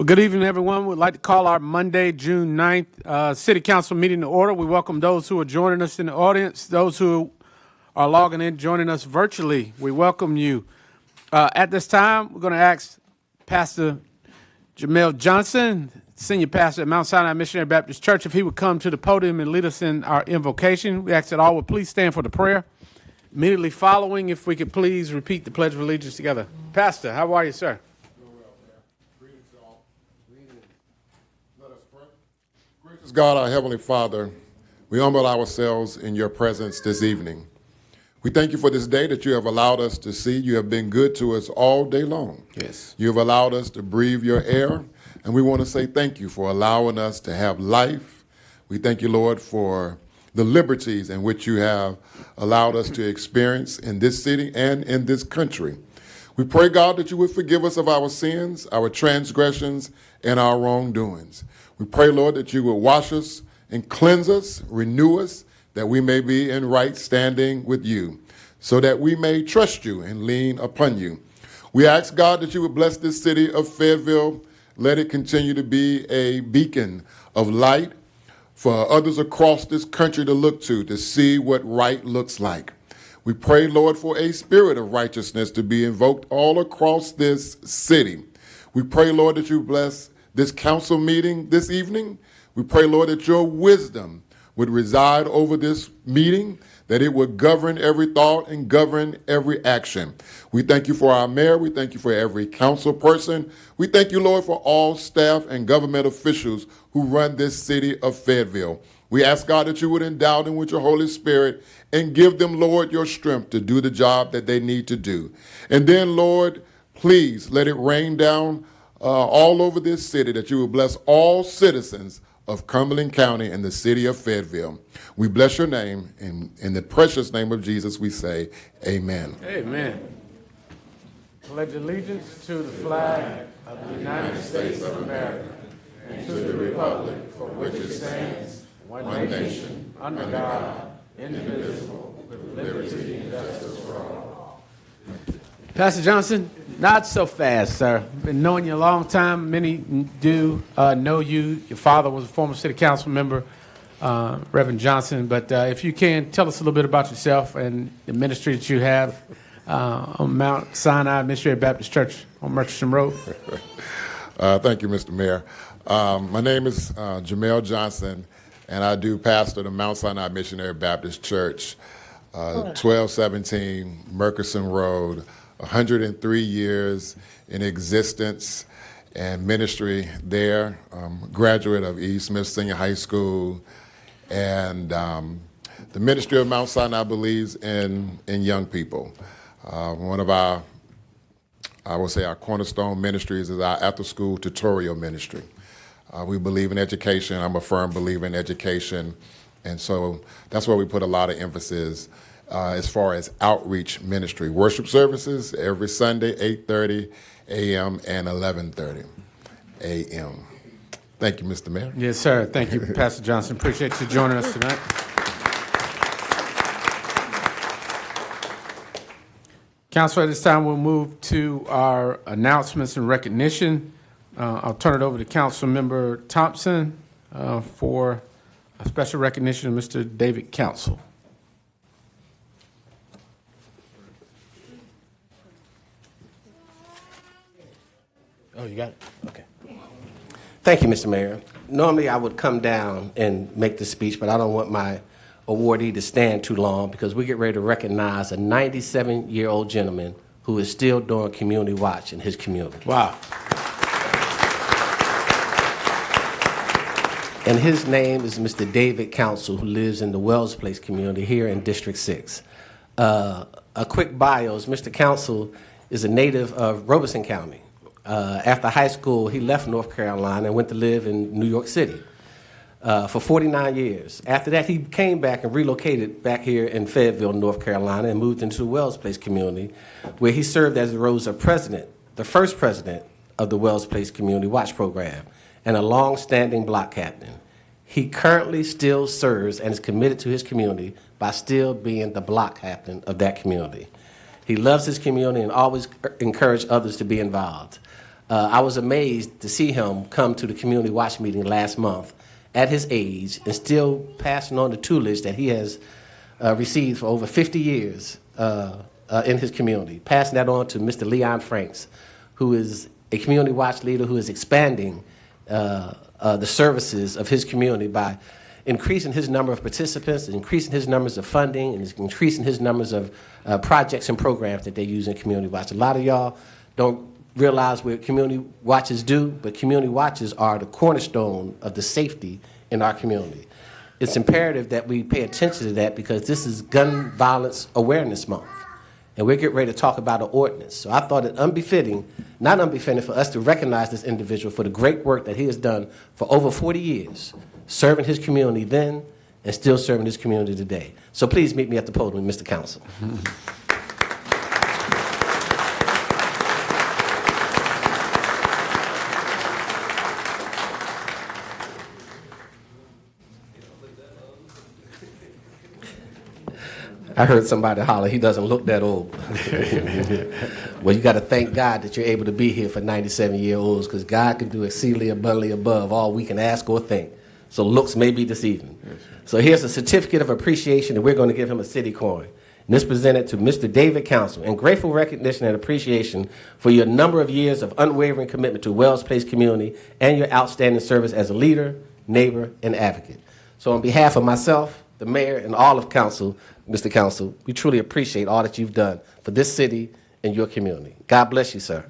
Well, good evening, everyone. We'd like to call our Monday, June 9th, City Council meeting to order. We welcome those who are joining us in the audience, those who are logging in, joining us virtually. We welcome you. At this time, we're going to ask Pastor Jamel Johnson, Senior Pastor at Mount Sinai Missionary Baptist Church, if he would come to the podium and lead us in our invocation. We ask that all would please stand for the prayer. Immediately following, if we could please repeat the Pledge of Allegiance together. Pastor, how are you, sir? Gracious God, our Heavenly Father, we humble ourselves in your presence this evening. We thank you for this day that you have allowed us to see. You have been good to us all day long. Yes. You have allowed us to breathe your air, and we want to say thank you for allowing us to have life. We thank you, Lord, for the liberties in which you have allowed us to experience in this city and in this country. We pray, God, that you would forgive us of our sins, our transgressions, and our wrongdoings. We pray, Lord, that you will wash us and cleanse us, renew us, that we may be in right standing with you, so that we may trust you and lean upon you. We ask, God, that you would bless this city of Fayetteville. Let it continue to be a beacon of light for others across this country to look to see what right looks like. We pray, Lord, for a spirit of righteousness to be invoked all across this city. We pray, Lord, that you bless this council meeting this evening. We pray, Lord, that your wisdom would reside over this meeting, that it would govern every thought and govern every action. We thank you for our mayor. We thank you for every council person. We thank you, Lord, for all staff and government officials who run this city of Fayetteville. We ask, God, that you would endow them with your Holy Spirit and give them, Lord, your strength to do the job that they need to do. And then, Lord, please let it rain down all over this city, that you will bless all citizens of Cumberland County and the city of Fayetteville. We bless your name, and in the precious name of Jesus we say, amen. Amen. Pledge allegiance to the flag of the United States of America and to the republic for which it stands, one nation, under God, indivisible, with liberty and justice for all. Pastor Johnson, not so fast, sir. Been knowing you a long time. Many do know you. Your father was a former city council member, Reverend Johnson. But if you can, tell us a little bit about yourself and the ministry that you have on Mount Sinai Missionary Baptist Church on Murchison Road. Thank you, Mr. Mayor. My name is Jamel Johnson, and I do pastor the Mount Sinai Missionary Baptist Church, 1217 Murchison Road. 103 years in existence and ministry there, graduate of E. Smith Senior High School. And the ministry of Mount Sinai believes in young people. One of our, I would say our cornerstone ministries is our after-school tutorial ministry. We believe in education. I'm a firm believer in education. And so that's where we put a lot of emphasis as far as outreach ministry. Worship services every Sunday, 8:30 a.m. and 11:30 a.m. Thank you, Mr. Mayor. Yes, sir. Thank you, Pastor Johnson. Appreciate you joining us tonight. Council, at this time, we'll move to our announcements and recognition. I'll turn it over to Council Member Thompson for a special recognition of Mr. David Council. Oh, you got it? Okay. Thank you, Mr. Mayor. Normally, I would come down and make the speech, but I don't want my awardee to stand too long because we get ready to recognize a 97-year-old gentleman who is still doing community watch in his community. Wow. And his name is Mr. David Council, who lives in the Wells Place community here in District 6. A quick bio is Mr. Council is a native of Robeson County. After high school, he left North Carolina and went to live in New York City for 49 years. After that, he came back and relocated back here in Fayetteville, North Carolina, and moved into the Wells Place community, where he served as the Rosa president, the first president of the Wells Place Community Watch Program, and a long-standing block captain. He currently still serves and is committed to his community by still being the block captain of that community. He loves his community and always encourages others to be involved. I was amazed to see him come to the community watch meeting last month at his age and still passing on the tutelage that he has received for over 50 years in his community, passing that on to Mr. Leon Franks, who is a community watch leader who is expanding the services of his community by increasing his number of participants, increasing his numbers of funding, and increasing his numbers of projects and programs that they use in community watch. A lot of y'all don't realize what community watches do, but community watches are the cornerstone of the safety in our community. It's imperative that we pay attention to that because this is Gun Violence Awareness Month, and we're getting ready to talk about an ordinance. So I thought it not unbefitting for us to recognize this individual for the great work that he has done for over 40 years, serving his community then and still serving his community today. So please meet me at the podium, Mr. Council. I heard somebody holler, he doesn't look that old. Well, you got to thank God that you're able to be here for 97-year-olds because God can do exceedingly abundantly above all we can ask or think. So looks may be deceiving. So here's a certificate of appreciation, and we're going to give him a city coin. And this presented to Mr. David Council in grateful recognition and appreciation for your number of years of unwavering commitment to Wells Place community and your outstanding service as a leader, neighbor, and advocate. So on behalf of myself, the mayor, and all of council, Mr. Council, we truly appreciate all that you've done for this city and your community. God bless you, sir.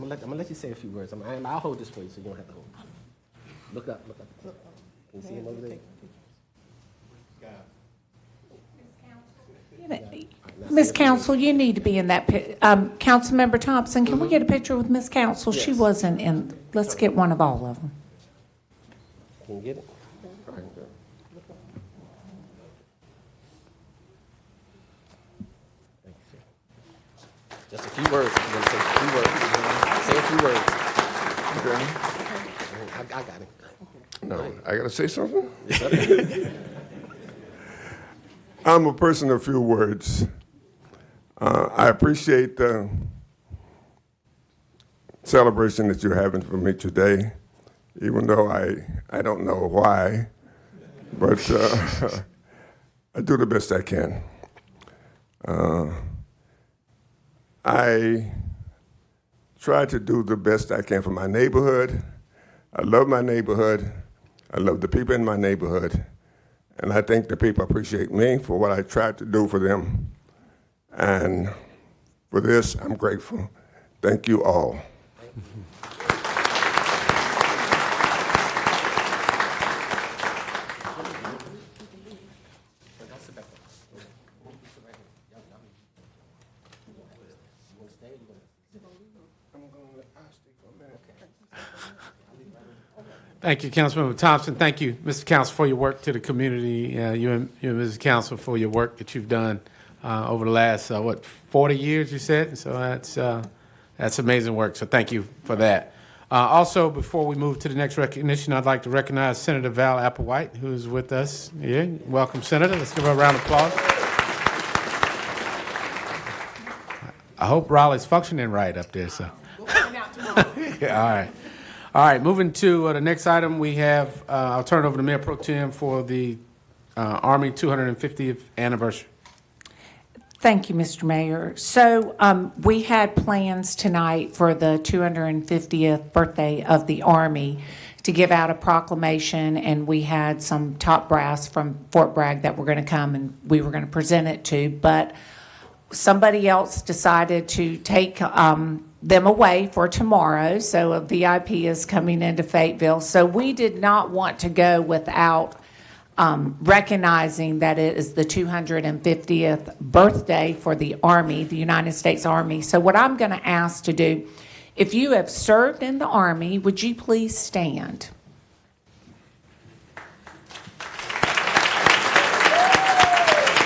I'm gonna let you say a few words. I'll hold this for you so you don't have to hold it. Look up. Can you see him over there? Miss Council, you need to be in that. Councilmember Thompson, can we get a picture with Miss Council? She wasn't in. Let's get one of all of them. Can you get it? Just a few words. If you're going to say a few words. Say a few words. Okay. I got it. No, I got to say something? I'm a person of few words. I appreciate the celebration that you're having for me today, even though I don't know why, but I do the best I can. I try to do the best I can for my neighborhood. I love my neighborhood. I love the people in my neighborhood. And I think the people appreciate me for what I tried to do for them. And for this, I'm grateful. Thank you all. Thank you, Councilmember Thompson. Thank you, Mr. Council, for your work to the community. You and Mrs. Council for your work that you've done over the last 40 years, you said. So that's amazing work. So thank you for that. Also, before we move to the next recognition, I'd like to recognize Senator Val Applewhite, who's with us here. Welcome, Senator. Let's give her a round of applause. I hope Raleigh's functioning right up there. So. We'll find out tomorrow. Yeah, all right, moving to the next item, we have, I'll turn it over to Mayor Pro Tem for the Army 250th anniversary. Thank you, Mr. Mayor. So we had plans tonight for the 250th birthday of the Army to give out a proclamation, and we had some top brass from Fort Bragg that were going to come and we were going to present it to, but somebody else decided to take them away for tomorrow, so a VIP is coming into Fayetteville. So we did not want to go without recognizing that it is the 250th birthday for the Army, the United States Army. So what I'm going to ask to do, if you have served in the Army, would you please stand?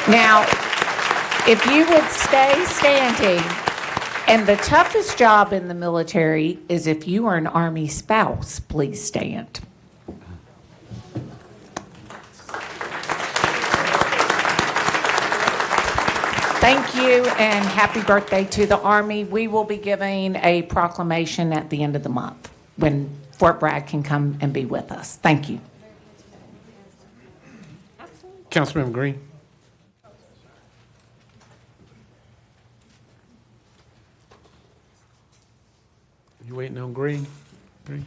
Now, if you would stay standing, and the toughest job in the military is if you are an Army spouse, please stand. Thank you, and happy birthday to the Army. We will be giving a proclamation at the end of the month when Fort Bragg can come and be with us. Thank you. Councilmember Green. You waiting on Green? Green?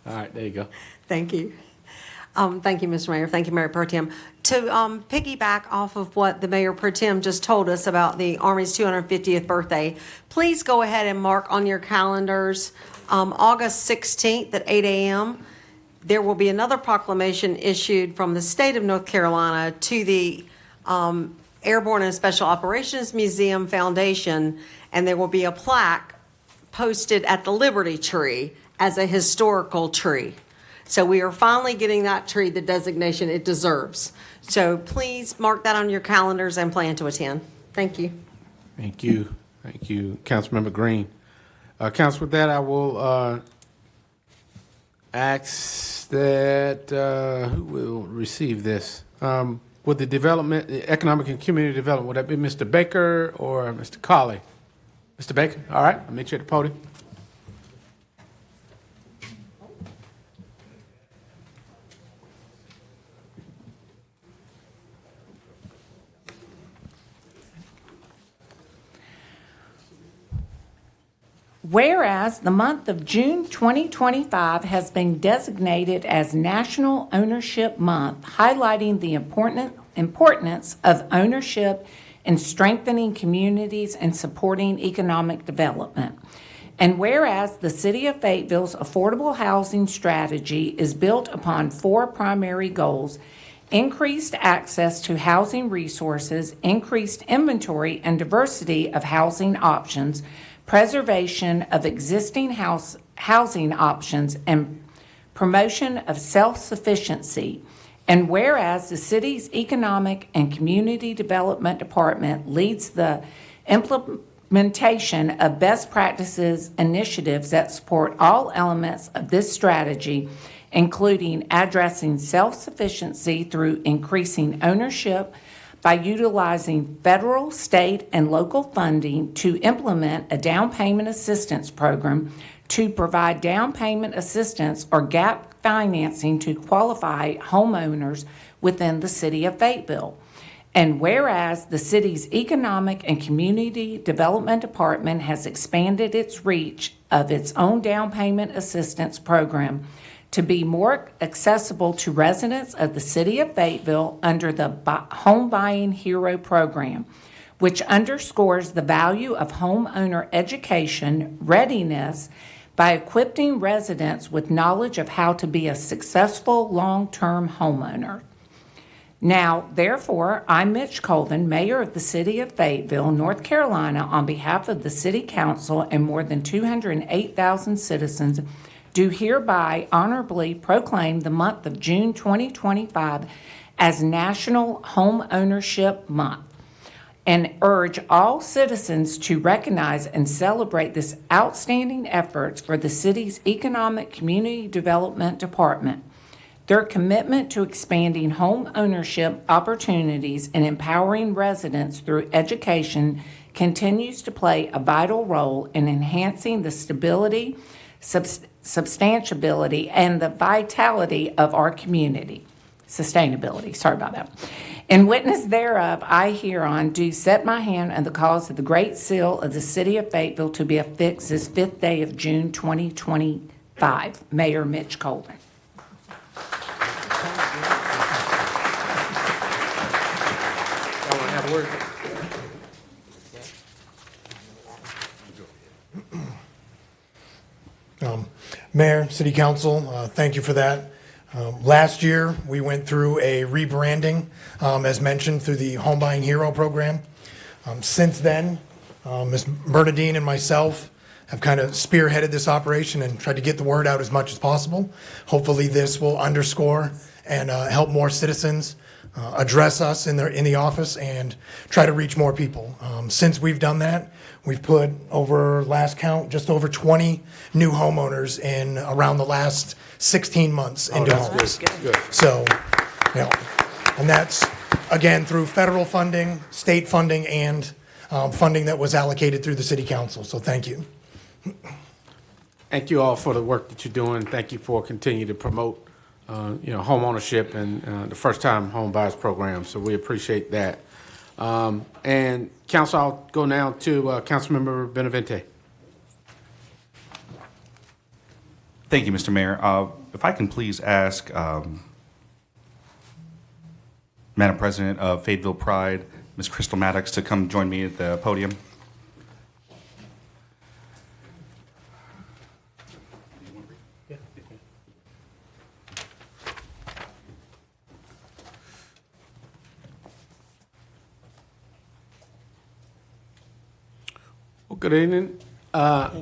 All right, there you go. Thank you. Thank you, Mr. Mayor. Thank you, Mayor Pro Tem. To piggyback off of what the Mayor Pro Tem just told us about the Army's 250th birthday, please go ahead and mark on your calendars August 16th at 8 a.m. There will be another proclamation issued from the state of North Carolina to the Airborne and Special Operations Museum Foundation, and there will be a plaque posted at the Liberty Tree as a historical tree. So we are finally getting that tree the designation it deserves. So please mark that on your calendars and plan to attend. Thank you. Thank you. Thank you, Councilmember Green. Council, with that, I will ask that who will receive this? With the development, economic and community development, would that be Mr. Baker or Mr. Colley? Mr. Baker, all right, I'll meet you at the podium. Whereas the month of June 2025 has been designated as National Ownership Month, highlighting the importance of ownership in strengthening communities and supporting economic development. And whereas the City of Fayetteville's affordable housing strategy is built upon 4 primary goals: increased access to housing resources, increased inventory and diversity of housing options, preservation of existing housing options, and promotion of self-sufficiency. And whereas the city's Economic and Community Development Department leads the implementation of best practices initiatives that support all elements of this strategy, including addressing self-sufficiency through increasing ownership, by utilizing federal, state, and local funding to implement a down payment assistance program to provide down payment assistance or gap financing to qualified homeowners within the City of Fayetteville. And whereas the city's Economic and Community Development Department has expanded its reach of its own down payment assistance program to be more accessible to residents of the City of Fayetteville under the Home Buying Hero program, which underscores the value of homeowner education readiness by equipping residents with knowledge of how to be a successful long-term homeowner. Now, therefore, I, Mitch Colvin, Mayor of the City of Fayetteville, North Carolina, on behalf of the City Council and more than 208,000 citizens, do hereby honorably proclaim the month of June 2025 as National Home Ownership Month, and urge all citizens to recognize and celebrate this outstanding efforts for the city's Economic Community Development Department. Their commitment to expanding home ownership opportunities and empowering residents through education continues to play a vital role in enhancing the stability, substantiability, and the vitality of our community. Sustainability, sorry about that. In witness thereof, I hereon do set my hand on the cause of the Great Seal of the City of Fayetteville to be affixed this 5th day of June 2025. Mayor Mitch Colvin. Y'all want to have a word? Mayor, City Council, thank you for that. Last year, we went through a rebranding, as mentioned, through the Home Buying Hero program. Since then, Ms. Bernadine and myself have kind of spearheaded this operation and tried to get the word out as much as possible. Hopefully, this will underscore and help more citizens address us in the office and try to reach more people. Since we've done that, we've put over, last count, just over 20 new homeowners in around the last 16 months into homes. Good. So, you know, and that's again, through federal funding, state funding, and funding that was allocated through the city council. So thank you. Thank you all for the work that you're doing. Thank you for continuing to promote, home ownership and the first-time home buyers program. So we appreciate that. And council, I'll go now to Councilmember Benavente. Thank you, Mr. Mayor. If I can please ask Madam President of Fayetteville Pride, Ms. Crystal Maddox, to come join me at the podium. Well, good evening.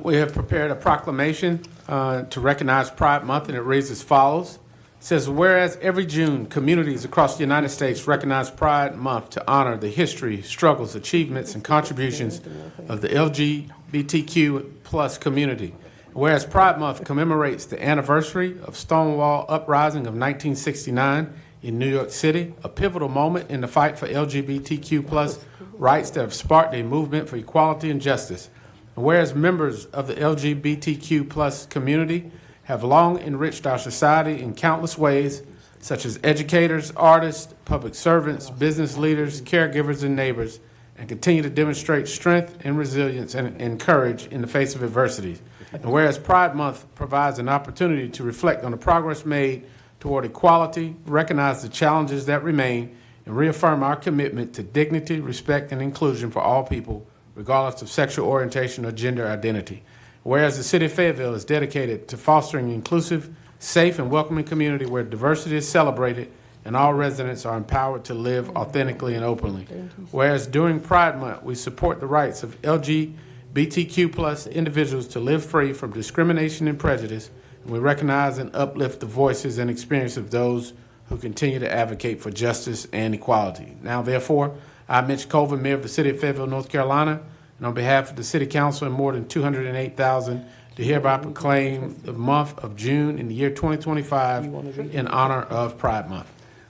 We have prepared a proclamation to recognize Pride Month, and it reads as follows. It says, whereas every June, communities across the United States recognize Pride Month to honor the history, struggles, achievements, and contributions of the LGBTQ plus community. Whereas Pride Month commemorates the anniversary of Stonewall Uprising of 1969 in New York City, a pivotal moment in the fight for LGBTQ plus rights that have sparked a movement for equality and justice. And whereas members of the LGBTQ plus community have long enriched our society in countless ways, such as educators, artists, public servants, business leaders, caregivers, and neighbors, and continue to demonstrate strength and resilience and courage in the face of adversity. And whereas Pride Month provides an opportunity to reflect on the progress made toward equality, recognize the challenges that remain, and reaffirm our commitment to dignity, respect, and inclusion for all people, regardless of sexual orientation or gender identity. Whereas the City of Fayetteville is dedicated to fostering an inclusive, safe, and welcoming community where diversity is celebrated and all residents are empowered to live authentically and openly. Whereas during Pride Month, we support the rights of LGBTQ plus individuals to live free from discrimination and prejudice, and we recognize and uplift the voices and experience of those who continue to advocate for justice and equality. Now, therefore, I, Mitch Colvin, Mayor of the City of Fayetteville, North Carolina, and on behalf of the City Council and more than 208,000, do hereby proclaim the month of June in the year 2025 in honor of Pride Month.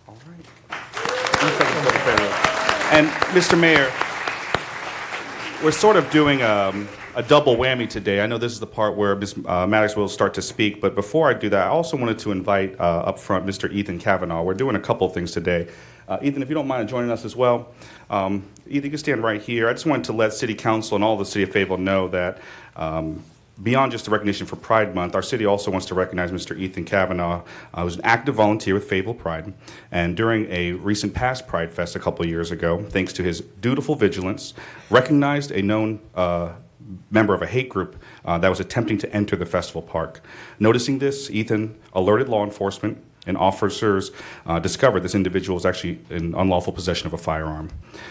All right. And Mr. Mayor, we're sort of doing a double whammy today. I know this is the part where Ms. Maddox will start to speak, but before I do that, I also wanted to invite up front Mr. Ethan Cavanaugh. We're doing a couple of things today. Ethan, if you don't mind joining us as well. Ethan, you can stand right here. I just wanted to let City Council and all the City of Fayetteville know that beyond just the recognition for Pride Month, our city also wants to recognize Mr. Ethan Cavanaugh, who's an active volunteer with Fayetteville Pride. And during a recent past Pride Fest a couple of years ago, thanks to his dutiful vigilance, recognized a known member of a hate group that was attempting to enter the festival park. Noticing this, Ethan alerted law enforcement, and officers discovered this individual was actually in unlawful possession of a firearm.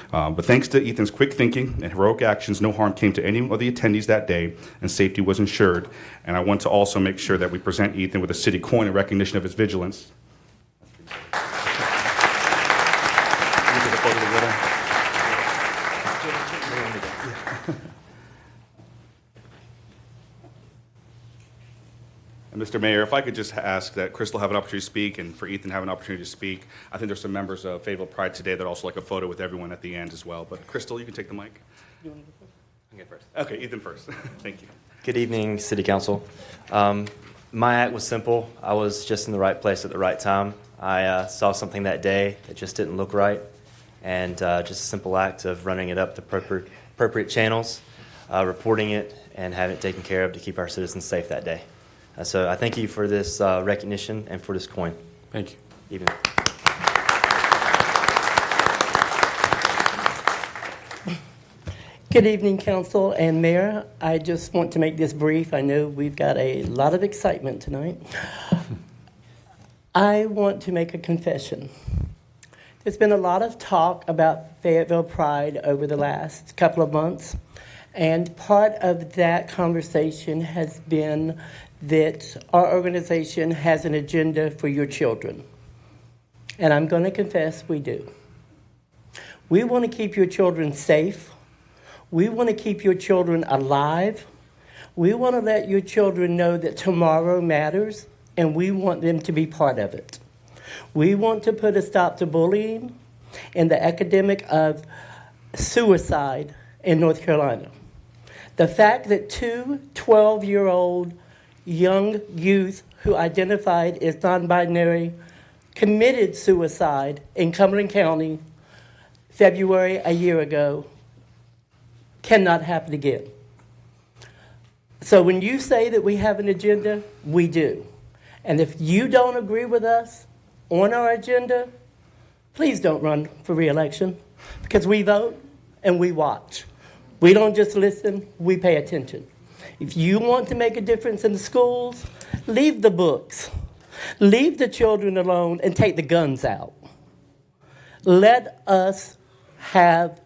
But thanks to Ethan's quick thinking and heroic actions, no harm came to any of the attendees that day, and safety was ensured. And I want to also make sure that we present Ethan with a city coin in recognition of his vigilance. And Mr. Mayor, if I could just ask that Crystal have an opportunity to speak and for Ethan have an opportunity to speak. I think there's some members of Fayetteville Pride today that also like a photo with everyone at the end as well. But Crystal, you can take the mic. You want to go first? I'll get first. Okay, Ethan first. Thank you. Good evening, City Council. My act was simple. I was just in the right place at the right time. I saw something that day that just didn't look right, and just a simple act of running it up the appropriate channels, reporting it, and having it taken care of to keep our citizens safe that day. So I thank you for this recognition and for this coin. Thank you. Evening. Good evening, Council and Mayor. I just want to make this brief. I know we've got a lot of excitement tonight. I want to make a confession. There's been a lot of talk about Fayetteville Pride over the last couple of months, and part of that conversation has been that our organization has an agenda for your children. And I'm going to confess we do. We want to keep your children safe. We want to keep your children alive. We want to let your children know that tomorrow matters, and we want them to be part of it. We want to put a stop to bullying. in the epidemic of suicide in North Carolina. The fact that two 12-year-old young youth who identified as non-binary committed suicide in Cumberland County February a year ago cannot happen again. So when you say that we have an agenda, we do. And if you don't agree with us on our agenda, please don't run for re-election, because we vote and we watch. We don't just listen, we pay attention. If you want to make a difference in the schools, leave the books. Leave the children alone and take the guns out. Let us have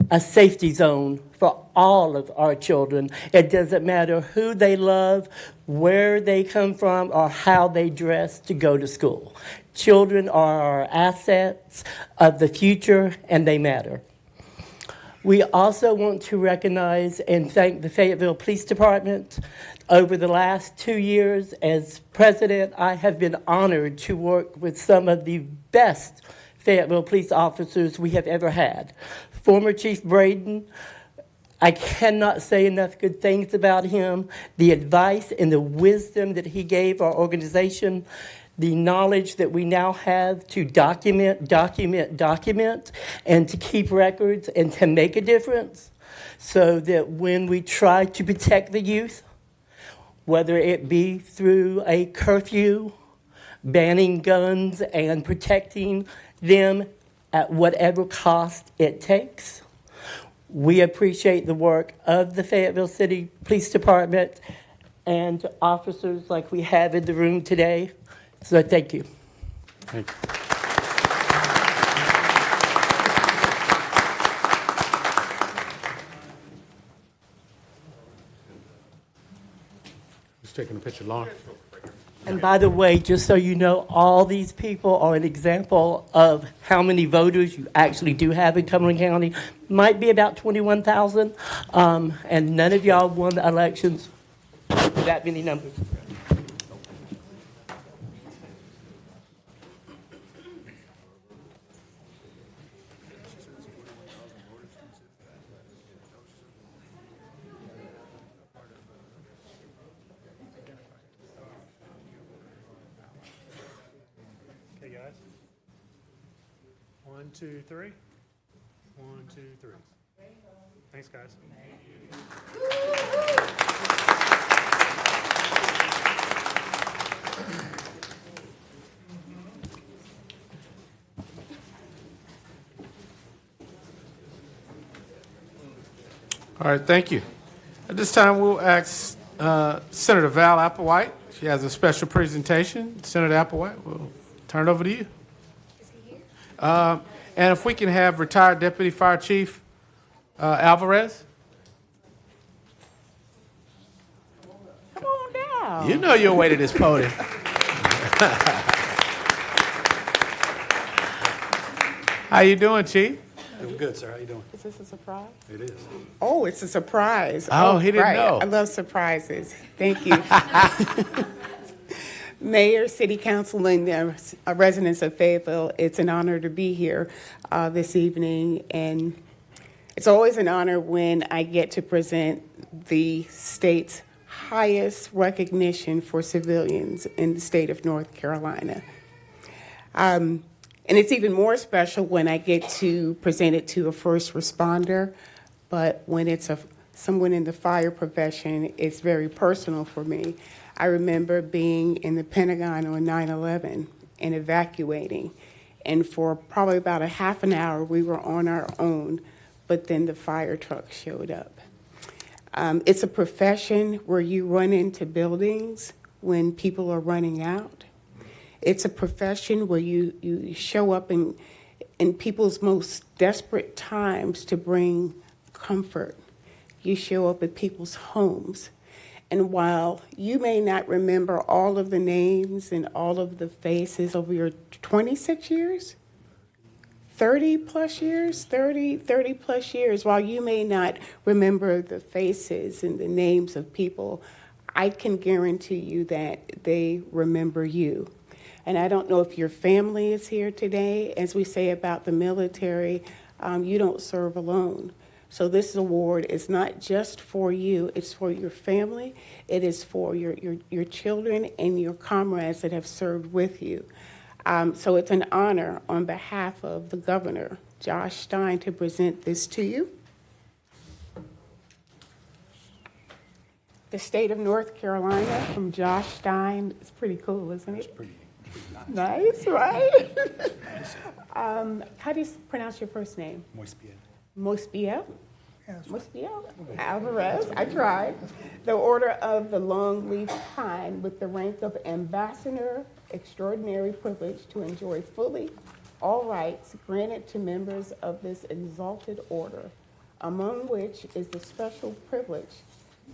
a safety zone for all of our children. It doesn't matter who they love, where they come from, or how they dress to go to school. Children are our assets of the future, and they matter. We also want to recognize and thank the Fayetteville Police Department. Over the last 2 years as president, I have been honored to work with some of the best Fayetteville police officers we have ever had. Former Chief Braden, I cannot say enough good things about him. The advice and the wisdom that he gave our organization, the knowledge that we now have to document, and to keep records and to make a difference, so that when we try to protect the youth, whether it be through a curfew, banning guns and protecting them at whatever cost it takes, we appreciate the work of the Fayetteville City Police Department and officers like we have in the room today. So thank you. Thank you. Just taking a picture, Lauren. And by the way, just so you know, all these people are an example of how many voters you actually do have in Cumberland County. Might be about 21,000, and none of y'all won the elections with that many numbers. Okay, guys. 1, 2, 3. 1, 2, 3. Thanks, guys. All right, thank you. At this time, we'll ask Senator Val Applewhite. She has a special presentation. Senator Applewhite, we'll turn it over to you. Is he here? And if we can have retired Deputy Fire Chief Alvarez. Come on down. You know your way to this podium. How you doing, Chief? I'm good, sir. How you doing? Is this a surprise? It is. Oh, it's a surprise. Oh, he didn't right. know. I love surprises. Thank you. Mayor, City Council, and residents of Fayetteville, it's an honor to be here this evening. And it's always an honor when I get to present the state's highest recognition for civilians in the state of North Carolina. And it's even more special when I get to present it to a first responder, but when it's someone in the fire profession, it's very personal for me. I remember being in the Pentagon on 9/11 and evacuating, and for probably about a half an hour, we were on our own, but then the fire truck showed up. It's a profession where you run into buildings when people are running out. It's a profession where you show up in people's most desperate times to bring comfort. You show up at people's homes. And while you may not remember all of the names and all of the faces over your 26 years, 30 plus years, while you may not remember the faces and the names of people, I can guarantee you that they remember you. And I don't know if your family is here today. As we say about the military, you don't serve alone. So this award is not just for you, it's for your family, it is for your children and your comrades that have served with you. So it's an honor on behalf of the governor, Josh Stein, to present this to you. The state of North Carolina from Josh Stein. It's pretty cool, isn't it? It's pretty nice, right? How do you pronounce your first name? Moispiel. Moispiel? Moispiel Alvarez. I tried. The Order of the Longleaf Pine with the rank of Ambassador, extraordinary privilege to enjoy fully all rights granted to members of this exalted order, among which is the special privilege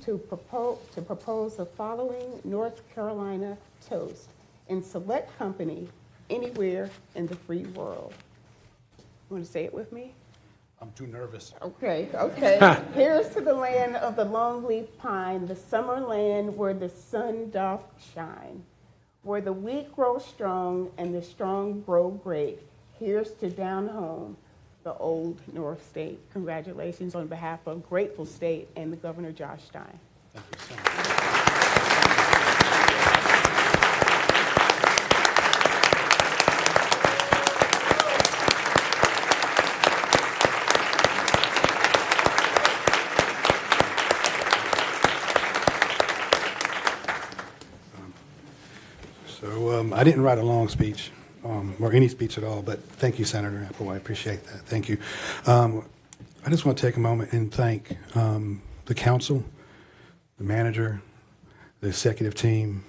to propose the following North Carolina toast in select company anywhere in the free world. You want to say it with me? I'm too nervous. Okay. Here's to the land of the longleaf pine, the summer land where the sun doth shine, where the weak grow strong and the strong grow great. Here's to down home, the old North State. Congratulations on behalf of Grateful State and the Governor Josh Stein. Thank you so much. I didn't write a long speech, or any speech at all, but thank you, Senator Applewhite. I appreciate that. Thank you. I just want to take a moment and thank the council, the manager, the executive team,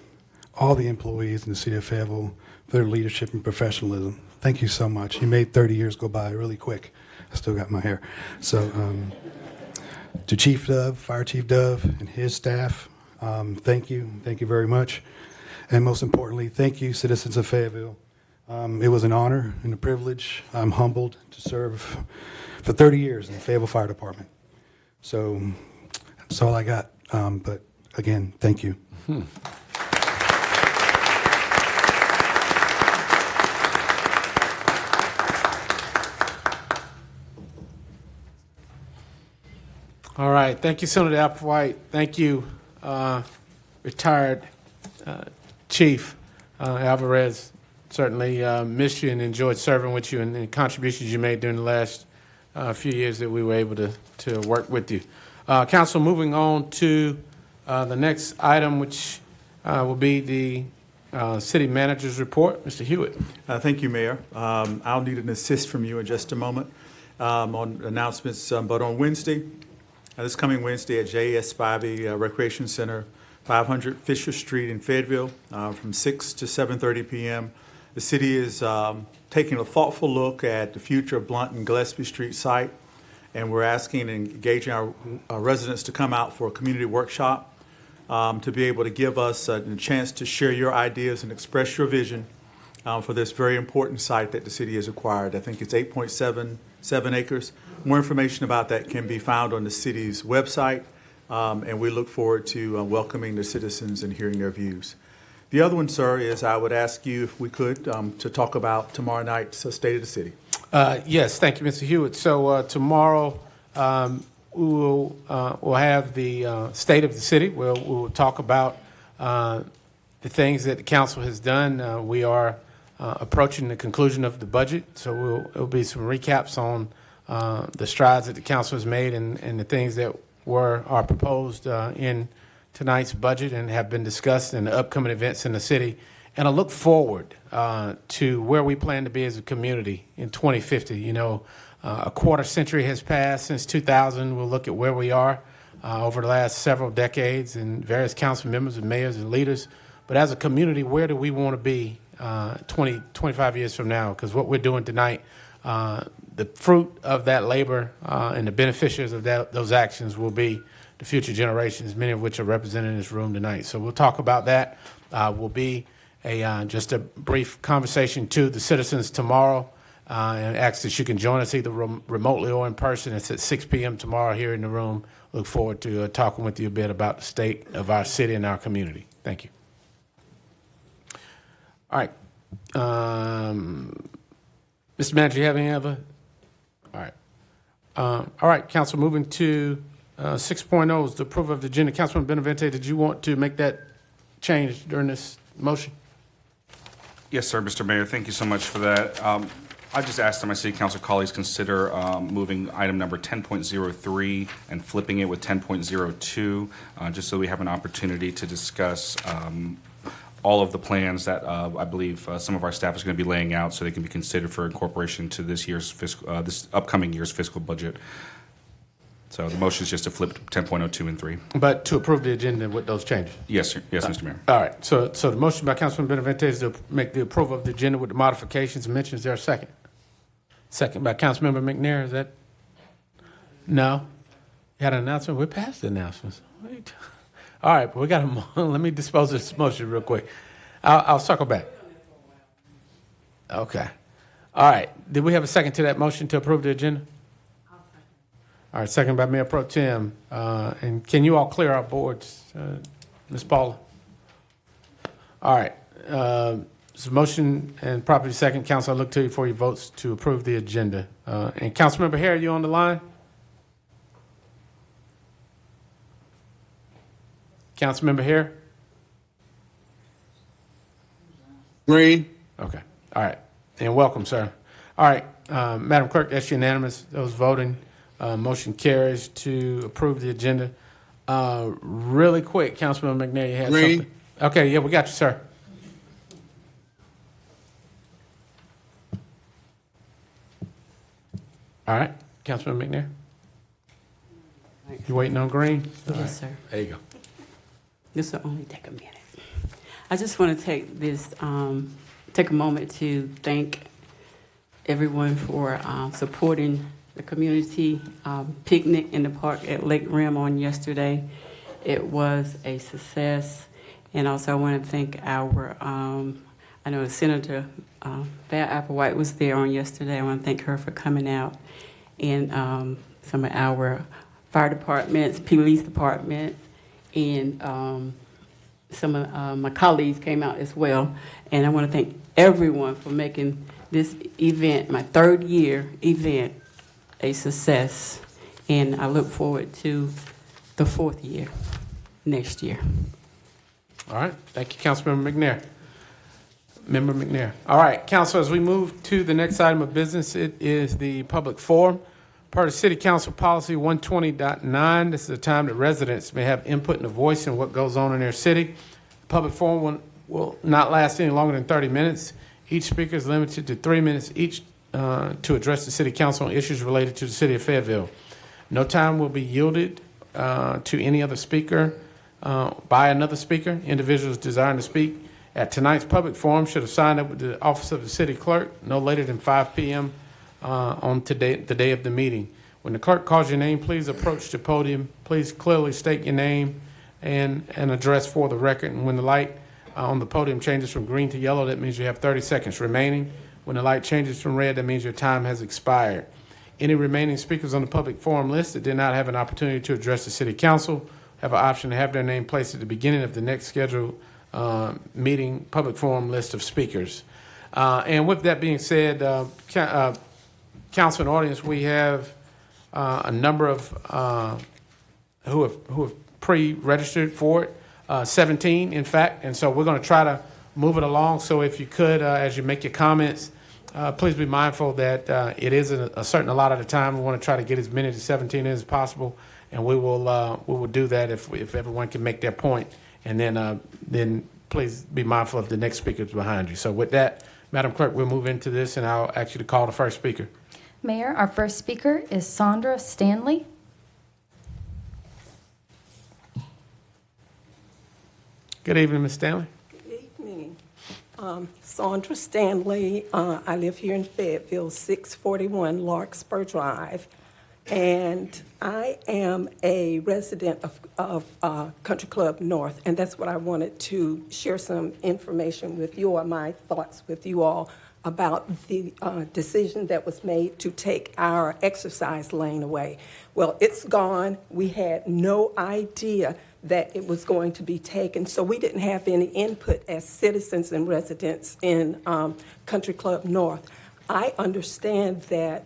all the employees in the city of Fayetteville for their leadership and professionalism. Thank you so much. You made 30 years go by really quick. I still got my hair. So to Chief Dove, Fire Chief Dove, and his staff, thank you. Thank you very much. And most importantly, thank you, citizens of Fayetteville. It was an honor and a privilege. I'm humbled to serve for 30 years in the Fayetteville Fire Department. So that's all I got. But again, thank you. All right. Thank you, Senator Applewhite. Thank you, retired Chief Alvarez. Certainly missed you and enjoyed serving with you and the contributions you made during the last few years that we were able to work with you. Council, moving on to the next item, which will be the city manager's report. Mr. Hewitt. Thank you, Mayor. I'll need an assist from you in just a moment on announcements, but on Wednesday, this coming Wednesday at JS Spivey Recreation Center, 500 Fisher Street in Fayetteville, from 6 to 7:30 p.m. The city is taking a thoughtful look at the future of Blount and Gillespie Street site, and we're asking and engaging our residents to come out for a community workshop to be able to give us a chance to share your ideas and express your vision for this very important site that the city has acquired. I think it's 8.77 acres. More information about that can be found on the city's website, and we look forward to welcoming the citizens and hearing their views. The other one, sir, is I would ask you if we could to talk about tomorrow night's State of the City. Yes, thank you, Mr. Hewitt. So tomorrow we'll have the State of the City. We'll talk about the things that the council has done. We are approaching the conclusion of the budget, so there'll be some recaps on the strides that the council has made and the things that are proposed in tonight's budget and have been discussed in the upcoming events in the city. And I look forward to where we plan to be as a community in 2050. You know, a quarter century has passed since 2000. We'll look at where we are over the last several decades and various council members and mayors and leaders. But as a community, where do we want to be 25 years from now? Because what we're doing tonight, the fruit of that labor and the beneficiaries of those actions will be the future generations, many of which are represented in this room tonight. So we'll talk about that. Will be just a brief conversation to the citizens tomorrow, and ask that you can join us either remotely or in person. It's at 6 p.m. tomorrow here in the room. Look forward to talking with you a bit about the state of our city and our community. Thank you. All right. Mr. Manager, you have any other? All right. All right, Council, moving to 6.0 is the approval of the agenda. Councilman Benavente, did you want to make that change during this motion? Yes, sir, Mr. Mayor. Thank you so much for that. I just asked that my city council colleagues consider moving item number 10.03 and flipping it with 10.02, just so we have an opportunity to discuss all of the plans that I believe some of our staff is going to be laying out, so they can be considered for incorporation to this upcoming year's fiscal budget. So the motion is just to flip 10.02 and 3. But to approve the agenda with those changes? Yes, sir. Yes, Mr. Mayor. All right, so the motion by Councilman Benavente is to make the approval of the agenda with the modifications mentioned. Is there a second? Second by Councilmember McNair. Is that? No? You had an announcement? We're past the announcements. Wait. All right, but we got a, let me dispose of this motion real quick. I'll circle back. Okay. All right, did we have a second to that motion to approve the agenda? All right, second by Mayor Pro Tem. And can you all clear our boards, Ms. Paula? All right. So motion and property second. Council, I look to you for your votes to approve the agenda. And Councilmember Hare, you on the line? Councilmember Hare? Green. Okay. All right. And welcome, sir. All right. Madam Clerk, that's unanimous. Those voting. Motion carries to approve the agenda. Really quick, Councilman McNair, you had Green. something? Okay, yeah, we got you, sir. All right, Councilman McNair. You waiting on Green? All right. Yes, sir. There you go. This will only take a minute. I just want to take a moment to thank everyone for supporting the community picnic in the park at Lake Rim on yesterday. It was a success. And also I want to thank our, I know Senator Val Applewhite was there on yesterday. I want to thank her for coming out. And some of our fire departments, police department, and some of my colleagues came out as well. And I want to thank everyone for making this event, my third year event, a success. And I look forward to the fourth year next year. All right. Thank you, Councilmember McNair. Member McNair. All right, Council, as we move to the next item of business, it is the public forum. Per the City Council Policy 120.9, this is a time that residents may have input and a voice in what goes on in their city. Public forum will not last any longer than 30 minutes. Each speaker is limited to 3 minutes each to address the City Council on issues related to the City of Fayetteville. No time will be yielded to any other speaker by another speaker. Individuals desiring to speak at tonight's public forum should have signed up with the Office of the City Clerk no later than 5 p.m. On today, the day of the meeting. When the clerk calls your name, please approach the podium. Please clearly state your name and address for the record. And when the light on the podium changes from green to yellow, that means you have 30 seconds remaining. When the light changes from red, that means your time has expired. Any remaining speakers on the public forum list that did not have an opportunity to address the City Council have an option to have their name placed at the beginning of the next scheduled meeting public forum list of speakers. And with that being said, Council and audience, we have a number of who have pre-registered for it, 17 in fact, and so we're going to try to move it along. So if you could, as you make your comments, please be mindful that it is a certain allotted time. We want to try to get as many to 17 as possible, and we will do that if everyone can make their point, and then please be mindful of the next speakers behind you. So with that, Madam Clerk, we'll move into this, and I'll ask you to call the first speaker. Mayor, our first speaker is Sandra Stanley. Good evening, Ms. Stanley. Good evening. Sandra Stanley. I live here in Fayetteville, 641 Larkspur Drive. And I am a resident of Country Club North, and that's what I wanted to share some information with you, or my thoughts with you all about the decision that was made to take our exercise lane away. Well, it's gone. We had no idea that it was going to be taken, so we didn't have any input as citizens and residents in Country Club North. I understand that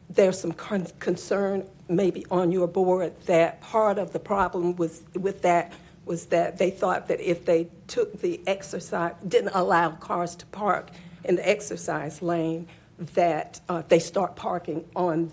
there's some concern maybe on your board that part of the problem was that they thought that if they took the exercise, didn't allow cars to park in the exercise lane, that they start parking on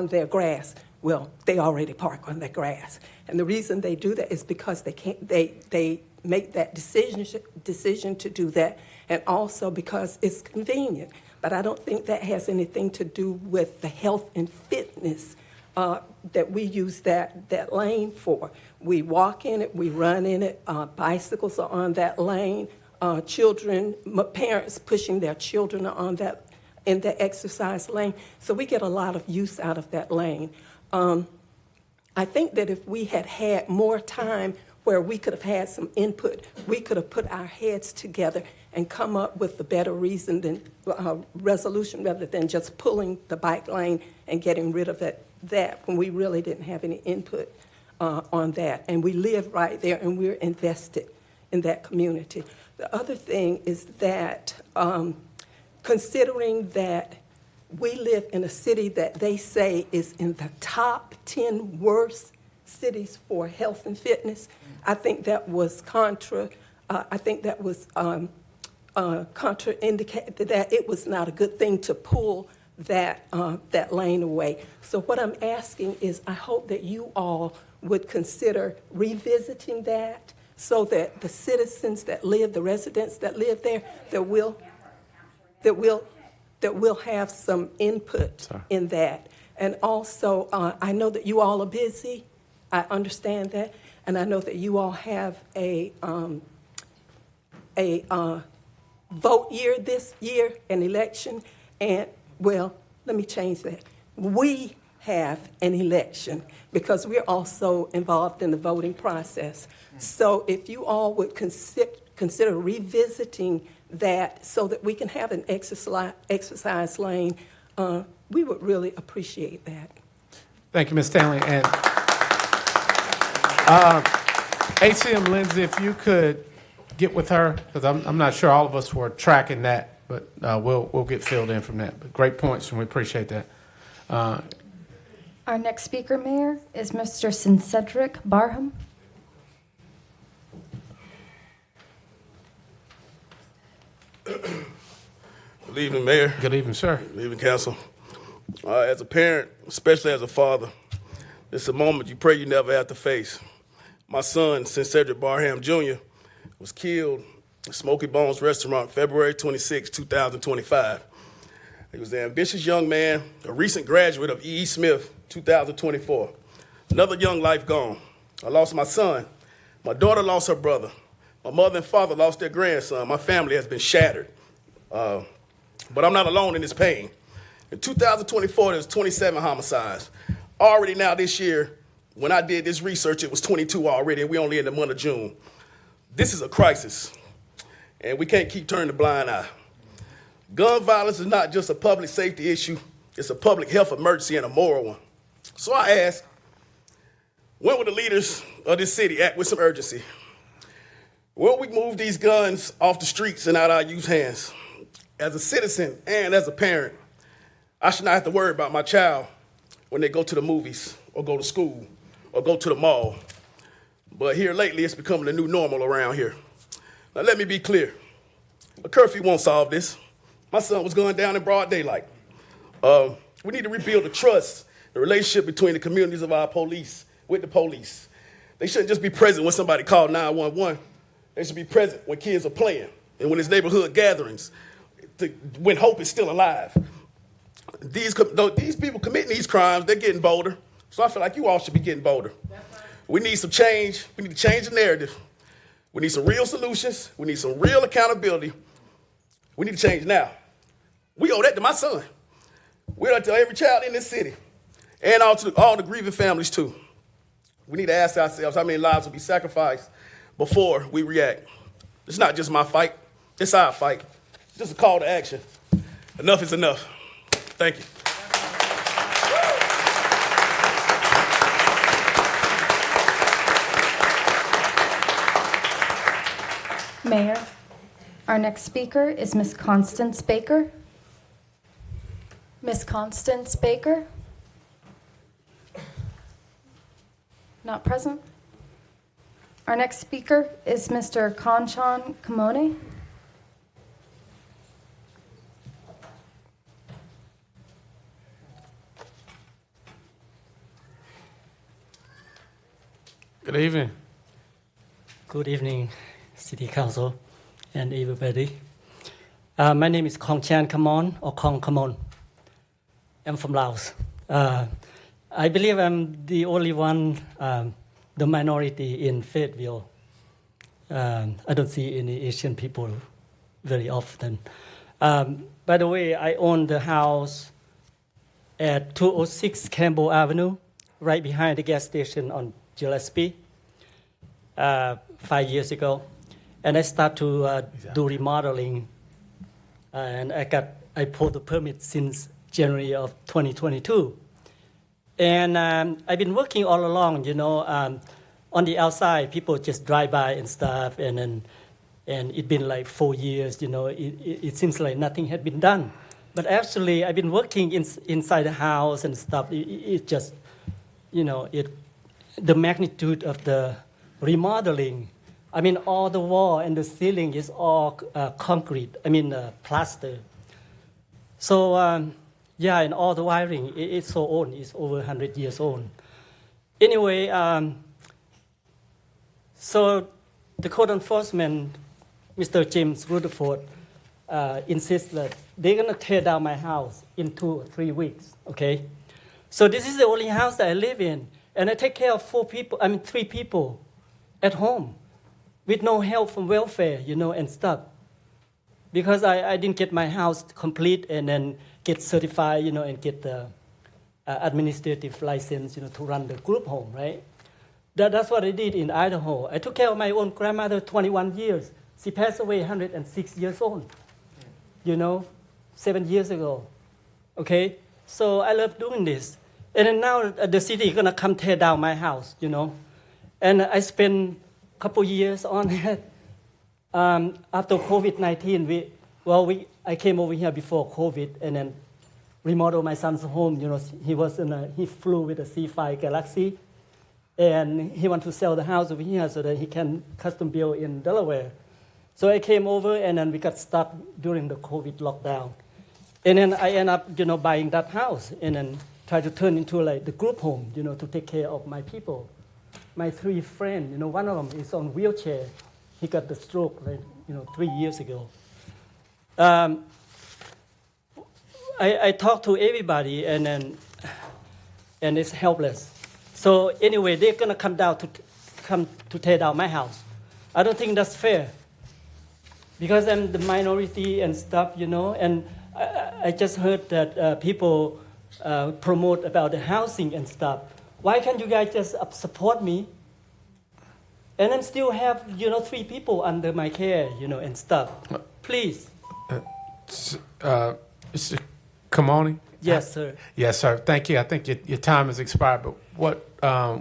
their grass. Well, they already park on their grass, and the reason they do that is because they make that decision to do that, and also because it's convenient. But I don't think that has anything to do with the health and fitness that we use that lane for. We walk in it, we run in it, bicycles are on that lane, parents pushing their children are on that, in the exercise lane. So we get a lot of use out of that lane. I think that if we had had more time where we could have had some input, we could have put our heads together and come up with a better reason than resolution rather than just pulling the bike lane and getting rid of that when we really didn't have any input on that. And we live right there and we're invested in that community. The other thing is that considering that we live in a city that they say is in the top 10 worst cities for health and fitness, I think that was contraindicated, that it was not a good thing to pull that lane away. So what I'm asking is I hope that you all would consider revisiting that so that the citizens that live, the residents that live there, that will have some input in that. And also, I know that you all are busy. I understand that. And I know that you all have a vote year this year, an election. And, well, let me change that. We have an election because we're also involved in the voting process. So if you all would consider revisiting that so that we can have an exercise lane, we would really appreciate that. Thank you, Ms. Stanley. And ACM Lindsay, if you could get with her, because I'm not sure all of us were tracking that, but we'll get filled in from that. But great points, and we appreciate that. Our next speaker, Mayor, is Mr. Cedric Barham. Good evening, Mayor. Good evening, sir. Good evening, Council. As a parent, especially as a father, it's a moment you pray you never have to face. My son, Cedric Barham Jr., was killed at Smoky Bones Restaurant February 26, 2025. He was an ambitious young man, a recent graduate of E.E. Smith, 2024. Another young life gone. I lost my son. My daughter lost her brother. My mother and father lost their grandson. My family has been shattered. But I'm not alone in this pain. In 2024, there was 27 homicides. Already now this year, when I did this research, it was 22 already, and we're only in the month of June. This is a crisis, and we can't keep turning a blind eye. Gun violence is not just a public safety issue, it's a public health emergency and a moral one. So I ask, when will the leaders of this city act with some urgency? Will we move these guns off the streets and out of our youth hands? As a citizen and as a parent, I should not have to worry about my child when they go to the movies or go to school or go to the mall. But here lately, it's becoming the new normal around here. Now, let me be clear. A curfew won't solve this. My son was gunned down in broad daylight. We need to rebuild the trust, the relationship between the communities of our police with the police. They shouldn't just be present when somebody called 911. They should be present when kids are playing and when it's neighborhood gatherings, when hope is still alive. These people committing these crimes, they're getting bolder. So I feel like you all should be getting bolder. We need some change. We need to change the narrative. We need some real solutions. We need some real accountability. We need to change now. We owe that to my son. We owe that to every child in this city and all the grieving families too. We need to ask ourselves how many lives will be sacrificed before we react. It's not just my fight. It's our fight. Just a call to action. Enough is enough. Thank you. Mayor, our next speaker is Ms. Constance Baker. Ms. Constance Baker? Not present. Our next speaker is Mr. Kanchan Kamone. Good evening. Good evening, City Council and everybody. My name is Kongchan Kamon or Kong Kamon. I'm from Laos. I believe I'm the only one, the minority in Fayetteville. I don't see any Asian people very often. By the way, I own the house at 206 Campbell Avenue, right behind the gas station on Gillespie, 5 years ago. And I start to do remodeling, and I pulled the permit since January of 2022. And I've been working all along, on the outside, people just drive by and stuff, and it's been like 4 years, it seems like nothing had been done. But actually, I've been working inside the house and stuff. It just, the magnitude of the remodeling, I mean, all the wall and the ceiling is all concrete, plaster. So, and all the wiring, it's so old, it's over 100 years old. Anyway, so the code enforcement, Mr. James Rutherford, insists that they're gonna tear down my house in 2 or 3 weeks, okay? So this is the only house that I live in, and I take care of 3 people at home with no help from welfare, and stuff. Because I didn't get my house complete and then get certified, and get the administrative license, to run the group home, right? That's what I did in Idaho. I took care of my own grandmother 21 years. She passed away 106 years old, 7 years ago, okay? So I love doing this. And then now the city is gonna come tear down my house, And I spent a couple years on it. After COVID-19, I came over here before COVID and then remodeled my son's home. He flew with a C5 Galaxy, and he wanted to sell the house over here so that he can custom build in Delaware. So I came over, and then we got stuck during the COVID lockdown. And then I ended up, buying that house and then try to turn into like the group home, to take care of my people. My 3 friends, one of them is on wheelchair. He got the stroke, 3 years ago. I talked to everybody, and it's helpless. So anyway, they're gonna come to tear down my house. I don't think that's fair, because I'm the minority and stuff, And I just heard that people promote about the housing and stuff. Why can't you guys just support me? And then still have, 3 people under my care, and stuff. Please. Mr. Kamoni? Yes, sir. Yes, sir. Thank you. I think your time has expired, but what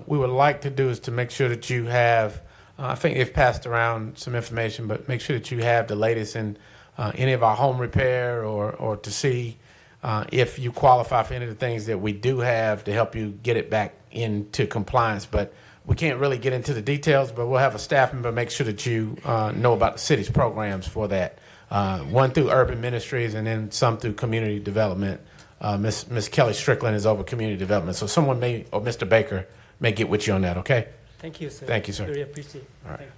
we would like to do is to make sure that you have, I think they've passed around some information, but make sure that you have the latest in any of our home repair or to see if you qualify for any of the things that we do have to help you get it back into compliance. But we can't really get into the details, but we'll have a staff member make sure that you know about the city's programs for that. One through urban ministries and then some through community development. Miss Kelly Strickland is over community development. So someone or Mr. Baker may get with you on that, okay? Thank you, sir. Thank you, sir. Very appreciate it. All right.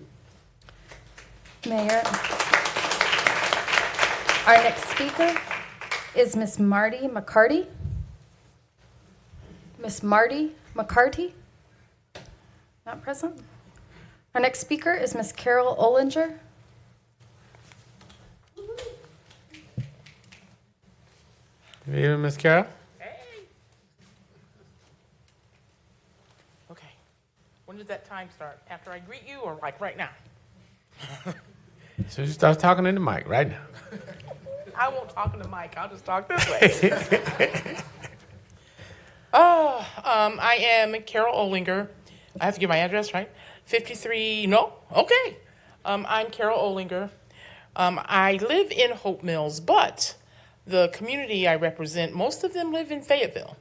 Mayor, our next speaker is Miss Marty McCarty. Miss Marty McCarty? Not present. Our next speaker is Miss Carol Ollinger. Good evening, Miss Carol. Okay. When does that time start? After I greet you or like right now? So you start talking in the mic right now. I won't talk in the mic. I'll just talk this way. I am Carol Olinger. I have to give my address, right? 53, no? Okay. I'm Carol Olinger. I live in Hope Mills, but the community I represent, most of them live in Fayetteville.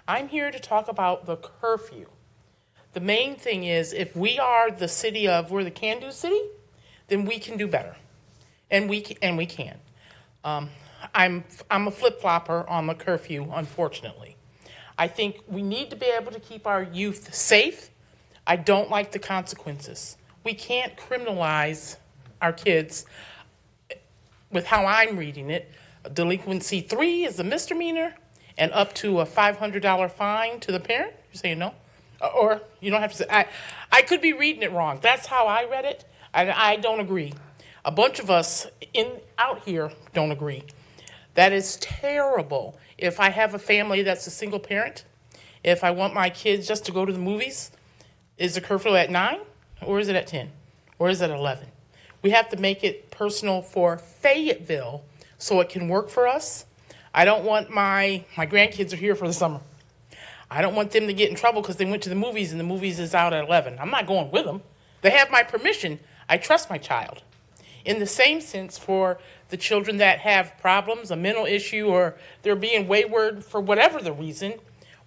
I'm here to talk about the curfew. The main thing is, if we are the city we're the can-do city, then we can do better. And we can. I'm a flip-flopper on the curfew, unfortunately. I think we need to be able to keep our youth safe. I don't like the consequences. We can't criminalize our kids with how I'm reading it. Delinquency 3 is a misdemeanor and up to a $500 fine to the parent. You're saying no? Or you don't have to say, I could be reading it wrong. That's how I read it. I don't agree. A bunch of us out here don't agree. That is terrible. If I have a family that's a single parent, if I want my kids just to go to the movies, is the curfew at 9 or is it at 10 or is it 11? We have to make it personal for Fayetteville so it can work for us. I don't want my grandkids are here for the summer. I don't want them to get in trouble because they went to the movies and the movies is out at 11. I'm not going with them. They have my permission. I trust my child. In the same sense, for the children that have problems, a mental issue, or they're being wayward for whatever the reason,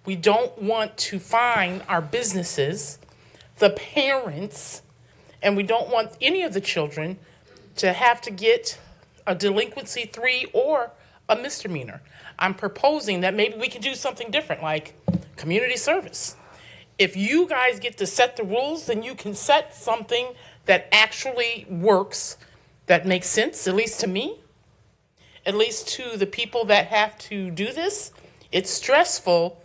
we don't want to fine our businesses, the parents, and we don't want any of the children to have to get a delinquency 3 or a misdemeanor. I'm proposing that maybe we can do something different, like community service. If you guys get to set the rules, then you can set something that actually works, that makes sense, at least to me, at least to the people that have to do this. It's stressful.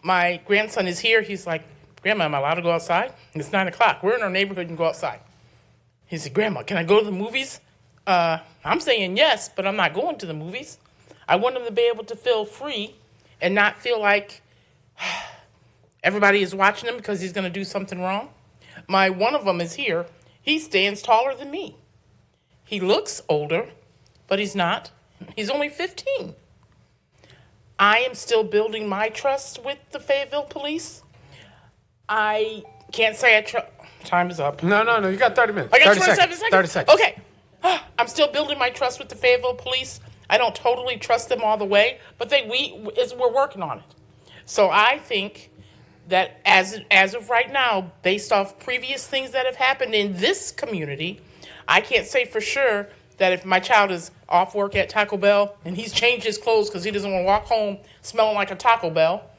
My grandson is here. He's like, Grandma, am I allowed to go outside? It's 9 o'clock. We're in our neighborhood and go outside. He said, Grandma, can I go to the movies? I'm saying yes, but I'm not going to the movies. I want him to be able to feel free and not feel like everybody is watching him because he's going to do something wrong. One of them is here. He stands taller than me. He looks older, but he's not. He's only 15. I am still building my trust with the Fayetteville police. I can't say I trust. Time is up. No. You got 30 minutes. I got 30 27 seconds. 30 seconds. Okay. I'm still building my trust with the Fayetteville police. I don't totally trust them all the way, but we're working on it. So I think that as of right now, based off previous things that have happened in this community, I can't say for sure that if my child is off work at Taco Bell and he's changed his clothes because he doesn't want to walk home smelling like a Taco Bell,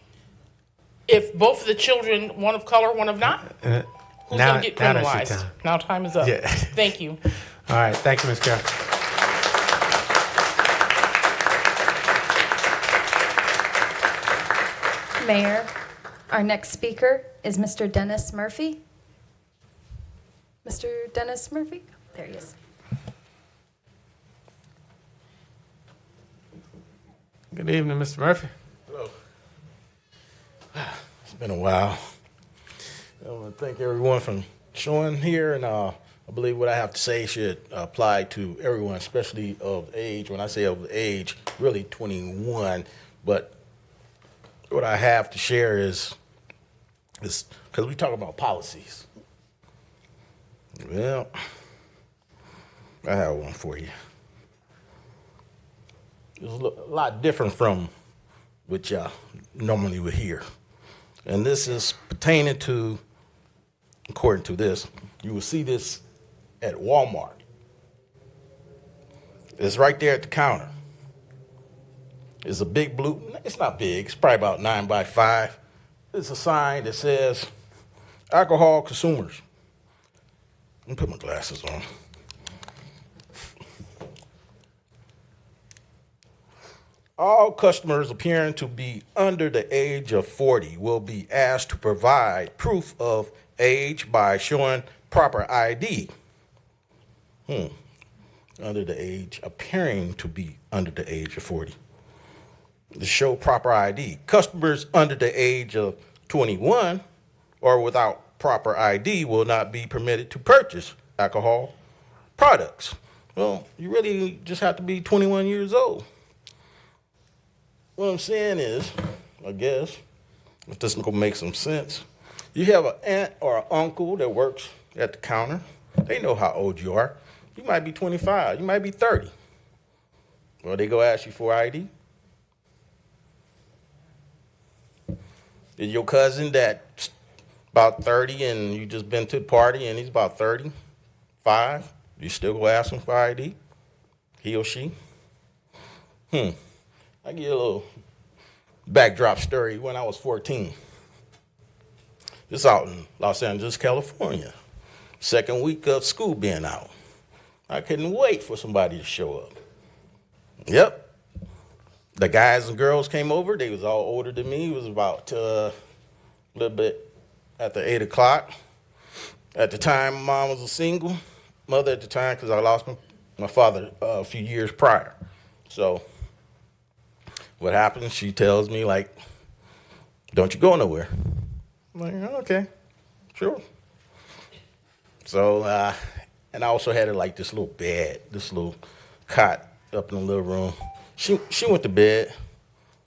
if both of the children, one of color, one of not, who's going to get criminalized? Now time is up. Yeah. Thank you. All right. Thank you, Ms. Carroll. Mayor, our next speaker is Mr. Dennis Murphy. Mr. Dennis Murphy? There he is. Good evening, Mr. Murphy. Hello. It's been a while. I want to thank everyone for showing here, and I believe what I have to say should apply to everyone, especially of age. When I say of age, really 21, but what I have to share is because we talk about policies. Well, I have one for you. It's a lot different from what y'all normally would hear. And this is pertaining to, according to this, you will see this at Walmart. It's right there at the counter. It's a big blue, it's not big, it's probably about 9 by 5. It's a sign that says, alcohol consumers. Let me put my glasses on. All customers appearing to be under the age of 40 will be asked to provide proof of age by showing proper ID. Under the age, appearing to be under the age of 40. To show proper ID. Customers under the age of 21 or without proper ID will not be permitted to purchase alcohol products. Well, you really just have to be 21 years old. What I'm saying is, I guess, if this is going to make some sense, you have an aunt or an uncle that works at the counter. They know how old you are. You might be 25. You might be 30. Well, they go ask you for ID. Is your cousin that's about 30 and you just been to the party and he's about 35, you still go ask him for ID? He or she? I give you a little backdrop story. When I was 14, this out in Los Angeles, California. Second week of school being out. I couldn't wait for somebody to show up. Yep. The guys and girls came over. They was all older than me. It was about a little bit after 8 o'clock. At the time, mom was a single mother at the time because I lost my father a few years prior. So what happened, she tells me, like, don't you go nowhere. I'm like, oh, okay, sure. So, and I also had like this little bed, this little cot up in the little room. She went to bed,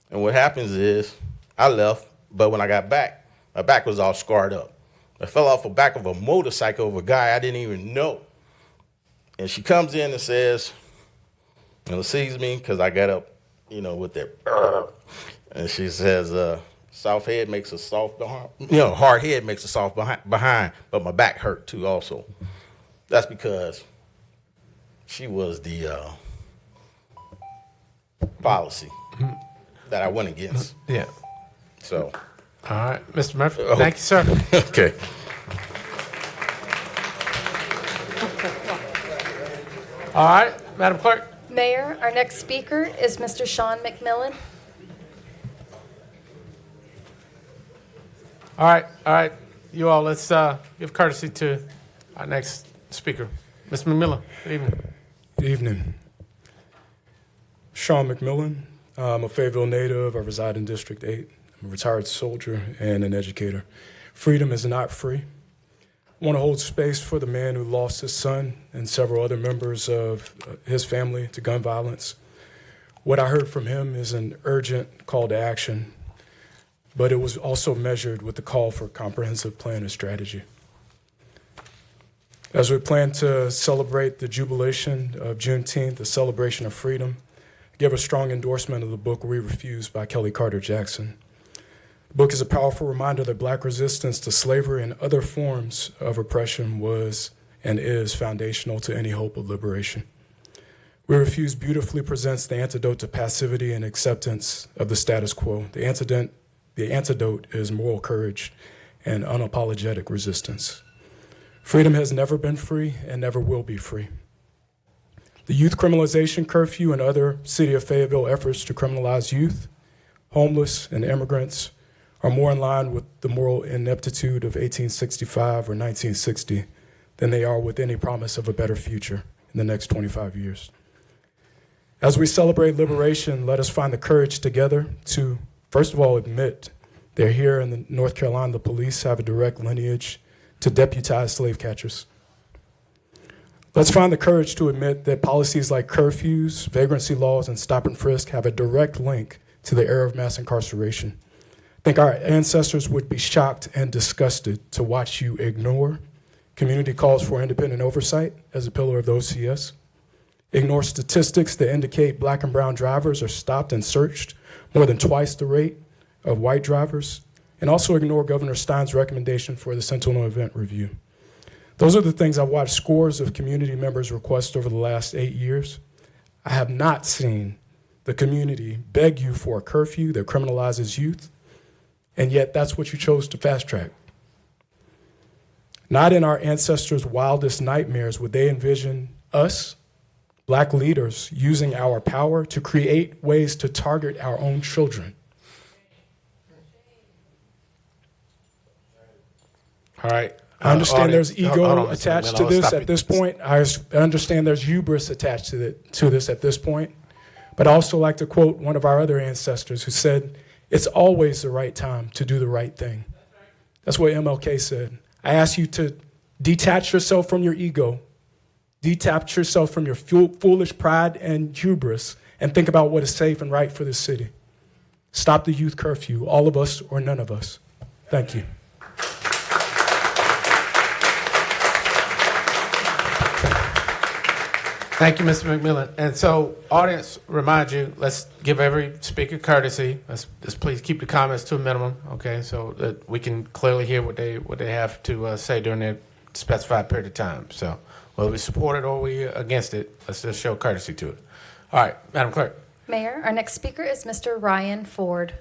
and what happens is I left, but when I got back, my back was all scarred up. I fell off the back of a motorcycle of a guy I didn't even know. And she comes in and says, and sees me because I got up, with that, and she says, soft head makes a soft behind, hard head makes a soft behind, but my back hurt too also. That's because she was the policy that I went against. Yeah. So. All right, Mr. Murphy. Thank you, sir. Okay. All right, Madam Clerk. Mayor, our next speaker is Mr. Sean McMillan. All right. You all, let's give courtesy to our next speaker. Mr. McMillan, good evening. Good evening. Sean McMillan. I'm a Fayetteville native. I reside in District 8. I'm a retired soldier and an educator. Freedom is not free. I want to hold space for the man who lost his son and several other members of his family to gun violence. What I heard from him is an urgent call to action, but it was also measured with the call for a comprehensive plan and strategy. As we plan to celebrate the jubilation of Juneteenth, the celebration of freedom, I give a strong endorsement of the book We Refuse by Kelly Carter Jackson. The book is a powerful reminder that Black resistance to slavery and other forms of oppression was and is foundational to any hope of liberation. We Refuse beautifully presents the antidote to passivity and acceptance of the status quo. The antidote is moral courage and unapologetic resistance. Freedom has never been free and never will be free. The youth criminalization curfew and other City of Fayetteville efforts to criminalize youth, homeless, and immigrants are more in line with the moral ineptitude of 1865 or 1960 than they are with any promise of a better future in the next 25 years. As we celebrate liberation, let us find the courage together to, first of all, admit they're here in North Carolina. The police have a direct lineage to deputized slave catchers. Let's find the courage to admit that policies like curfews, vagrancy laws, and stop and frisk have a direct link to the era of mass incarceration. I think our ancestors would be shocked and disgusted to watch you ignore community calls for independent oversight as a pillar of the OCS, ignore statistics that indicate Black and brown drivers are stopped and searched more than twice the rate of white drivers, and also ignore Governor Stein's recommendation for the Sentinel Event Review. Those are the things I've watched scores of community members request over the last 8 years. I have not seen the community beg you for a curfew that criminalizes youth, and yet that's what you chose to fast track. Not in our ancestors' wildest nightmares would they envision us, Black leaders, using our power to create ways to target our own children. All right. I understand there's ego attached to this at this point. I understand there's hubris attached to this at this point. But I also like to quote one of our other ancestors who said, "It's always the right time to do the right thing." That's what MLK said. I ask you to detach yourself from your ego Detach yourself from your foolish pride and hubris and think about what is safe and right for this city. Stop the youth curfew, all of us or none of us. Thank you. Thank you, Mr. McMillan. And so, audience, remind you, let's give every speaker courtesy. Let's please keep the comments to a minimum, okay, so that we can clearly hear what they have to say during their specified period of time. So, whether we support it or we against it, let's just show courtesy to it. All right, Madam Clerk. Mayor, our next speaker is Mr. Ryan Ford.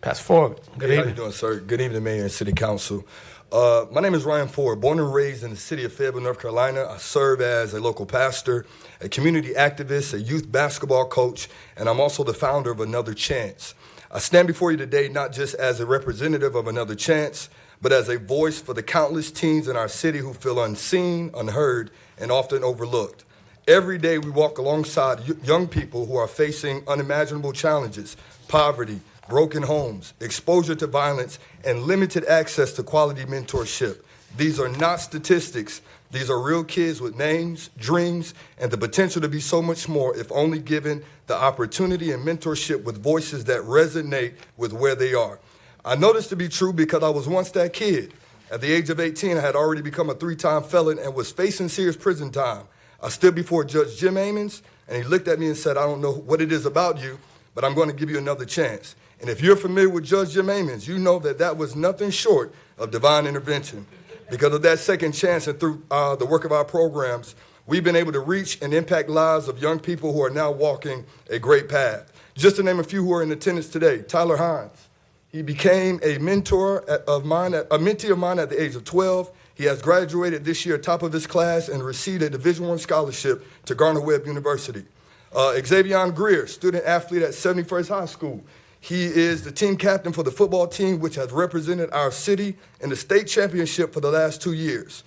Pastor Ford, good Hey, evening. how you doing, sir? Good evening, Mayor and City Council. My name is Ryan Ford, born and raised in the city of Fayetteville, North Carolina. I serve as a local pastor, a community activist, a youth basketball coach, and I'm also the founder of Another Chance. I stand before you today not just as a representative of Another Chance, but as a voice for the countless teens in our city who feel unseen, unheard, and often overlooked. Every day we walk alongside young people who are facing unimaginable challenges, poverty, broken homes, exposure to violence, and limited access to quality mentorship. These are not statistics. These are real kids with names, dreams, and the potential to be so much more if only given the opportunity and mentorship with voices that resonate with where they are. I know this to be true because I was once that kid. At the age of 18, I had already become a 3-time felon and was facing serious prison time. I stood before Judge Jim Amons, and he looked at me and said, "I don't know what it is about you, but I'm going to give you another chance." And if you're familiar with Judge Jim Amons, you know that that was nothing short of divine intervention. Because of that second chance and through the work of our programs, we've been able to reach and impact lives of young people who are now walking a great path. Just to name a few who are in attendance today, Tyler Hines. He became a mentee of mine at the age of 12. He has graduated this year top of his class and received a Division I scholarship to Gardner-Webb University. Xavier Greer, student athlete at 71st High School. He is the team captain for the football team, which has represented our city in the state championship for the last 2 years.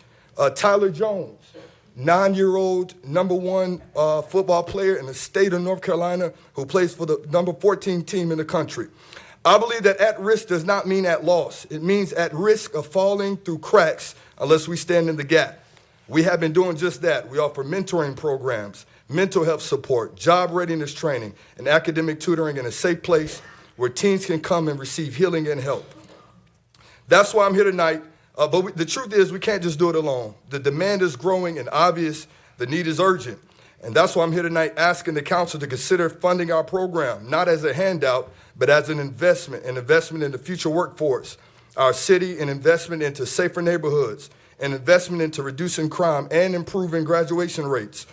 Tyler Jones, 9-year-old #1 football player in the state of North Carolina who plays for the number 14 team in the country. I believe that at risk does not mean at loss. It means at risk of falling through cracks unless we stand in the gap. We have been doing just that. We offer mentoring programs, mental health support, job readiness training, and academic tutoring in a safe place where teens can come and receive healing and help. That's why I'm here tonight. But the truth is we can't just do it alone. The demand is growing and obvious. The need is urgent. And that's why I'm here tonight asking the council to consider funding our program, not as a handout, but as an investment in the future workforce, our city, an investment into safer neighborhoods, an investment into reducing crime and improving graduation rates.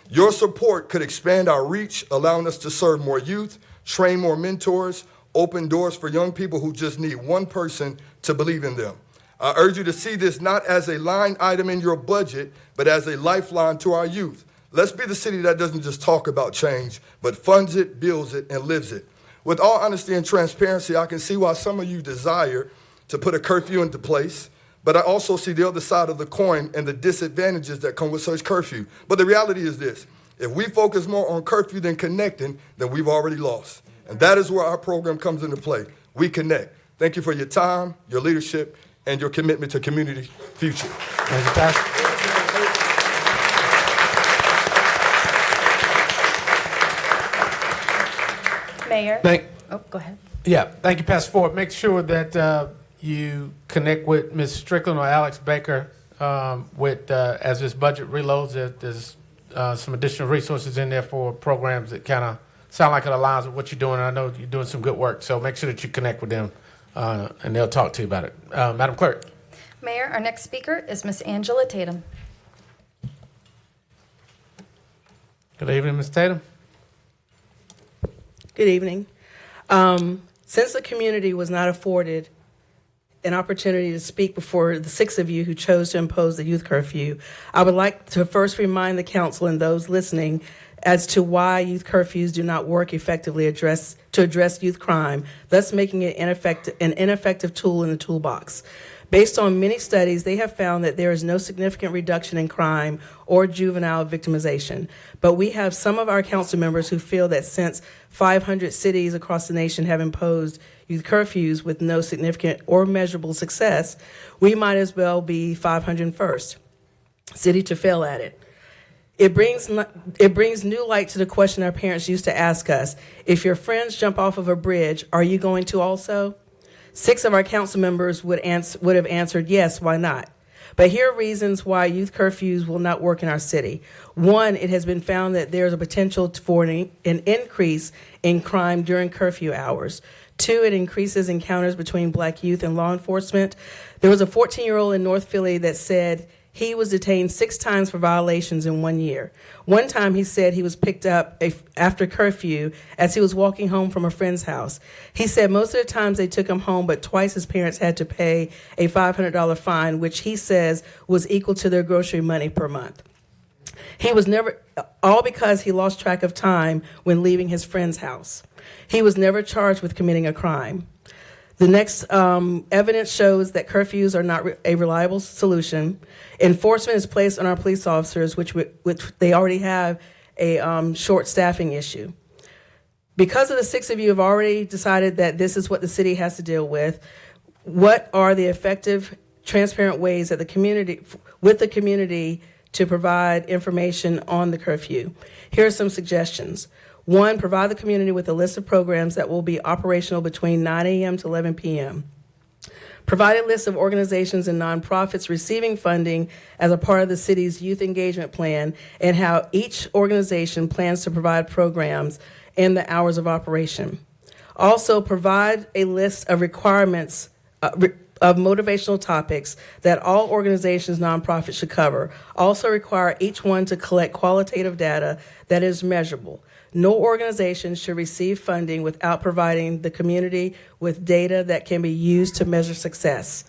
Your support could expand our reach, allowing us to serve more youth, train more mentors, open doors for young people who just need one person to believe in them. I urge you to see this not as a line item in your budget, but as a lifeline to our youth. Let's be the city that doesn't just talk about change, but funds it, builds it, and lives it. With all honesty and transparency, I can see why some of you desire to put a curfew into place, but I also see the other side of the coin and the disadvantages that come with such curfew. But the reality is this. If we focus more on curfew than connecting, then we've already lost. And that is where our program comes into play. We connect. Thank you for your time, your leadership, and your commitment to community future. Thank you, Pastor. Mayor. Oh, go ahead. Yeah, thank you, Pastor Ford. Make sure that you connect with Ms. Strickland or Alex Baker as this budget reloads. There's some additional resources in there for programs that kind of sound like it aligns with what you're doing. I know you're doing some good work, so make sure that you connect with them, and they'll talk to you about it. Madam Clerk. Mayor, our next speaker is Miss Angela Tatum. Good evening, Ms. Tatum. Good evening. Since the community was not afforded an opportunity to speak before the 6 of you who chose to impose the youth curfew, I would like to first remind the council and those listening as to why youth curfews do not work effectively to address youth crime, thus making it an ineffective tool in the toolbox. Based on many studies, they have found that there is no significant reduction in crime or juvenile victimization. But we have some of our council members who feel that since 500 cities across the nation have imposed youth curfews with no significant or measurable success, we might as well be 501st city to fail at it. It brings new light to the question our parents used to ask us: if your friends jump off of a bridge, are you going to also? 6 of our council members would have answered yes, why not? But here are reasons why youth curfews will not work in our city. 1, it has been found that there is a potential for an increase in crime during curfew hours. 2, it increases encounters between black youth and law enforcement. There was a 14-year-old in North Philly that said he was detained 6 times for violations in 1 year. One time he said he was picked up after curfew as he was walking home from a friend's house. He said most of the times they took him home, but twice his parents had to pay a $500 fine, which he says was equal to their grocery money per month. He was never, all because he lost track of time when leaving his friend's house. He was never charged with committing a crime. The next evidence shows that curfews are not a reliable solution. Enforcement is placed on our police officers, which they already have a short staffing issue. Because of the 6 of you have already decided that this is what the city has to deal with, what are the effective, transparent ways that the community to provide information on the curfew? Here are some suggestions. 1, provide the community with a list of programs that will be operational between 9 a.m. to 11 p.m. Provide a list of organizations and nonprofits receiving funding as a part of the city's youth engagement plan and how each organization plans to provide programs and the hours of operation. Also, provide a list of requirements of motivational topics that all organizations, nonprofits should cover. Also require each one to collect qualitative data that is measurable. No organization should receive funding without providing the community with data that can be used to measure success.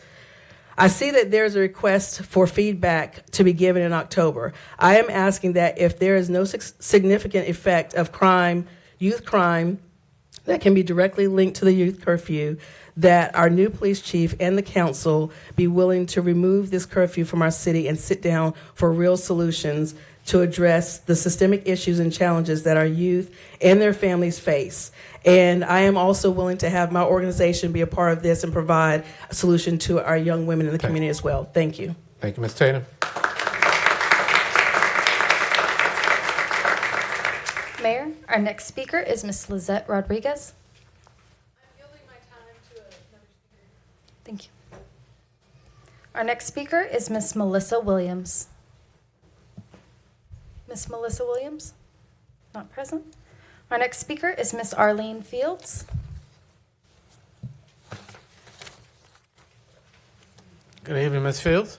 I see that there's a request for feedback to be given in October. I am asking that if there is no significant effect of crime, youth crime, that can be directly linked to the youth curfew, that our new police chief and the council be willing to remove this curfew from our city and sit down for real solutions to address the systemic issues and challenges that our youth and their families face. And I am also willing to have my organization be a part of this and provide a solution to our young women in the community as well. Thank you. Thank you, Ms. Tatum. Mayor, our next speaker is Ms. Lizette Rodriguez. I'm yielding my time to another speaker. Thank you. Our next speaker is Ms. Melissa Williams. Ms. Melissa Williams, not present. Our next speaker is Ms. Arlene Fields. Good evening, Ms. Fields.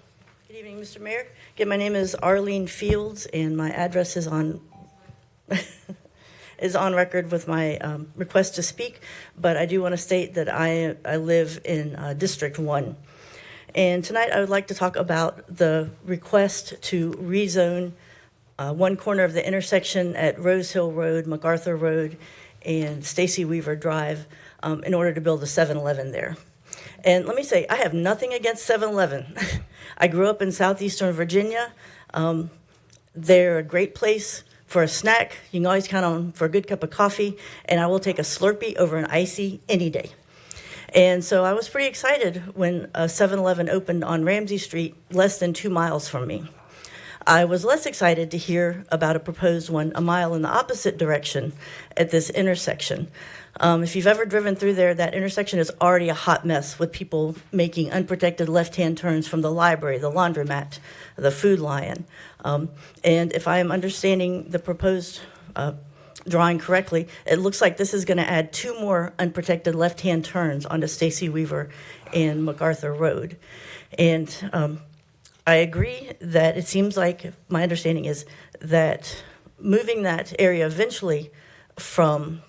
Good evening, Mr. Mayor. Again, my name is Arlene Fields, and my address is on record with my request to speak. But I do want to state that I live in District 1. And tonight I would like to talk about the request to rezone one corner of the intersection at Rose Hill Road, MacArthur Road, and Stacy Weaver Drive in order to build a 7-Eleven there. And let me say, I have nothing against 7-Eleven. I grew up in southeastern Virginia. They're a great place for a snack. You can always count on for a good cup of coffee, and I will take a Slurpee over an Icy any day. And so I was pretty excited when a 7-Eleven opened on Ramsey Street, less than 2 miles from me. I was less excited to hear about a proposed one a mile in the opposite direction at this intersection. If you've ever driven through there, that intersection is already a hot mess with people making unprotected left-hand turns from the library, the laundromat, the Food Lion. And if I am understanding the proposed drawing correctly, it looks like this is going to add 2 more unprotected left-hand turns onto Stacy Weaver and MacArthur Road. And I agree that it seems like, my understanding is that moving that area eventually from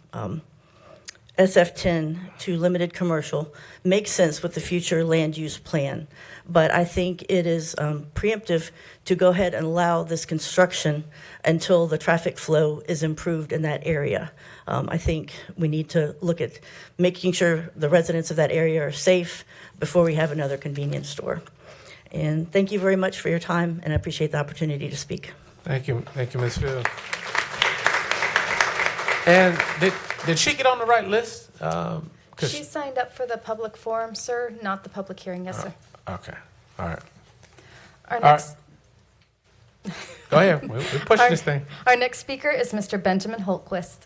SF10 to limited commercial makes sense with the future land use plan. But I think it is preemptive to go ahead and allow this construction until the traffic flow is improved in that area. I think we need to look at making sure the residents of that area are safe before we have another convenience store. And thank you very much for your time, and I appreciate the opportunity to speak. Thank you, Ms. Fields. And did she get on the right list? She signed up for the public forum, sir, not the public hearing. Yes, sir. Okay, all right. Our next, Go ahead, we're pushing this thing. Our next speaker is Mr. Benjamin Holtquist.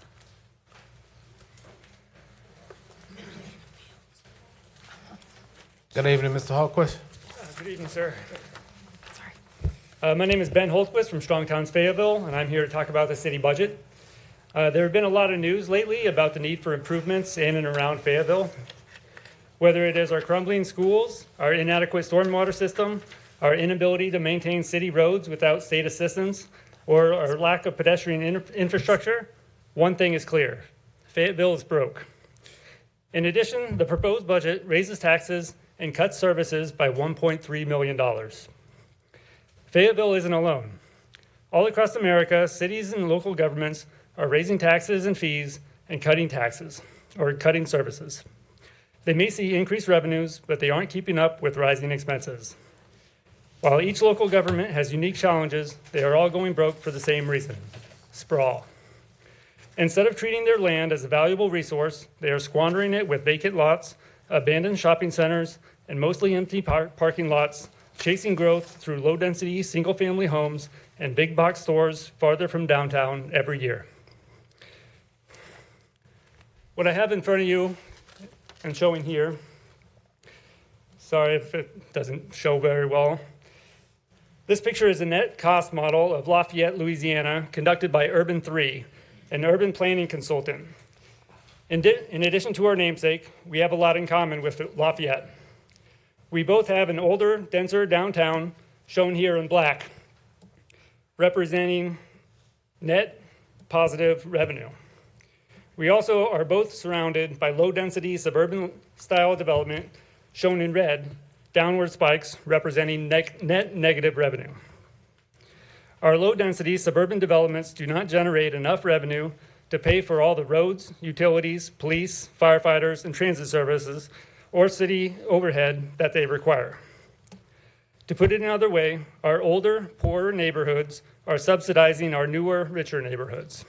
Good evening, Mr. Holtquist. Good evening, sir. My name is Ben Holtquist from Strong Towns, Fayetteville, and I'm here to talk about the city budget. There have been a lot of news lately about the need for improvements in and around Fayetteville. Whether it is our crumbling schools, our inadequate stormwater system, our inability to maintain city roads without state assistance, or our lack of pedestrian infrastructure, one thing is clear: Fayetteville is broke. In addition, the proposed budget raises taxes and cuts services by $1.3 million. Fayetteville isn't alone. All across America, cities and local governments are raising taxes and fees and cutting taxes, or cutting services. They may see increased revenues, but they aren't keeping up with rising expenses. While each local government has unique challenges, they are all going broke for the same reason: sprawl. Instead of treating their land as a valuable resource, they are squandering it with vacant lots, abandoned shopping centers, and mostly empty parking lots, chasing growth through low-density single-family homes and big-box stores farther from downtown every year. What I have in front of you and showing here, sorry if it doesn't show very well. This picture is a net cost model of Lafayette, Louisiana, conducted by Urban 3, an urban planning consultant. In addition to our namesake, we have a lot in common with Lafayette. We both have an older, denser downtown, shown here in black, representing net positive revenue. We also are both surrounded by low-density suburban-style development, shown in red, downward spikes representing net negative revenue. Our low-density suburban developments do not generate enough revenue to pay for all the roads, utilities, police, firefighters, and transit services, or city overhead that they require. To put it another way, our older, poorer neighborhoods are subsidizing our newer, richer neighborhoods.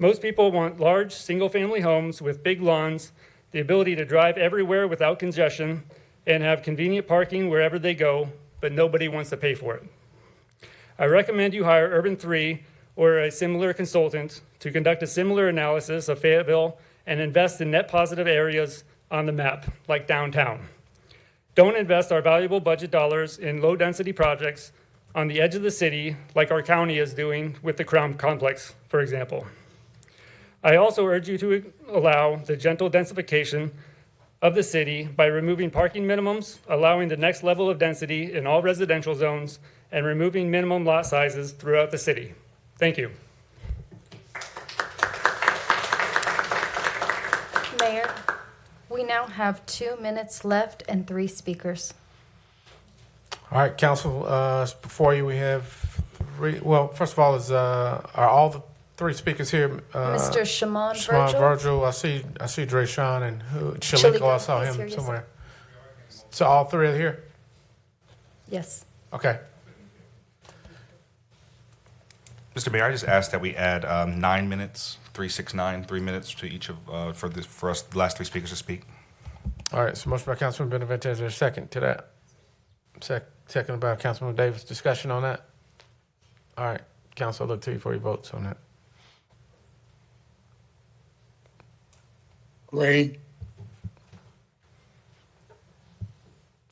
Most people want large, single-family homes with big lawns, the ability to drive everywhere without congestion, and have convenient parking wherever they go, but nobody wants to pay for it. I recommend you hire Urban 3 or a similar consultant to conduct a similar analysis of Fayetteville and invest in net positive areas on the map, like downtown. Don't invest our valuable budget dollars in low-density projects on the edge of the city, like our county is doing with the Crown Complex, for example. I also urge you to allow the gentle densification of the city by removing parking minimums, allowing the next level of density in all residential zones, and removing minimum lot sizes throughout the city. Thank you. Mayor, we now have 2 minutes left and 3 speakers. All right, council, before you we have well, first of all, are all the 3 speakers here? Mr. Shimon Virgil. I see Dre Sean and Chaliko. I saw him here, somewhere. So all 3 are here? Yes. Okay. Mr. Mayor, I just asked that we add 9 minutes, 369, 3 minutes to each of for us, the last 3 speakers to speak. All right. So motion by Councilman Benavente. Is there a second to that? Second by Councilman Davis. Discussion on that. All right, council, I'll look to you for your votes on that. Green.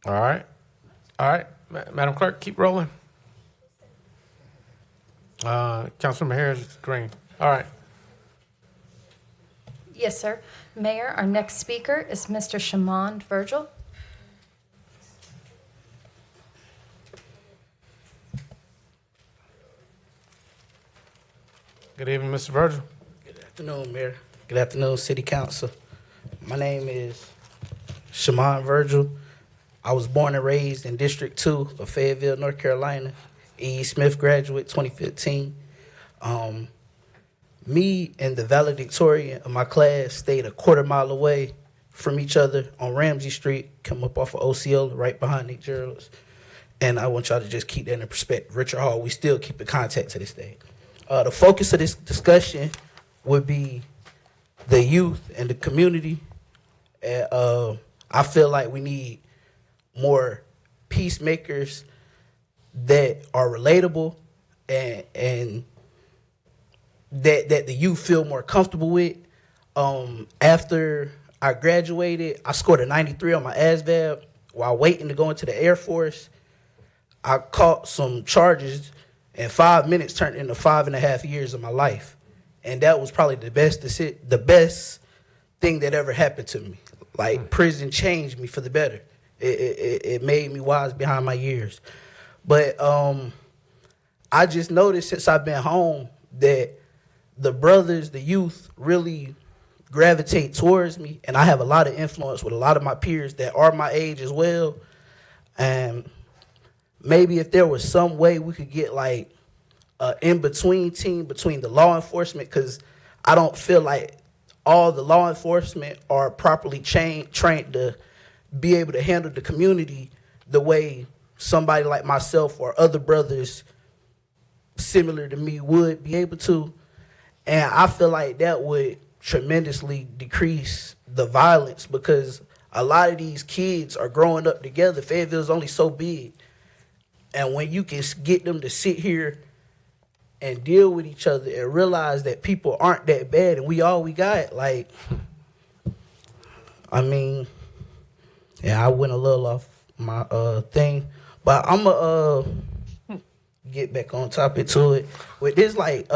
All right. Madam Clerk, keep rolling. Councilman Harris, green. All right. Yes, sir. Mayor, our next speaker is Mr. Shimon Virgil. Good evening, Mr. Virgil. Good afternoon, Mayor. Good afternoon, City Council. My name is Shaman Virgil. I was born and raised in District 2 of Fayetteville, North Carolina. E. Smith graduate, 2015. Me and the valedictorian of my class stayed a quarter-mile away from each other on Ramsey Street, come up off of Osceola, right behind Nick Gerald's. And I want y'all to just keep that in perspective. Richard Hall, we still keep in contact to this day. The focus of this discussion would be the youth and the community. And I feel like we need more peacemakers that are relatable and that the youth feel more comfortable with. After I graduated, I scored a 93 on my ASVAB while waiting to go into the Air Force. I caught some charges, and 5 minutes turned into 5.5 years of my life. And that was probably the best thing that ever happened to me. Like, prison changed me for the better. It made me wise behind my years. But I just noticed since I've been home that the brothers, the youth, really gravitate towards me. And I have a lot of influence with a lot of my peers that are my age as well. And maybe if there was some way we could get like an in-between team between the law enforcement, because I don't feel like all the law enforcement are properly trained to be able to handle the community the way somebody like myself or other brothers similar to me would be able to. And I feel like that would tremendously decrease the violence, because a lot of these kids are growing up together. Fayetteville's only so big. And when you can get them to sit here and deal with each other and realize that people aren't that bad and we all we got, like, I mean, yeah, I went a little off my thing, but I'm going to get back on topic to it. With this, like,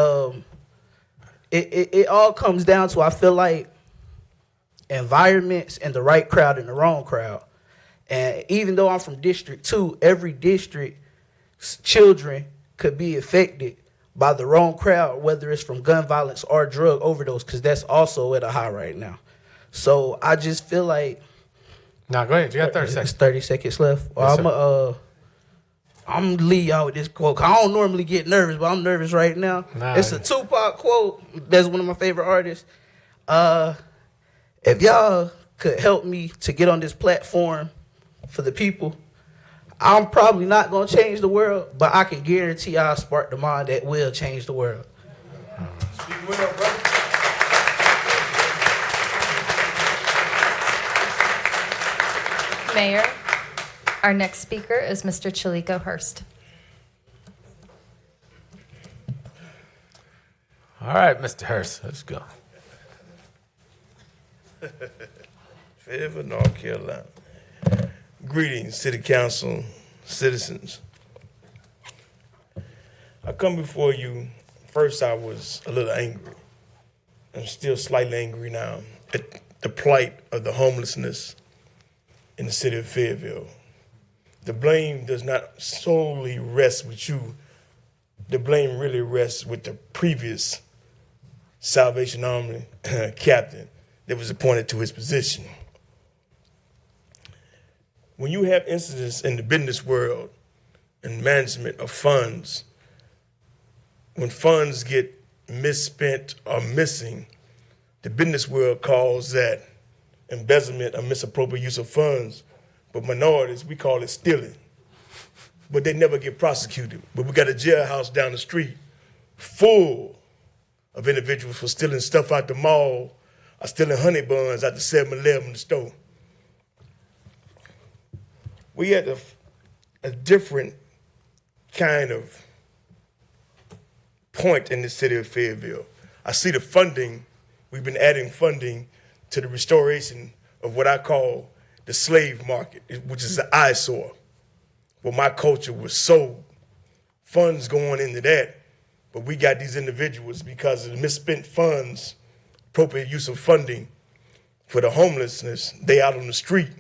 it all comes down to, I feel like, environments and the right crowd and the wrong crowd. And even though I'm from District 2, every district's children could be affected by the wrong crowd, whether it's from gun violence or drug overdose, because that's also at a high right now. So I just feel like... Now, go ahead. You got 30 seconds. 30 seconds left. Well, Yes, I'm gonna leave y'all with this quote. I don't normally get nervous, but I'm nervous right now. Nah, it's a Tupac quote. That's one of my favorite artists. If y'all could help me to get on this platform for the people, I'm probably not gonna change the world, but I can guarantee I'll spark the mind that will change the world. Speak well, brother. Mayor, our next speaker is Mr. Chilico Hurst. All right, Mr. Hurst, let's go. Fayetteville, North Carolina. Greetings, City Council, citizens. I come before you. First, I was a little angry. I'm still slightly angry now at the plight of the homelessness in the city of Fayetteville. The blame does not solely rest with you. The blame really rests with the previous Salvation Army captain that was appointed to his position. When you have incidents in the business world and management of funds, when funds get misspent or missing, the business world calls that embezzlement or misappropriate use of funds, but minorities, we call it stealing. But they never get prosecuted. But we got a jailhouse down the street full of individuals for stealing stuff out the mall or stealing honey buns out the 7-Eleven store. We had a different kind of point in the city of Fayetteville. I see the funding, we've been adding funding to the restoration of what I call the slave market, which is an eyesore, where my culture was sold. Funds going into that, but we got these individuals because of the misspent funds, appropriate use of funding for the homelessness, they out on the street,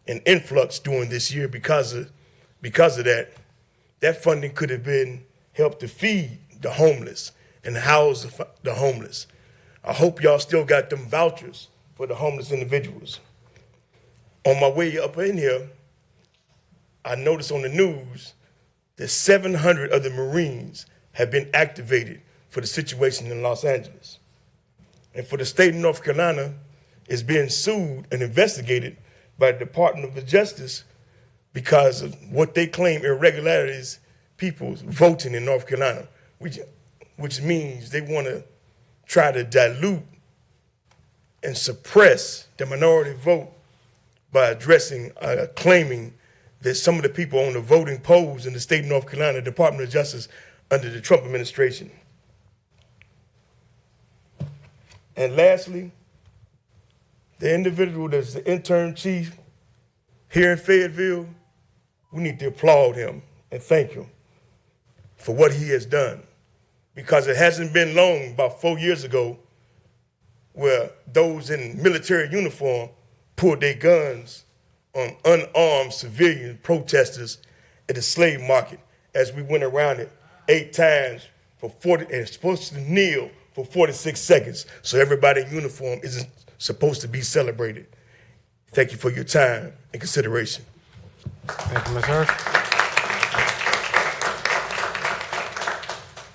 an influx during this year because of that. That funding could have been helped to feed the homeless and house the homeless. I hope y'all still got them vouchers for the homeless individuals. On my way up in here, I noticed on the news that 700 of the Marines have been activated for the situation in Los Angeles. And for the state of North Carolina, is being sued and investigated by the Department of Justice because of what they claim irregularities, people voting in North Carolina, which means they want to try to dilute and suppress the minority vote by addressing, claiming that some of the people on the voting polls in the state of North Carolina, Department of Justice under the Trump administration. And lastly, the individual that's the intern chief here in Fayetteville, we need to applaud him and thank him for what he has done. Because it hasn't been long, about 4 years ago, where those in military uniform pulled their guns on unarmed civilian protesters at the slave market as we went around it 8 times for 40, and supposed to kneel for 46 seconds. So everybody in uniform isn't supposed to be celebrated. Thank you for your time and consideration. Thank you, Ms. Hurst.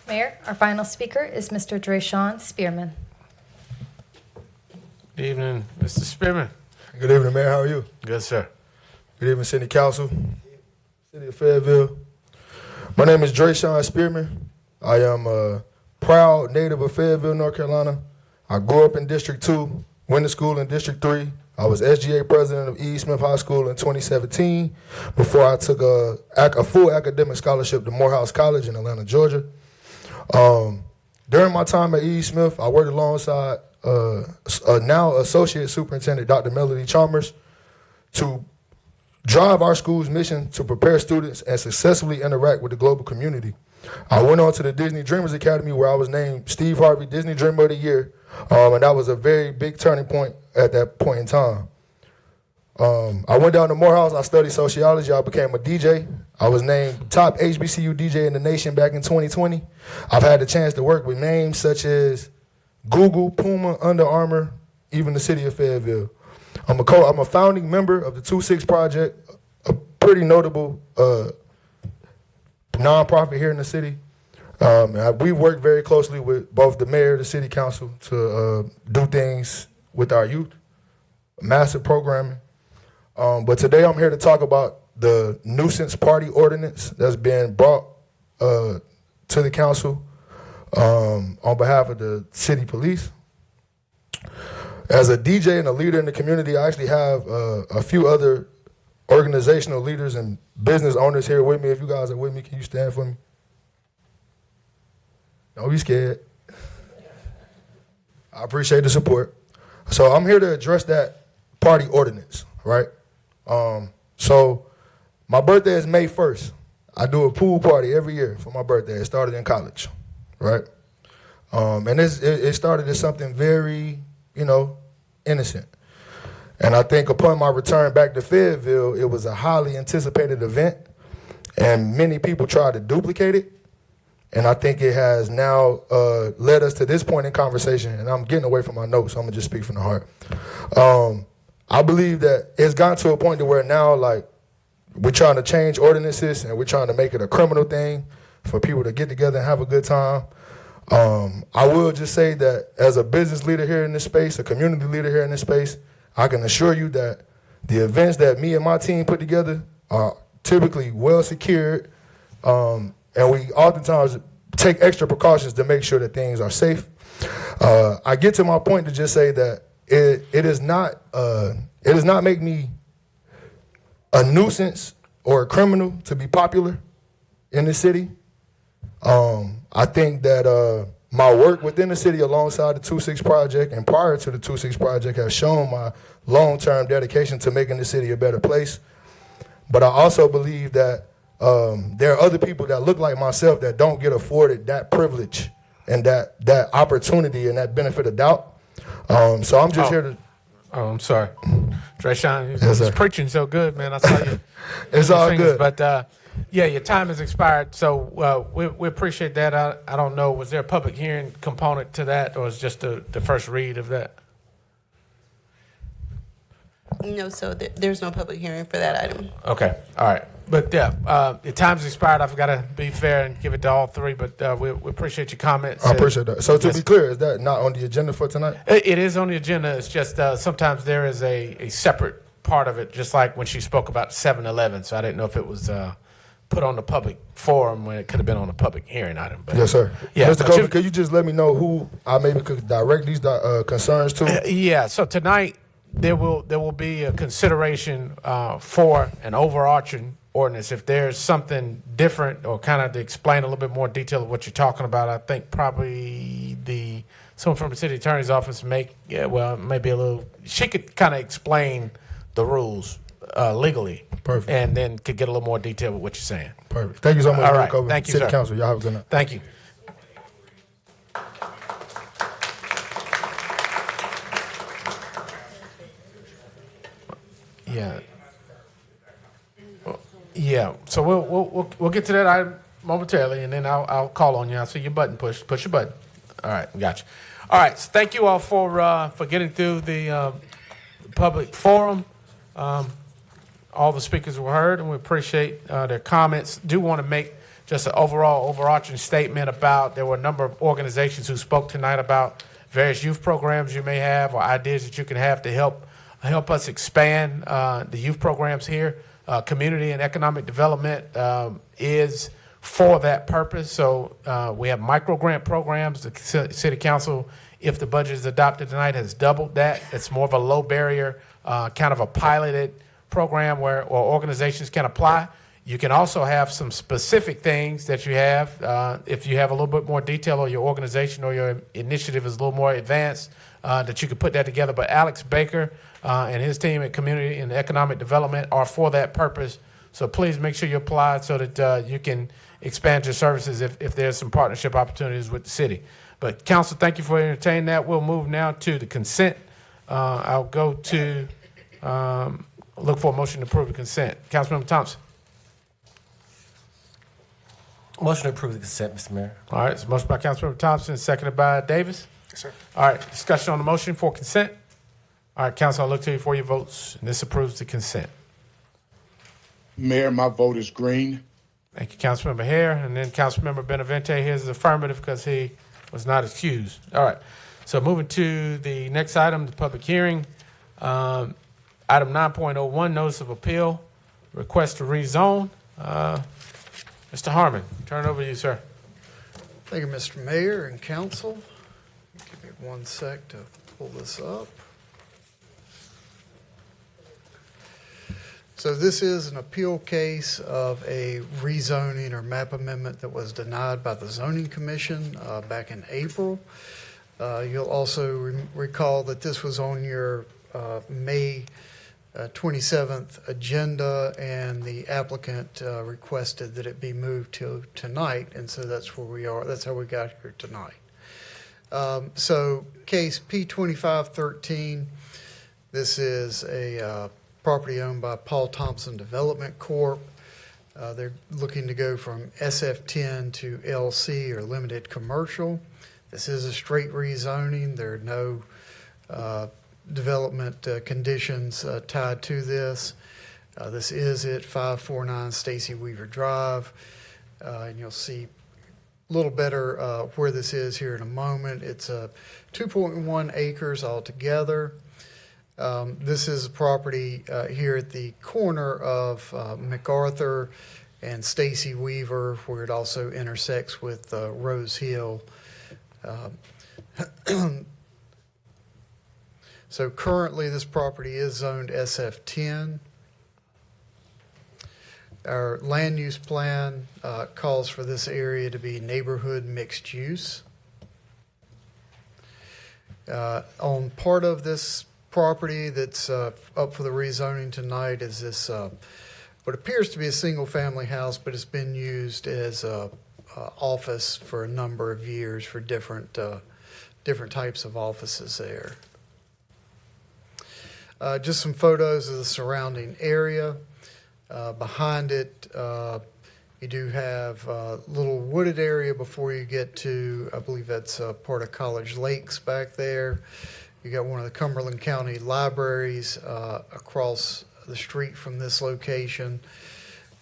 Mayor, our final speaker is Mr. Drayshawn Spearman. Good evening, Mr. Spearman. Good evening, Mayor. How are you? Good, sir. Good evening, City Council, City of Fayetteville. My name is Drayshawn Spearman. I am a proud native of Fayetteville, North Carolina. I grew up in District 2, went to school in District 3. I was SGA president of E. Smith High School in 2017 before I took a full academic scholarship to Morehouse College in Atlanta, Georgia. During my time at E. Smith, I worked alongside now Associate Superintendent Dr. Melody Chalmers to drive our school's mission to prepare students and successfully interact with the global community. I went on to the Disney Dreamers Academy where I was named Steve Harvey Disney Dreamer of the Year, and that was a very big turning point at that point in time. I went down to Morehouse, I studied sociology, I became a DJ. I was named top HBCU DJ in the nation back in 2020. I've had the chance to work with names such as Google, Puma, Under Armour, even the city of Fayetteville. I'm a founding member of the 2-6 Project, a pretty notable nonprofit here in the city. We work very closely with both the mayor, the city council to do things with our youth, massive programming. But today I'm here to talk about the nuisance party ordinance that's been brought to the council on behalf of the city police. As a DJ and a leader in the community, I actually have a few other organizational leaders and business owners here with me. If you guys are with me, can you stand for me? Don't be scared. I appreciate the support. So I'm here to address that party ordinance, right? So my birthday is May 1st. I do a pool party every year for my birthday. It started in college, right? And it started as something very, innocent. And I think upon my return back to Fayetteville, it was a highly anticipated event, and many people tried to duplicate it. And I think it has now led us to this point in conversation, and I'm getting away from my notes, so I'm gonna just speak from the heart. I believe that it's gotten to a point to where now, like, we're trying to change ordinances and we're trying to make it a criminal thing for people to get together and have a good time. I will just say that as a business leader here in this space, a community leader here in this space, I can assure you that the events that me and my team put together are typically well secured, and we oftentimes take extra precautions to make sure that things are safe. I get to my point to just say that it does not make me a nuisance or a criminal to be popular in the city. I think that my work within the city alongside the 2-6 Project and prior to the 2-6 Project has shown my long-term dedication to making the city a better place. But I also believe that there are other people that look like myself that don't get afforded that privilege and that opportunity and that benefit of doubt. So I'm just here to... Oh, I'm sorry. Drayshawn, Yes, he's preaching so good, man. I saw you. It's all good. But Yeah, your time has expired, so we appreciate that. I don't know, was there a public hearing component to that, or was just the first read of that? No, so there's no public hearing for that item. Okay, all right. But yeah, your time's expired. I've got to be fair and give it to all three, but we appreciate your comments. I appreciate that. So to be clear, is that not on the agenda for tonight? It is on the agenda. It's just sometimes there is a separate part of it, just like when she spoke about 7-Eleven. So I didn't know if it was put on the public forum when it could have been on a public hearing item. But, Yes, sir. Yeah, Mr. Kobe, could you just let me know who I maybe could direct these concerns to? Yeah. So tonight there will be a consideration for an overarching ordinance. If there's something different or kind of to explain a little bit more detail of what you're talking about, I think probably someone from the city attorney's office maybe a little. She could kind of explain the rules legally. Perfect. And then could get a little more detail with what you're saying. Perfect. Thank you so much, All Mr. right. Kobe. Thank you, City sir. Council, y'all have a good night. Thank you. Yeah. Yeah. So we'll get to that item momentarily, and then I'll call on you. I'll see your button push. Push your button. All right. Gotcha. All right. So thank you all for getting through the public forum. All the speakers were heard, and we appreciate their comments. Do want to make just an overarching statement about there were a number of organizations who spoke tonight about various youth programs you may have or ideas that you can have to help us expand the youth programs here. Community and economic development is for that purpose. So we have micro grant programs. The city council, if the budget is adopted tonight, has doubled that. It's more of a low barrier, kind of a piloted program where organizations can apply. You can also have some specific things that you have. If you have a little bit more detail or your organization or your initiative is a little more advanced, that you could put that together. But Alex Baker and his team at Community and Economic Development are for that purpose. So please make sure you apply so that you can expand your services if there's some partnership opportunities with the city. But council, thank you for entertaining that. We'll move now to the consent. I'll go to look for a motion to approve the consent. Councilmember Thompson. Motion to approve the consent, Mr. Mayor. All right, it's a motion by Councilmember Thompson, seconded by Davis. Yes, sir. All right, discussion on the motion for consent. All right, council, I'll look to you for your votes, and this approves the consent. Mayor, my vote is green. Thank you, Councilmember Hare, and then Councilmember Benavente. His affirmative because he was not excused. All right, so moving to the next item, the public hearing. Item 9.01, notice of appeal, request to rezone. Mr. Harmon, turn it over to you, sir. Thank you, Mr. Mayor and council. Give me 1 sec to pull this up. So this is an appeal case of a rezoning or map amendment that was denied by the zoning commission back in April. You'll also recall that this was on your May 27th agenda, and the applicant requested that it be moved to tonight, and so that's where we are. That's how we got here tonight. So case P2513, this is a property owned by Paul Thompson Development Corp. They're looking to go from SF10 to LC, or limited commercial. This is a straight rezoning. There are no development conditions tied to this. This is at 549 Stacy Weaver Drive, and you'll see a little better where this is here in a moment. It's 2.1 acres altogether. This is a property here at the corner of MacArthur and Stacy Weaver, where it also intersects with Rose Hill. So currently this property is zoned SF10. Our land use plan calls for this area to be neighborhood mixed use. On part of this property that's up for the rezoning tonight is this what appears to be a single family house, but it's been used as a office for a number of years for different types of offices there. Just some photos of the surrounding area. Behind it You do have a little wooded area before you get to, I believe that's part of College Lakes back there. You got one of the Cumberland County libraries across the street from this location.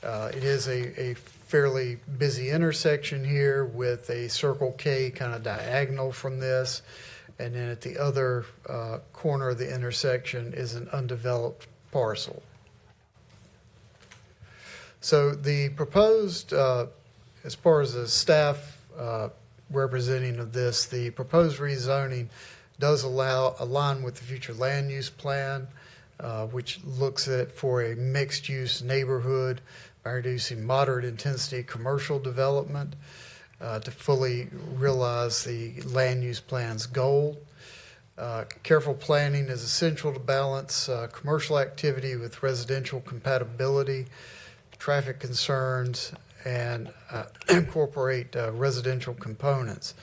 It is a fairly busy intersection here with a Circle K kind of diagonal from this. And then at the other corner of the intersection is an undeveloped parcel. So the proposed, as far as the staff representing of this, the proposed rezoning does align with the future land use plan, which looks at for a mixed-use neighborhood by reducing moderate intensity commercial development to fully realize the land use plan's goal. Careful planning is essential to balance commercial activity with residential compatibility, traffic concerns, and incorporate residential components.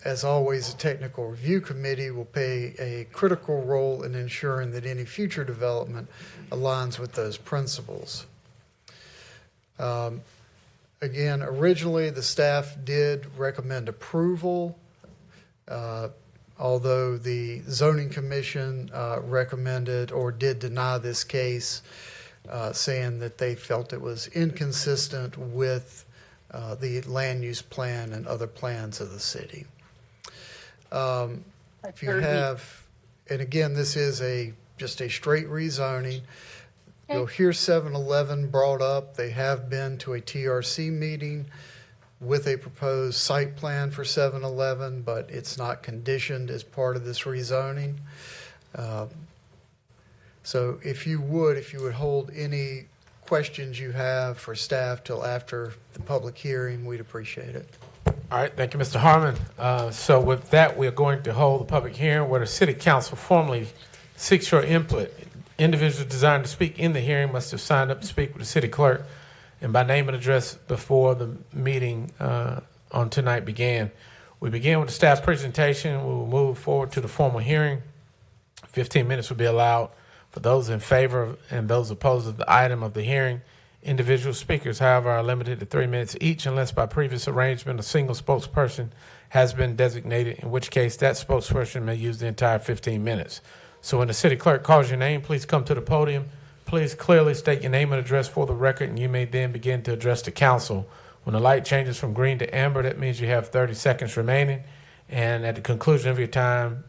As always, the technical review committee will play a critical role in ensuring that any future development aligns with those principles. Again, originally the staff did recommend approval, although the zoning commission recommended or did deny this case, saying that they felt it was inconsistent with the land use plan and other plans of the city. If you have, and again, this is just a straight rezoning. You'll hear 7-Eleven brought up. They have been to a TRC meeting with a proposed site plan for 7-Eleven, but it's not conditioned as part of this rezoning. So if you would hold any questions you have for staff till after the public hearing, we'd appreciate it. All right, thank you, Mr. Harmon. So with that, we're going to hold the public hearing where the city council formally seeks your input. Individuals desiring to speak in the hearing must have signed up to speak with the city clerk and by name and address before the meeting on tonight began. We begin with the staff presentation. We will move forward to the formal hearing. 15 minutes will be allowed for those in favor and those opposed to the item of the hearing. Individual speakers, however, are limited to 3 minutes each unless by previous arrangement a single spokesperson has been designated, in which case that spokesperson may use the entire 15 minutes. So when the city clerk calls your name, please come to the podium. Please clearly state your name and address for the record, and you may then begin to address the council. When the light changes from green to amber, that means you have 30 seconds remaining. And at the conclusion of your time,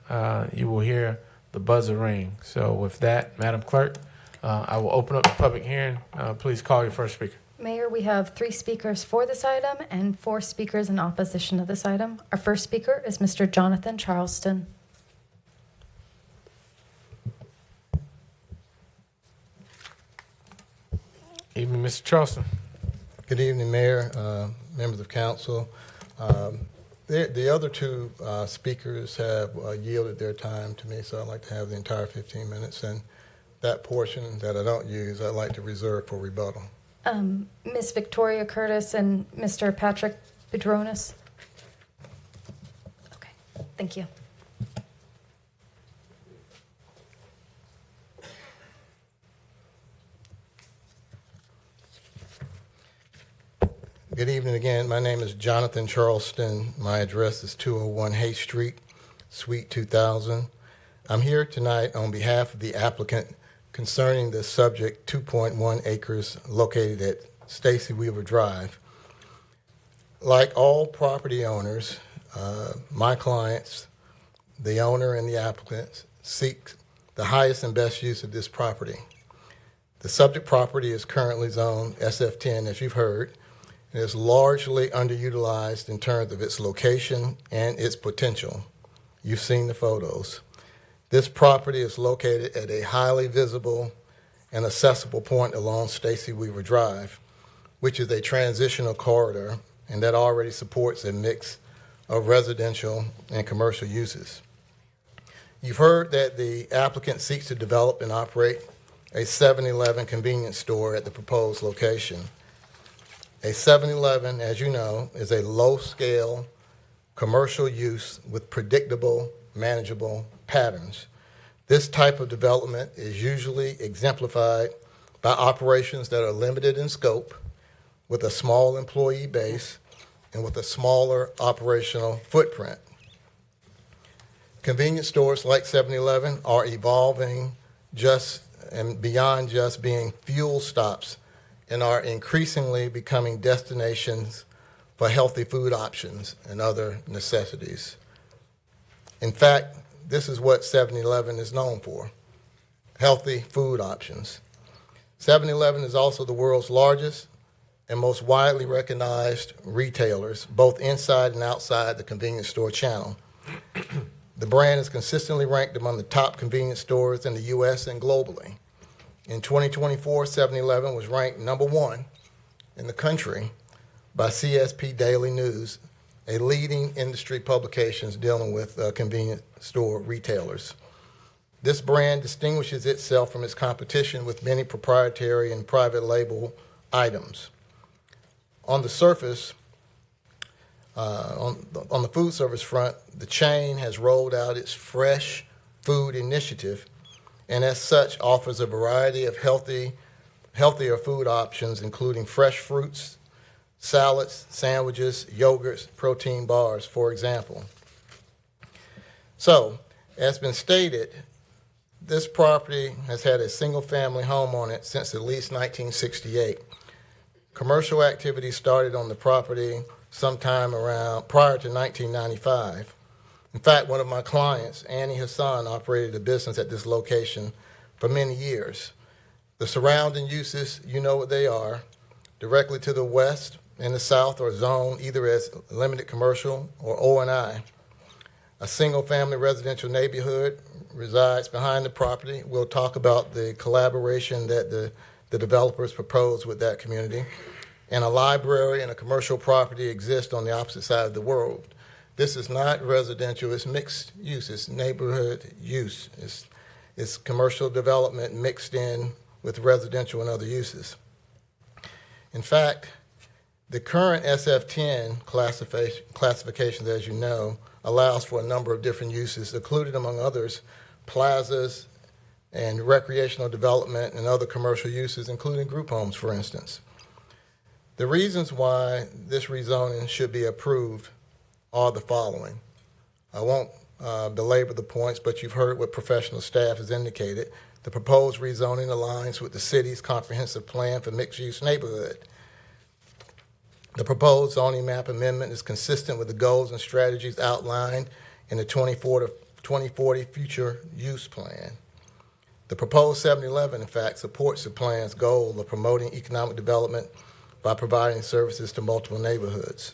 you will hear the buzzer ring. So with that, Madam Clerk, I will open up the public hearing. Please call your first speaker. Mayor, we have 3 speakers for this item and 4 speakers in opposition to this item. Our first speaker is Mr. Jonathan Charleston. Evening, Mr. Charleston. Good evening, Mayor, members of council. The other 2 speakers have yielded their time to me, so I'd like to have the entire 15 minutes. And that portion that I don't use, I'd like to reserve for rebuttal. Ms. Victoria Curtis and Mr. Patrick Bedronis. Okay, thank you. Good evening again. My name is Jonathan Charleston. My address is 201 Hay Street, Suite 2000. I'm here tonight on behalf of the applicant concerning the subject 2.1 acres located at Stacy Weaver Drive. Like all property owners, my clients, the owner and the applicant, seek the highest and best use of this property. The subject property is currently zoned SF10, as you've heard. It is largely underutilized in terms of its location and its potential. You've seen the photos. This property is located at a highly visible and accessible point along Stacy Weaver Drive, which is a transitional corridor, and that already supports a mix of residential and commercial uses. You've heard that the applicant seeks to develop and operate a 7-Eleven convenience store at the proposed location. A 7-Eleven, as you know, is a low-scale commercial use with predictable, manageable patterns. This type of development is usually exemplified by operations that are limited in scope, with a small employee base and with a smaller operational footprint. Convenience stores like 7-Eleven are evolving just and beyond just being fuel stops and are increasingly becoming destinations for healthy food options and other necessities. In fact, this is what 7-Eleven is known for, healthy food options. 7-Eleven is also the world's largest and most widely recognized retailers, both inside and outside the convenience store channel. The brand is consistently ranked among the top convenience stores in the U.S. and globally. In 2024, 7-Eleven was ranked number 1 in the country by CSP Daily News, a leading industry publication dealing with convenience store retailers. This brand distinguishes itself from its competition with many proprietary and private label items. On the surface, on the food service front, the chain has rolled out its Fresh Food Initiative, and as such offers a variety of healthier food options, including fresh fruits, salads, sandwiches, yogurts, protein bars, for example. So, as been stated, this property has had a single-family home on it since at least 1968. Commercial activity started on the property sometime around prior to 1995. In fact, one of my clients, Annie Hassan, operated a business at this location for many years. The surrounding uses, you know what they are. Directly to the west and the south are zoned either as limited commercial or O&I. A single-family residential neighborhood resides behind the property. We'll talk about the collaboration that the developers proposed with that community. And a library and a commercial property exist on the opposite side of the road. This is not residential, it's mixed use, it's neighborhood use. It's commercial development mixed in with residential and other uses. In fact, the current SF10 classification, as you know, allows for a number of different uses, including, among others, plazas and recreational development and other commercial uses, including group homes, for instance. The reasons why this rezoning should be approved are the following. I won't belabor the points, but you've heard what professional staff has indicated. The proposed rezoning aligns with the city's comprehensive plan for mixed-use neighborhood. The proposed zoning map amendment is consistent with the goals and strategies outlined in the 2040 Future Use Plan. The proposed 7-Eleven, in fact, supports the plan's goal of promoting economic development by providing services to multiple neighborhoods.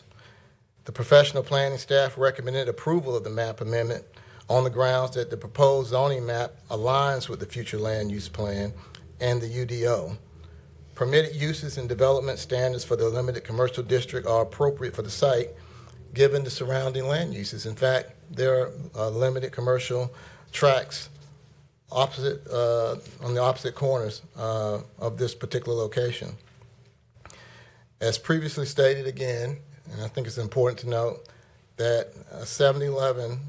The professional planning staff recommended approval of the map amendment on the grounds that the proposed zoning map aligns with the future land use plan and the UDO. Permitted uses and development standards for the limited commercial district are appropriate for the site given the surrounding land uses. In fact, there are limited commercial tracts opposite on the opposite corners of this particular location. As previously stated again, and I think it's important to note that 7-Eleven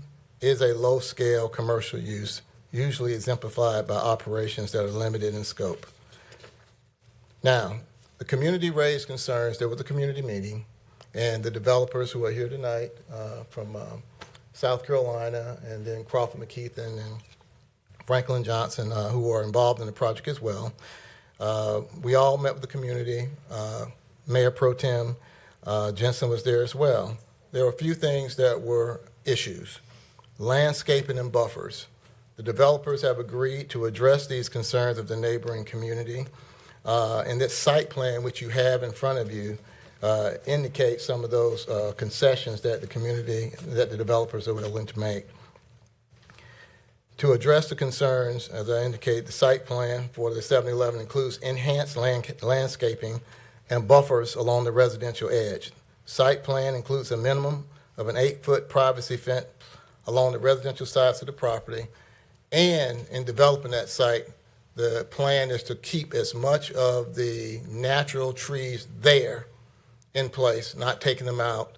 is a low-scale commercial use, usually exemplified by operations that are limited in scope. Now, the community raised concerns. There was a community meeting, and the developers who are here tonight from South Carolina, and then Crawford McKeithen and Franklin Johnson, who are involved in the project as well. We all met with the community. Mayor Pro Tem Jensen was there as well. There were a few things that were issues. Landscaping and buffers. The developers have agreed to address these concerns of the neighboring community. And this site plan, which you have in front of you, indicates some of those concessions that the community, that the developers are willing to make. To address the concerns, as I indicated, the site plan for the 7-Eleven includes enhanced landscaping and buffers along the residential edge. Site plan includes a minimum of an 8-foot privacy fence along the residential sides of the property. And in developing that site, the plan is to keep as much of the natural trees there in place, not taking them out,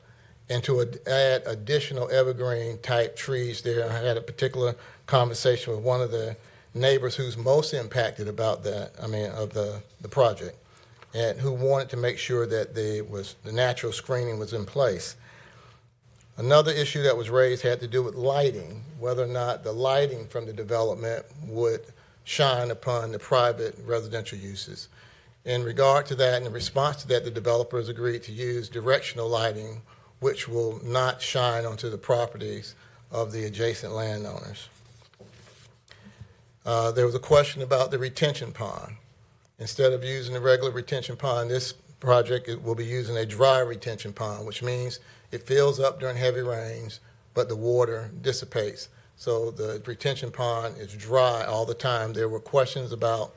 and to add additional evergreen type trees there. I had a particular conversation with one of the neighbors who's most impacted about that, of the project. and who wanted to make sure that the natural screening was in place. Another issue that was raised had to do with lighting, whether or not the lighting from the development would shine upon the private residential uses. In regard to that, in response to that, the developers agreed to use directional lighting, which will not shine onto the properties of the adjacent landowners. There was a question about the retention pond. Instead of using a regular retention pond, this project will be using a dry retention pond, which means it fills up during heavy rains, but the water dissipates. So the retention pond is dry all the time. There were questions about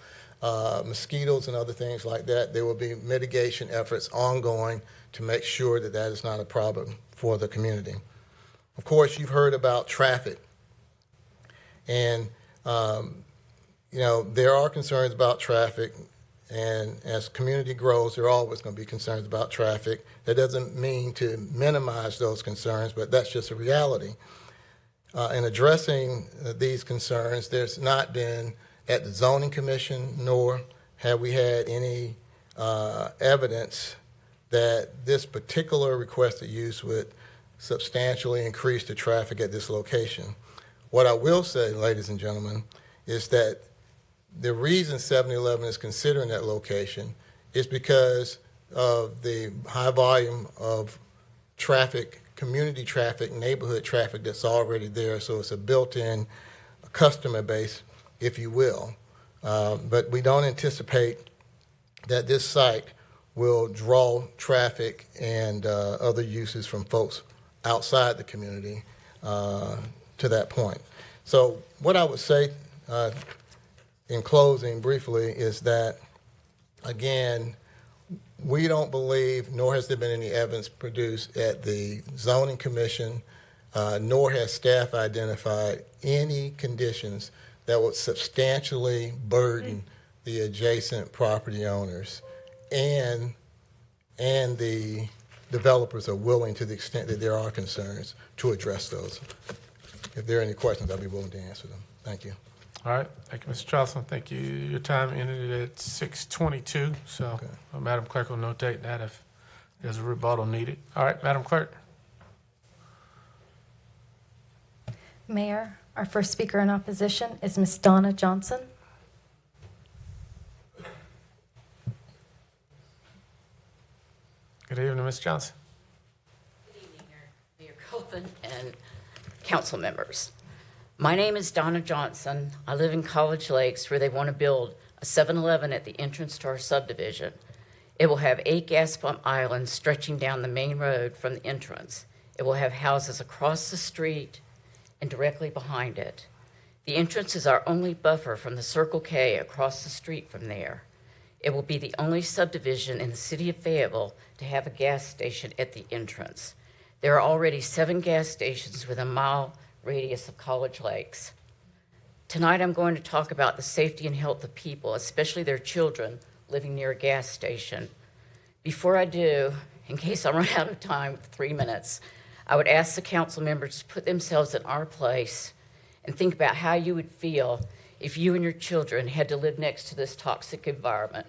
mosquitoes and other things like that. There will be mitigation efforts ongoing to make sure that that is not a problem for the community. Of course, you've heard about traffic. And, there are concerns about traffic. And as community grows, there are always going to be concerns about traffic. That doesn't mean to minimize those concerns, but that's just a reality. In addressing these concerns, there's not been, at the Zoning Commission, nor have we had any evidence that this particular requested use would substantially increase the traffic at this location. What I will say, ladies and gentlemen, is that the reason 7-Eleven is considering that location is because of the high volume of traffic, community traffic, neighborhood traffic that's already there. So it's a built-in customer base, if you will. But we don't anticipate that this site will draw traffic and other uses from folks outside the community to that point. So what I would say in closing briefly is that, again, we don't believe, nor has there been any evidence produced at the Zoning Commission, nor has staff identified any conditions that would substantially burden the adjacent property owners, and the developers are willing, to the extent that there are concerns, to address those. If there are any questions, I'll be willing to answer them. Thank you. All right, thank you, Mr. Charleston. Thank you. Your time ended at 6:22, so Madam Clerk will notate that if there's a rebuttal needed. All right, Madam Clerk. Mayor, our first speaker in opposition is Ms. Donna Johnson. Good evening, Ms. Johnson. Good evening, Mayor Colvin and council members. My name is Donna Johnson. I live in College Lakes, where they want to build a 7-Eleven at the entrance to our subdivision. It will have 8 gas pump islands stretching down the main road from the entrance. It will have houses across the street and directly behind it. The entrance is our only buffer from the Circle K across the street from there. It will be the only subdivision in the city of Fayetteville to have a gas station at the entrance. There are already 7 gas stations within a mile radius of College Lakes. Tonight I'm going to talk about the safety and health of people, especially their children, living near a gas station. Before I do, in case I run out of time with 3 minutes, I would ask the council members to put themselves in our place and think about how you would feel if you and your children had to live next to this toxic environment.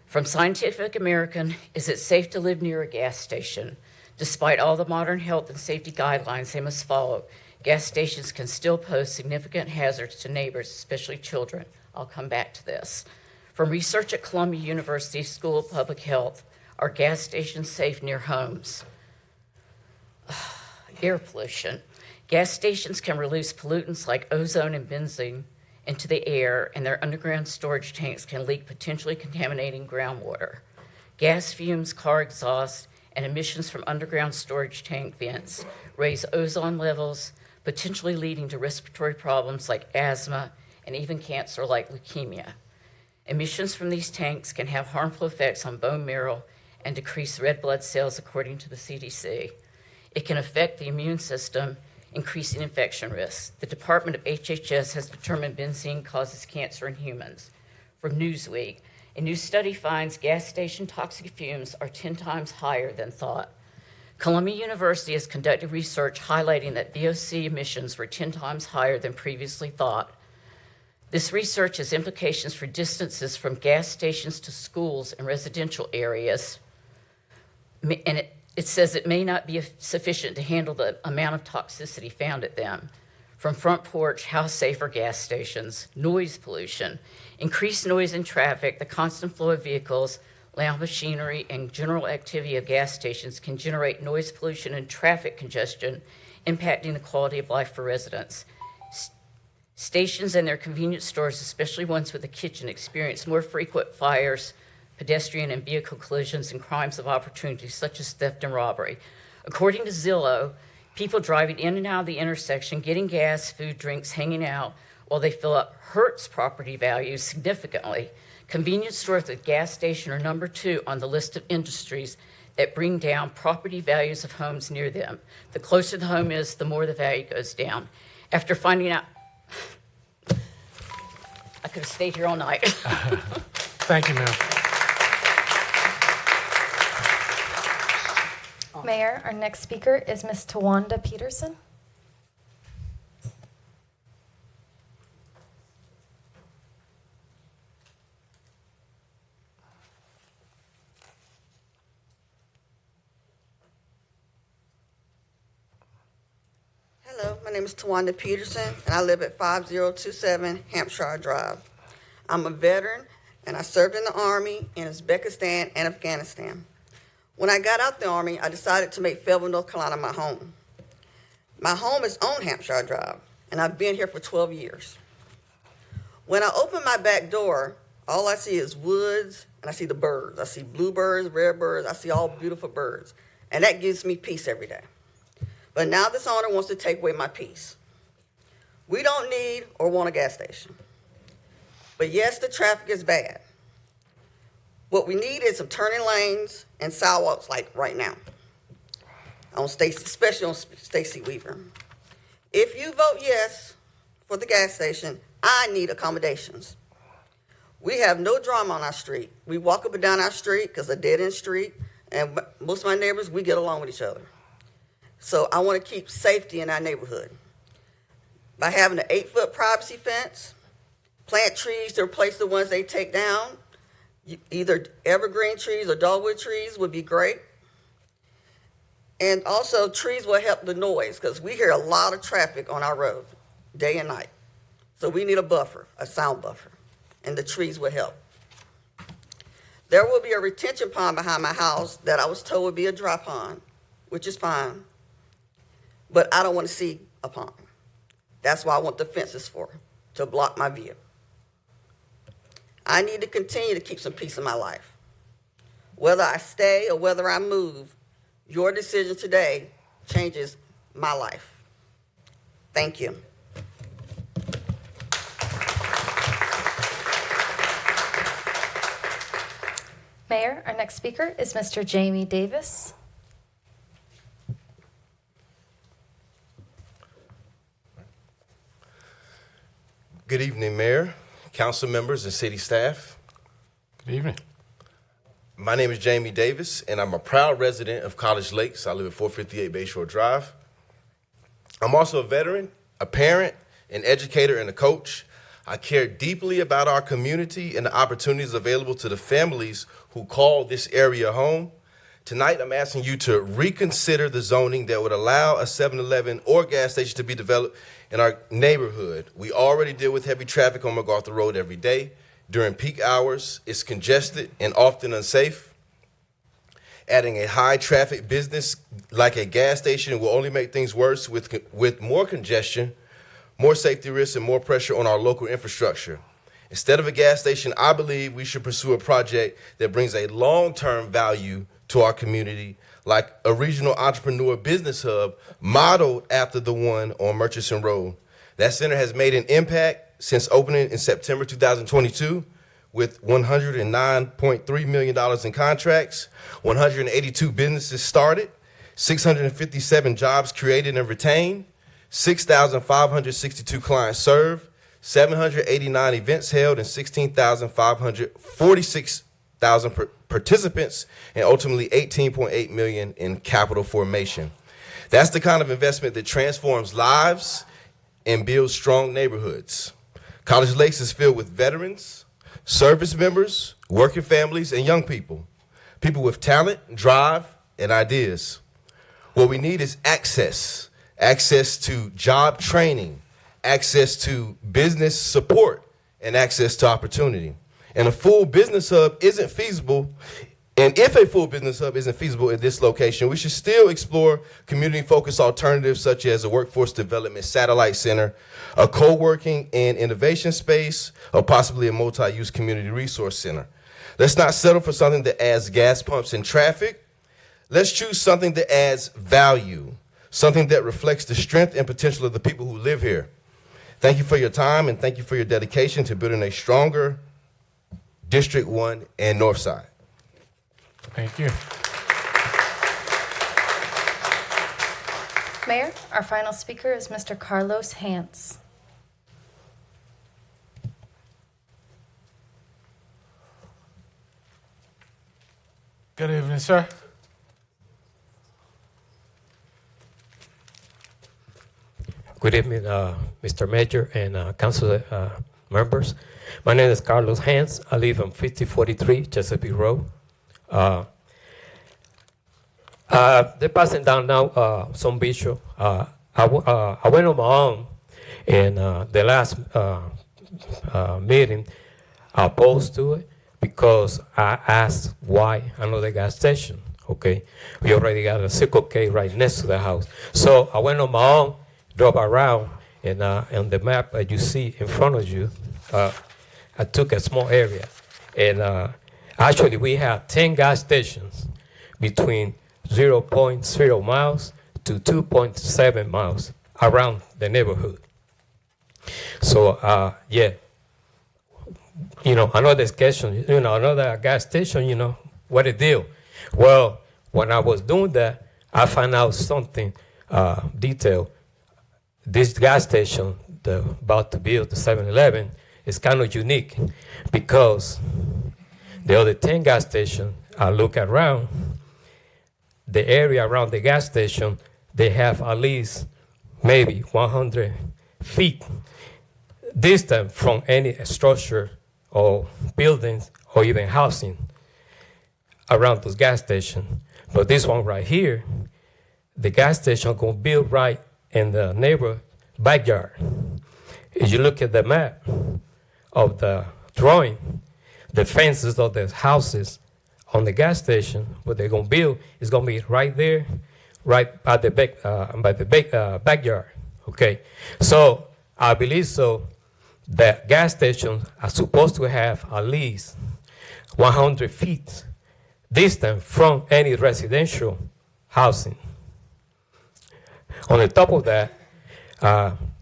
From Scientific American, is it safe to live near a gas station? Despite all the modern health and safety guidelines they must follow, gas stations can still pose significant hazards to neighbors, especially children. I'll come back to this. From research at Columbia University School of Public Health, are gas stations safe near homes? Air pollution. Gas stations can release pollutants like ozone and benzene into the air, and their underground storage tanks can leak potentially contaminating groundwater. Gas fumes, car exhaust, and emissions from underground storage tank vents raise ozone levels, potentially leading to respiratory problems like asthma and even cancer like leukemia. Emissions from these tanks can have harmful effects on bone marrow and decrease red blood cells, according to the CDC. It can affect the immune system, increasing infection risks. The Department of HHS has determined benzene causes cancer in humans. From Newsweek, a new study finds gas station toxic fumes are 10 times higher than thought. Columbia University has conducted research highlighting that VOC emissions were 10 times higher than previously thought. This research has implications for distances from gas stations to schools and residential areas, and it says it may not be sufficient to handle the amount of toxicity found at them. From front porch, house safer gas stations, noise pollution, increased noise in traffic, the constant flow of vehicles, loud machinery, and general activity of gas stations can generate noise pollution and traffic congestion, impacting the quality of life for residents. Stations and their convenience stores, especially ones with a kitchen, experience more frequent fires, pedestrian and vehicle collisions, and crimes of opportunity, such as theft and robbery. According to Zillow, people driving in and out of the intersection, getting gas, food, drinks, hanging out, while they fill up hurts property values significantly. Convenience stores with gas station are number 2 on the list of industries that bring down property values of homes near them. The closer the home is, the more the value goes down. After finding out, I could have stayed here all night. Thank you, ma'am. Mayor, our next speaker is Ms. Tawanda Peterson. Hello, my name is Tawanda Peterson, and I live at 5027 Hampshire Drive. I'm a veteran, and I served in the Army in Uzbekistan and Afghanistan. When I got out the Army, I decided to make Fayetteville, North Carolina my home. My home is on Hampshire Drive, and I've been here for 12 years. When I open my back door, all I see is woods, and I see the birds. I see bluebirds, redbirds, I see all beautiful birds, and that gives me peace every day. But now this owner wants to take away my peace. We don't need or want a gas station. But yes, the traffic is bad. What we need is some turning lanes and sidewalks like right now, on Stacy, especially on Stacy Weaver. If you vote yes for the gas station, I need accommodations. We have no drama on our street. We walk up and down our street because it's a dead-end street, and most of my neighbors, we get along with each other. So I want to keep safety in our neighborhood. By having an 8-foot privacy fence, plant trees to replace the ones they take down, either evergreen trees or dogwood trees would be great. And also trees will help the noise because we hear a lot of traffic on our road, day and night. So we need a buffer, a sound buffer, and the trees will help. There will be a retention pond behind my house that I was told would be a dry pond, which is fine. But I don't want to see a pond. That's why I want the fences for, to block my view. I need to continue to keep some peace in my life. Whether I stay or whether I move, your decision today changes my life. Thank you. Mayor, our next speaker is Mr. Jamie Davis. Good evening, Mayor, council members, and city staff. Good evening. My name is Jamie Davis, and I'm a proud resident of College Lakes. I live at 458 Bayshore Drive. I'm also a veteran, a parent, an educator, and a coach. I care deeply about our community and the opportunities available to the families who call this area home. Tonight, I'm asking you to reconsider the zoning that would allow a 7-Eleven or gas station to be developed in our neighborhood. We already deal with heavy traffic on MacArthur Road every day. During peak hours, it's congested and often unsafe. Adding a high-traffic business like a gas station will only make things worse with more congestion, more safety risks, and more pressure on our local infrastructure. Instead of a gas station, I believe we should pursue a project that brings a long-term value to our community, like a regional entrepreneur business hub modeled after the one on Murchison Road. That center has made an impact since opening in September 2022 with $109.3 million in contracts, 182 businesses started, 657 jobs created and retained, 6,562 clients served, 789 events held, and 16,546,000 participants, and ultimately $18.8 million in capital formation. That's the kind of investment that transforms lives and builds strong neighborhoods. College Lakes is filled with veterans, service members, working families, and young people. People with talent, drive, and ideas. What we need is access. Access to job training, access to business support, and access to opportunity. And a full business hub isn't feasible. And if a full business hub isn't feasible in this location, we should still explore community-focused alternatives such as a workforce development satellite center, a co-working and innovation space, or possibly a multi-use community resource center. Let's not settle for something that adds gas pumps and traffic. Let's choose something that adds value, something that reflects the strength and potential of the people who live here. Thank you for your time, and thank you for your dedication to building a stronger District 1 and Northside. Thank you. Mayor, our final speaker is Mr. Carlos Hance. Good evening, sir. Good evening, Mr. Mayor and council members. My name is Carlos Hance. I live on 5043 Chesapeake Road. They're passing down now some visual. I went on my own, and the last meeting, I opposed to it because I asked why another gas station. Okay, we already got a Circle K right next to the house. So I went on my own, drove around, and on the map that you see in front of you, I took a small area. And actually, we have 10 gas stations between 0.0 miles to 2.7 miles around the neighborhood. So, yeah, another station, another gas station, what a deal. Well, when I was doing that, I found out something detailed. This gas station, about to build the 7-Eleven, is kind of unique because the other 10 gas stations, I look around, the area around the gas station, they have at least maybe 100 feet distant from any structure or buildings or even housing around those gas stations. But this one right here, the gas station gonna build right in the neighbor backyard. If you look at the map of the drawing, the fences of the houses on the gas station, what they're gonna build is gonna be right there, right by the backyard. Okay, so I believe so that gas stations are supposed to have at least 100 feet distant from any residential housing. On the top of that,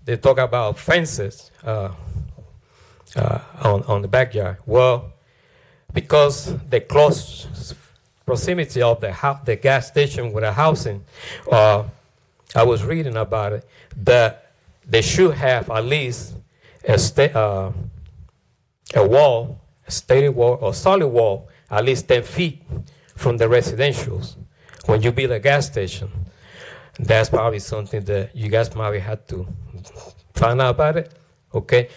they talk about fences on the backyard. Well, because the close proximity of the gas station with the housing, I was reading about it, that they should have at least a wall, a steady wall or solid wall, at least 10 feet from the residentials when you build a gas station. That's probably something that you guys probably had to find out about it, okay?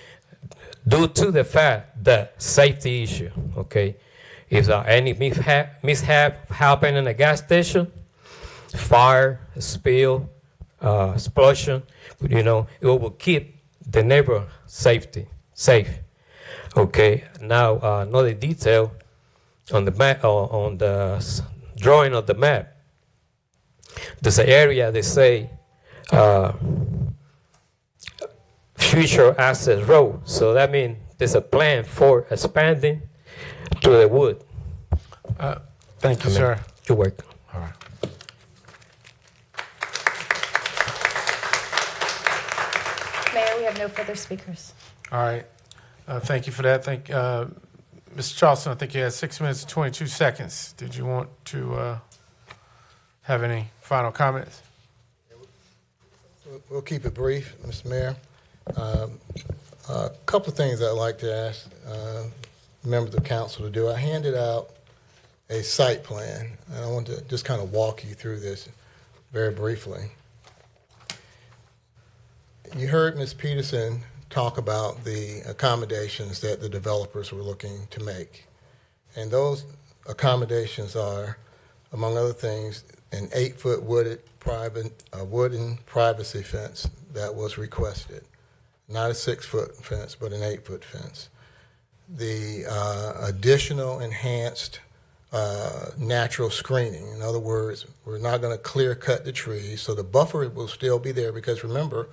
Due to the fact that safety issue, okay? If there are any mishap happen in a gas station, fire, spill, explosion, it will keep the neighbor safe. Okay, now another detail on the map, on the drawing of the map. There's an area they say future access road. So that means there's a plan for expanding to the wood. Thank you, sir. You're welcome. All right. Mayor, we have no further speakers. All right. Thank you for that. Mr. Charleston, I think you had 6 minutes and 22 seconds. Did you want to have any final comments? We'll keep it brief, Mr. Mayor. A couple of things I'd like to ask members of council to do. I handed out a site plan, and I want to just kind of walk you through this very briefly. You heard Ms. Peterson talk about the accommodations that the developers were looking to make. And those accommodations are, among other things, an 8-foot wooden privacy fence that was requested. Not a 6-foot fence, but an 8-foot fence. The additional enhanced natural screening. In other words, we're not going to clear cut the trees, so the buffer will still be there, because remember,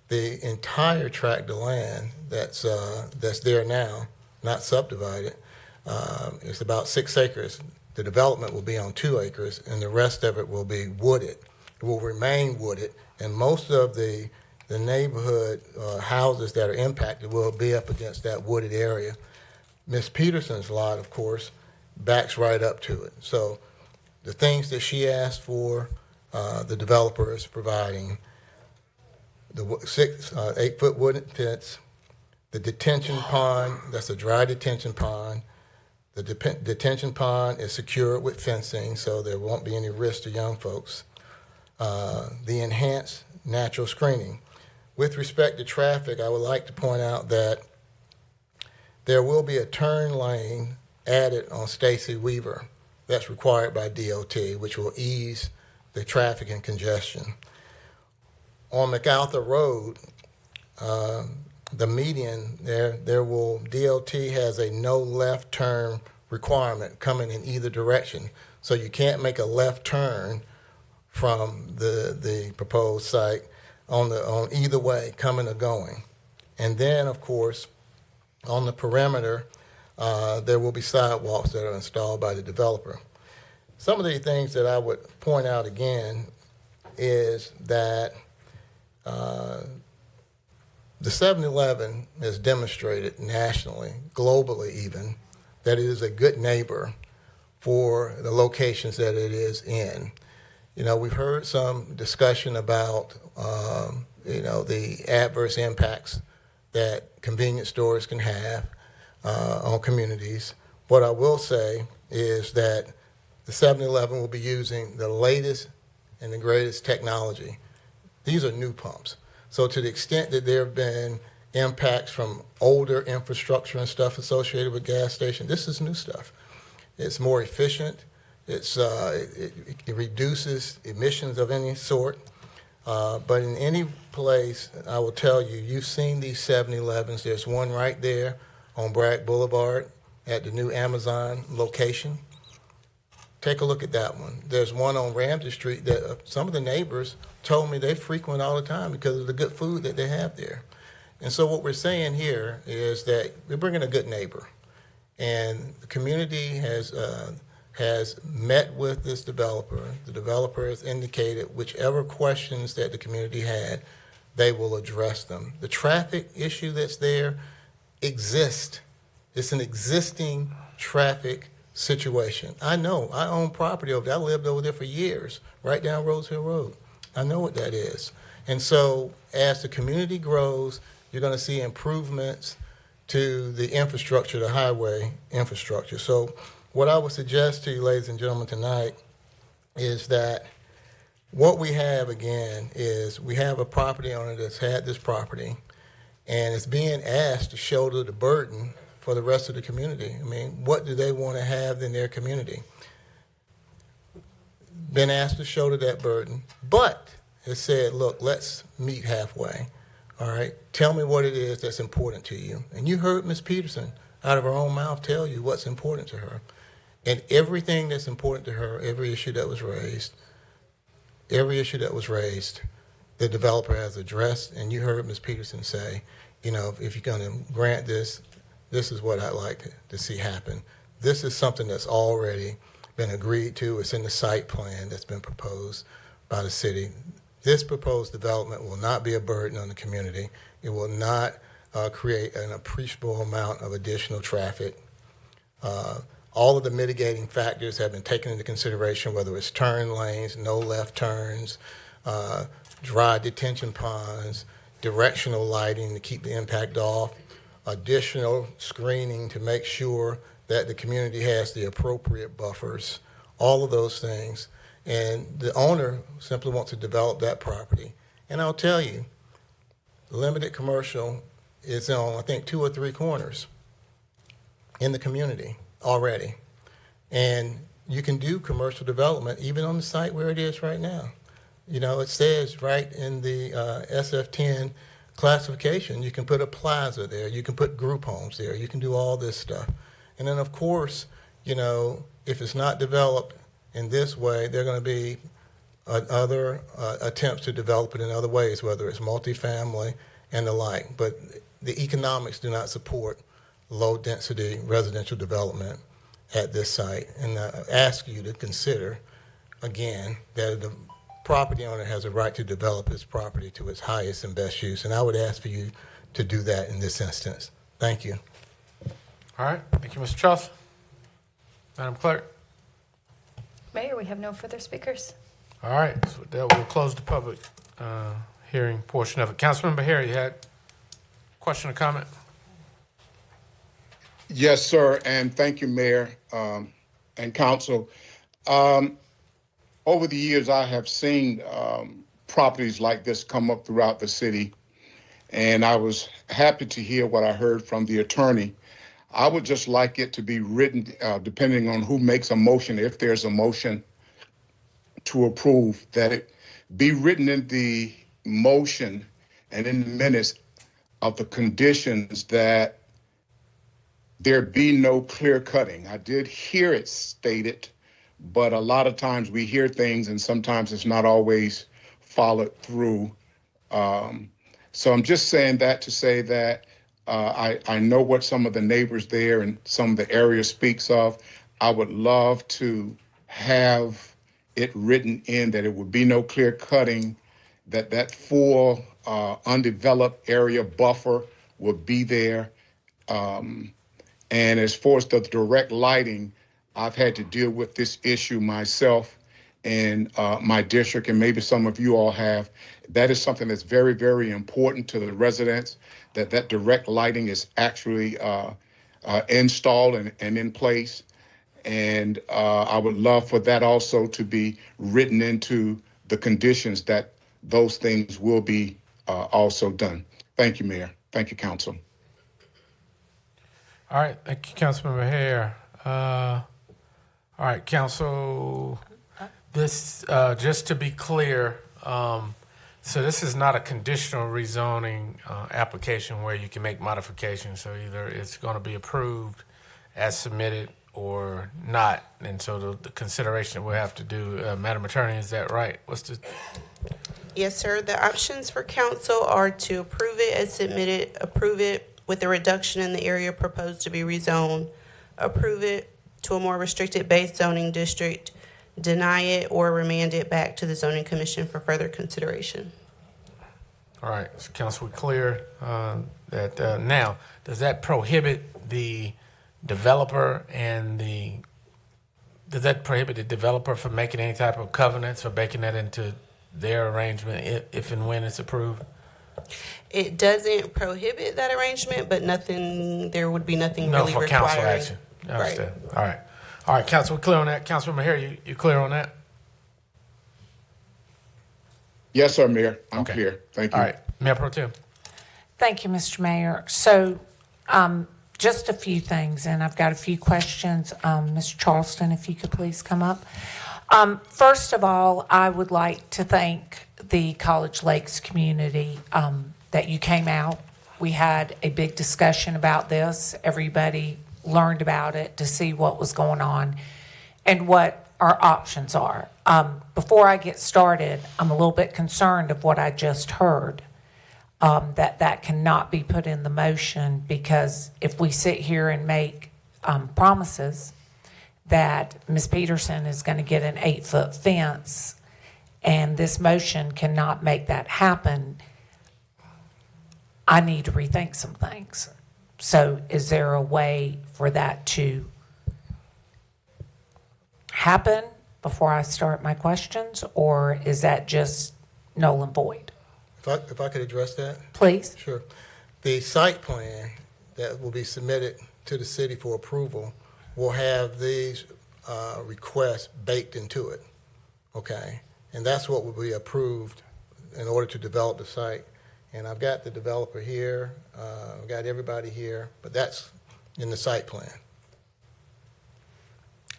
the entire tract of land that's there now, not subdivided, it's about 6 acres. The development will be on 2 acres, and the rest of it will be wooded. It will remain wooded, and most of the neighborhood houses that are impacted will be up against that wooded area. Ms. Peterson's lot, of course, backs right up to it. So the things that she asked for, the developer is providing. The 8-foot wooden fence, the detention pond, that's a dry detention pond. The detention pond is secured with fencing, so there won't be any risk to young folks. The enhanced natural screening. With respect to traffic, I would like to point out that there will be a turn lane added on Stacy Weaver that's required by DOT, which will ease the traffic and congestion. On MacArthur Road, the median there will, DOT has a no left turn requirement coming in either direction. So you can't make a left turn from the proposed site on either way, coming or going. And then, of course, on the perimeter, there will be sidewalks that are installed by the developer. Some of the things that I would point out again is that the 7-Eleven has demonstrated nationally, globally even, that it is a good neighbor for the locations that it is in. You know, we've heard some discussion about, the adverse impacts that convenience stores can have on communities. What I will say is that the 7-Eleven will be using the latest and the greatest technology. These are new pumps. So to the extent that there have been impacts from older infrastructure and stuff associated with gas stations, this is new stuff. It's more efficient. It reduces emissions of any sort. But in any place, I will tell you, you've seen these 7-Elevens. There's one right there on Bragg Boulevard at the new Amazon location. Take a look at that one. There's one on Ramsey Street that some of the neighbors told me they frequent all the time because of the good food that they have there. And so what we're saying here is that we're bringing a good neighbor. And the community has met with this developer. The developer has indicated whichever questions that the community had, they will address them. The traffic issue that's there exists. It's an existing traffic situation. I know. I own property over there. I lived over there for years, right down Rose Hill Road. I know what that is. And so as the community grows, you're going to see improvements to the infrastructure, the highway infrastructure. So what I would suggest to you, ladies and gentlemen, tonight is that what we have, again, is we have a property owner that's had this property and is being asked to shoulder the burden for the rest of the community. I mean, what do they want to have in their community? Been asked to shoulder that burden, but has said, look, let's meet halfway. All right, tell me what it is that's important to you. And you heard Ms. Peterson out of her own mouth tell you what's important to her. And everything that's important to her, every issue that was raised, the developer has addressed. And you heard Ms. Peterson say, if you're going to grant this, this is what I'd like to see happen. This is something that's already been agreed to. It's in the site plan that's been proposed by the city. This proposed development will not be a burden on the community. It will not create an appreciable amount of additional traffic. All of the mitigating factors have been taken into consideration, whether it's turn lanes, no left turns, dry detention ponds, directional lighting to keep the impact off, additional screening to make sure that the community has the appropriate buffers, all of those things. And the owner simply wants to develop that property. And I'll tell you, limited commercial is on, I think, 2 or 3 corners in the community already. And you can do commercial development even on the site where it is right now. You know, it says right in the SF10 classification, you can put a plaza there, you can put group homes there, you can do all this stuff. And then, of course, you know, if it's not developed in this way, there are going to be other attempts to develop it in other ways, whether it's multifamily and the like. But the economics do not support low-density residential development at this site. And I ask you to consider, again, that the property owner has a right to develop his property to its highest and best use. And I would ask for you to do that in this instance. Thank you. All right. Thank you, Mr. Charles. Madam Clerk. Mayor, we have no further speakers. All right. So with that, we'll close the public hearing portion of it. Councilmember Harry, you had a question or comment? Yes, sir, and thank you, Mayor and Council. Over the years, I have seen properties like this come up throughout the city, and I was happy to hear what I heard from the attorney. I would just like it to be written, depending on who makes a motion, if there's a motion to approve, that it be written in the motion and in the minutes of the conditions that there be no clear cutting. I did hear it stated, but a lot of times we hear things and sometimes it's not always followed through. So I'm just saying that to say that I know what some of the neighbors there and some of the area speaks of. I would love to have it written in that it would be no clear cutting, that full undeveloped area buffer would be there. And as far as the direct lighting, I've had to deal with this issue myself in my district, and maybe some of you all have. That is something that's very, very important to the residents, that direct lighting is actually installed and in place. And I would love for that also to be written into the conditions that those things will be also done. Thank you, Mayor. Thank you, Council. All right. Thank you, Councilmember Hare. All right, Council. This, just to be clear, so this is not a conditional rezoning application where you can make modifications. So either it's going to be approved as submitted or not. And so the consideration that we'll have to do, Madam Attorney, is that right? What's the... Yes, sir. The options for council are to approve it as submitted, approve it with a reduction in the area proposed to be rezoned, approve it to a more restricted base zoning district, deny it, or remand it back to the zoning commission for further consideration. All right, so council, we clear that now, does that prohibit the developer from making any type of covenants or baking that into their arrangement if and when it's approved? It doesn't prohibit that arrangement, but there would be nothing really for requiring. council action. I understand. Right. All right, council, we're clear on that. Councilmember Harry, you clear on that? Yes, sir, Mayor. I'm clear. Thank you. All right, Mayor Pro Tem. Thank you, Mr. Mayor. So just a few things, and I've got a few questions. Mr. Charleston, if you could please come up. First of all, I would like to thank the College Lakes community that you came out. We had a big discussion about this. Everybody learned about it to see what was going on and what our options are. Before I get started, I'm a little bit concerned of what I just heard, that cannot be put in the motion, because if we sit here and make promises that Ms. Peterson is going to get an 8-foot fence and this motion cannot make that happen, I need to rethink some things. So is there a way for that to happen before I start my questions, or is that just null and void? If I could address that? Please. Sure. The site plan that will be submitted to the city for approval will have these requests baked into it, okay? And that's what will be approved in order to develop the site And I've got the developer here, I've got everybody here, but that's in the site plan.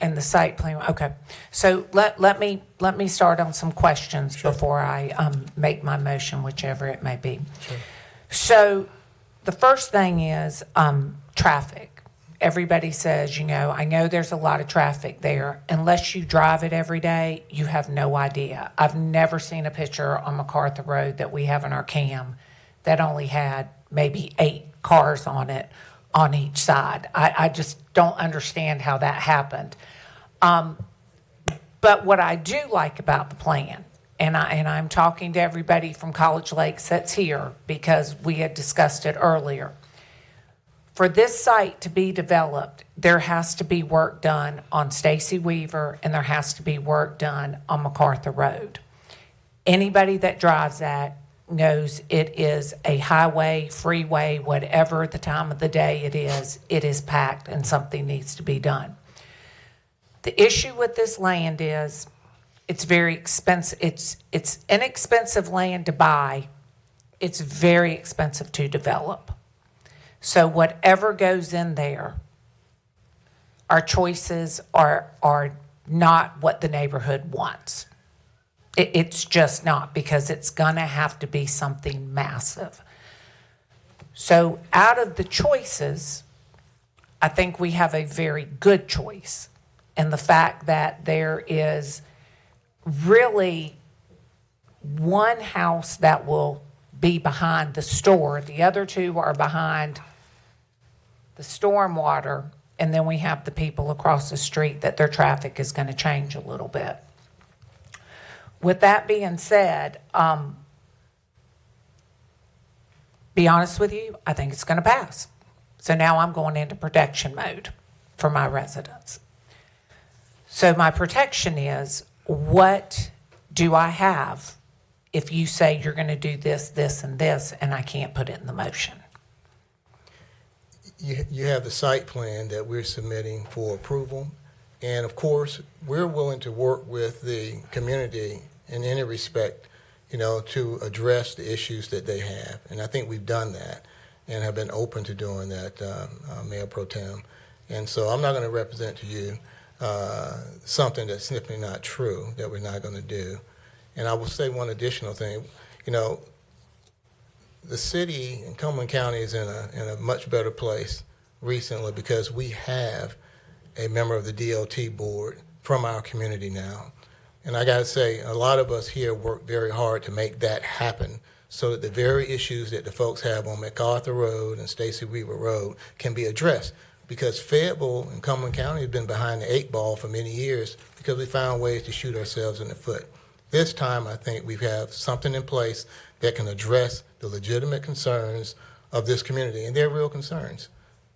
And the site plan, okay. So let me start on some questions before I make my motion, whichever it may be. Sure. So the first thing is traffic. Everybody says, I know there's a lot of traffic there. Unless you drive it every day, you have no idea. I've never seen a picture on MacArthur Road that we have in our CAM that only had maybe 8 cars on it on each side. I just don't understand how that happened. But what I do like about the plan, and I'm talking to everybody from College Lakes that's here because we had discussed it earlier. For this site to be developed, there has to be work done on Stacy Weaver and there has to be work done on MacArthur Road. Anybody that drives that knows it is a highway, freeway, whatever the time of the day it is packed and something needs to be done. The issue with this land is it's very expensive. It's inexpensive land to buy. It's very expensive to develop. So whatever goes in there, our choices are not what the neighborhood wants. It's just not, because it's going to have to be something massive. So out of the choices, I think we have a very good choice. And the fact that there is really one house that will be behind the store. The other 2 are behind the stormwater, and then we have the people across the street that their traffic is going to change a little bit. With that being said, be honest with you, I think it's going to pass. So now I'm going into protection mode for my residents. So my protection is, what do I have if you say you're going to do this, this, and this, and I can't put it in the motion? You have the site plan that we're submitting for approval. And of course, we're willing to work with the community in any respect, to address the issues that they have. And I think we've done that and have been open to doing that, Mayor Pro Tem. And so I'm not going to represent to you something that's simply not true, that we're not going to do. And I will say one additional thing. The city and Cumberland County is in a much better place recently because we have a member of the DOT board from our community now. And I got to say, a lot of us here work very hard to make that happen so that the very issues that the folks have on MacArthur Road and Stacy Weaver Road can be addressed. Because Fayetteville and Cumberland County have been behind the 8 ball for many years because we found ways to shoot ourselves in the foot. This time, I think we have something in place that can address the legitimate concerns of this community, and they're real concerns.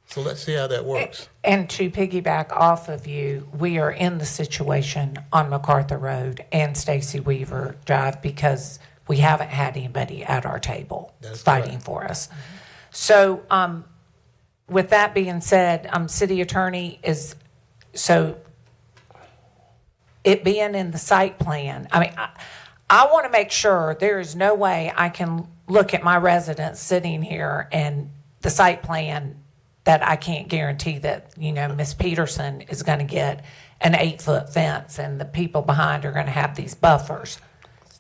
So let's see how that works. And to piggyback off of you, we are in the situation on MacArthur Road and Stacy Weaver Drive because we haven't had anybody at our table fighting for us. So with that being said, city attorney is, so it being in the site plan, I want to make sure there is no way I can look at my residents sitting here and the site plan that I can't guarantee that, Ms. Peterson is going to get an 8-foot fence and the people behind are going to have these buffers.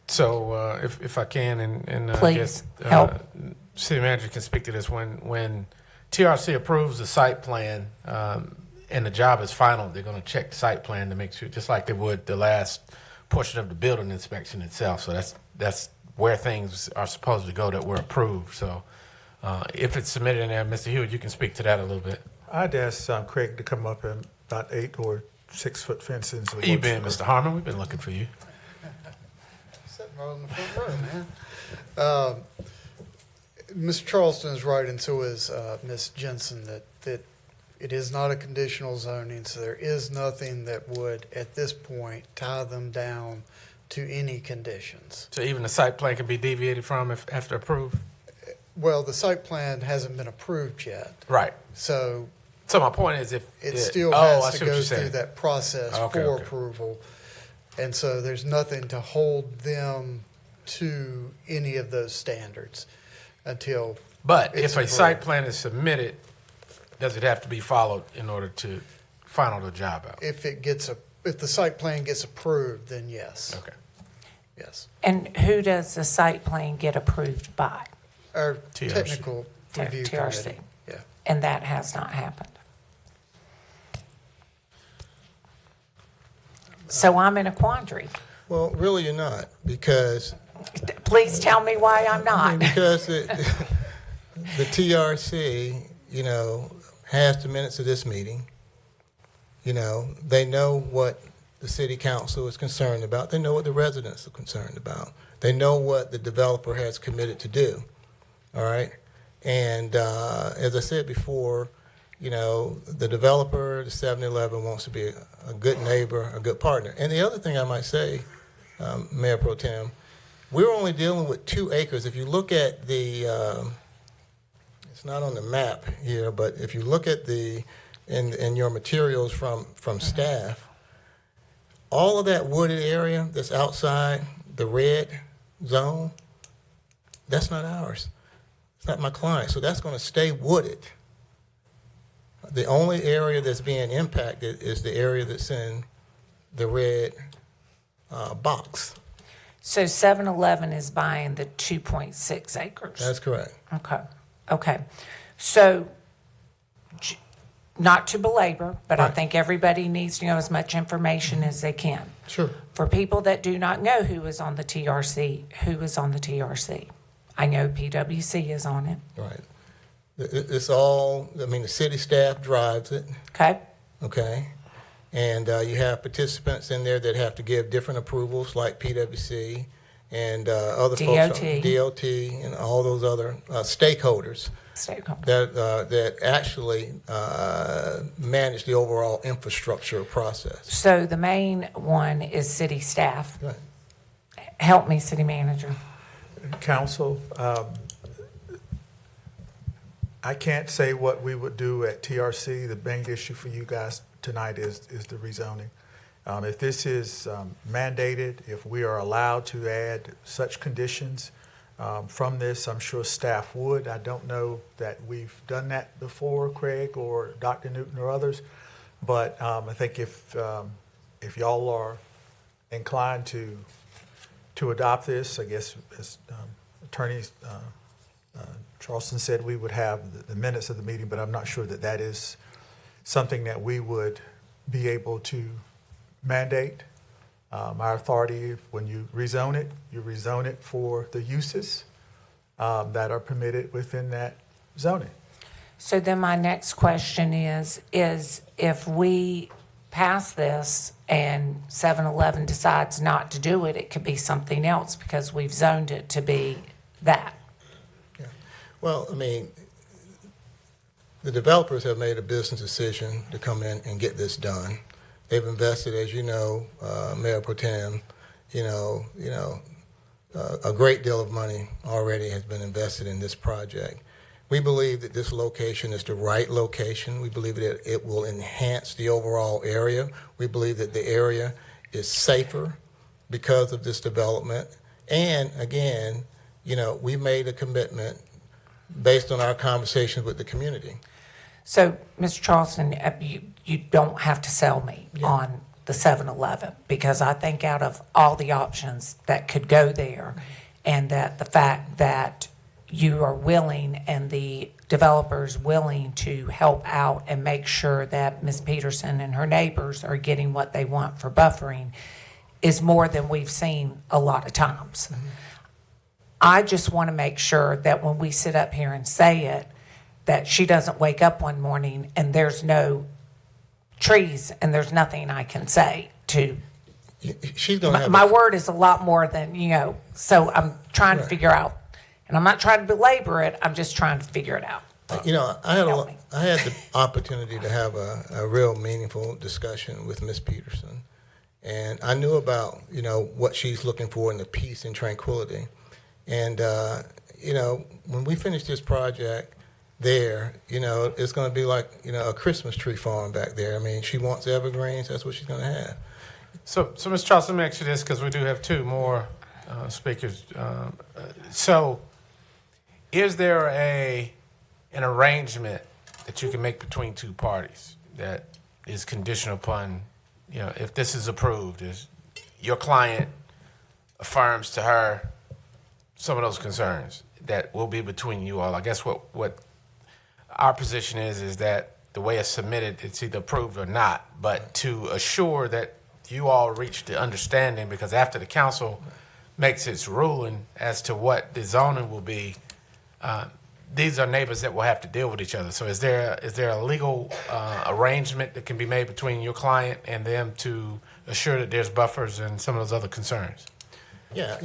So if I can, and Please, I guess help. city manager can speak to this, when TRC approves the site plan and the job is final, they're going to check the site plan to make sure, just like they would the last portion of the building inspection itself. So that's where things are supposed to go that were approved. So if it's submitted in there, Mr. Hewitt, you can speak to that a little bit. I'd ask Craig to come up and about 8 or 6 foot fences. Where you been, Mr. Harmon? We've been looking for you. Sitting right in the front row, man. Mr. Charleston is right, and so is Ms. Jensen, that it is not a conditional zoning, so there is nothing that would, at this point, tie them down to any conditions. So even the site plan can be deviated from if after approved? Well, the site plan hasn't been approved yet. Right. So my point is, if it still has to go through that process for approval. And so there's nothing to hold them to any of those standards. until. But it's if a approved. site plan is submitted, does it have to be followed in order to final the job out? If the site plan gets approved, then yes. Okay. Yes. And who does the site plan get approved by? Our TRC. technical review TRC. committee. Yeah. And that has not happened. So I'm in a quandary. Well, really, you're not, because Please tell me why I'm not. because the TRC, has the minutes of this meeting. They know what the city council is concerned about. They know what the residents are concerned about. They know what the developer has committed to do. All right. And as I said before, the developer, the 7-Eleven, wants to be a good neighbor, a good partner. And the other thing I might say, Mayor Pro Tem, we're only dealing with 2 acres. If you look at the, it's not on the map here, but if you look at in your materials from staff, all of that wooded area that's outside the red zone, that's not ours. It's not my client. So that's going to stay wooded. The only area that's being impacted is the area that's in the red box. So 7-Eleven is buying the 2.6 acres? That's correct. Okay. So, not to belabor, but I Right. think everybody needs to know as much information as they can. Sure. For people that do not know who is on the TRC, who is on the TRC? I know PwC is on it. Right. It's all, the city staff drives it. Okay. Okay. And you have participants in there that have to give different approvals, like PwC and other folks, DOT, and all those other stakeholders that actually manage the overall infrastructure process. So the main one is city staff. Right. Help me, city manager. Council, I can't say what we would do at TRC. The main issue for you guys tonight is the rezoning. If this is mandated, if we are allowed to add such conditions from this, I'm sure staff would. I don't know that we've done that before, Craig or Dr. Newton or others, but I think if y'all are inclined to adopt this, I guess as Attorney Charleston said, we would have the minutes of the meeting, but I'm not sure that that is something that we would be able to mandate. Our authority, when you rezone it for the uses that are permitted within that zoning. So then my next question is if we pass this and 7-Eleven decides not to do it, it could be something else because we've zoned it to be that. Yeah. Well, the developers have made a business decision to come in and get this done. They've invested, as you know, Mayor Pro Tem, a great deal of money already has been invested in this project. We believe that this location is the right location. We believe that it will enhance the overall area. We believe that the area is safer because of this development. And again, we made a commitment based on our conversations with the community. So, Mr. Charleston, you don't have to sell me on the 7-Eleven because I think out of all the options that could go there and that the fact that you are willing and the developer's willing to help out and make sure that Ms. Peterson and her neighbors are getting what they want for buffering is more than we've seen a lot of times. Mm-hmm. I just want to make sure that when we sit up here and say it, that she doesn't wake up one morning and there's no trees and there's nothing I can say to. She's gonna have my word is a lot more than, so I'm trying to figure out. And I'm not trying to belabor it. I'm just trying to figure it out. I had the opportunity to have a real meaningful discussion with Ms. Peterson. And I knew about, what she's looking for in the peace and tranquility. And, when we finish this project there, it's going to be like, a Christmas tree farm back there. She wants evergreens. That's what she's going to have. So Mr. Charles, let me ask you this because we do have 2 more speakers. So is there an arrangement that you can make between two parties that is conditional upon, if this is approved, is your client affirms to her some of those concerns that will be between you all? I guess what our position is that the way it's submitted, it's either approved or not, but to assure that you all reach the understanding, because after the council makes its ruling as to what the zoning will be, these are neighbors that will have to deal with each other. So is there a legal arrangement that can be made between your client and them to assure that there's buffers and some of those other concerns? Yeah,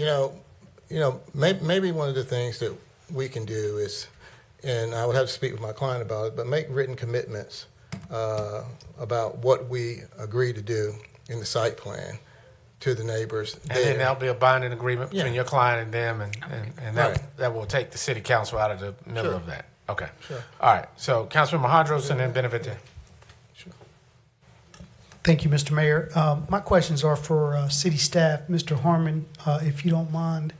maybe one of the things that we can do is, and I would have to speak with my client about it, but make written commitments about what we agree to do in the site plan to the neighbors. And then there'll be a binding agreement between your client and them, and that will take the city council out of the middle of that. Okay. Sure. All right. So Councilman Mahondros and then Benevente. Thank you, Mr. Mayor. My questions are for city staff. Mr. Harmon, if you don't mind.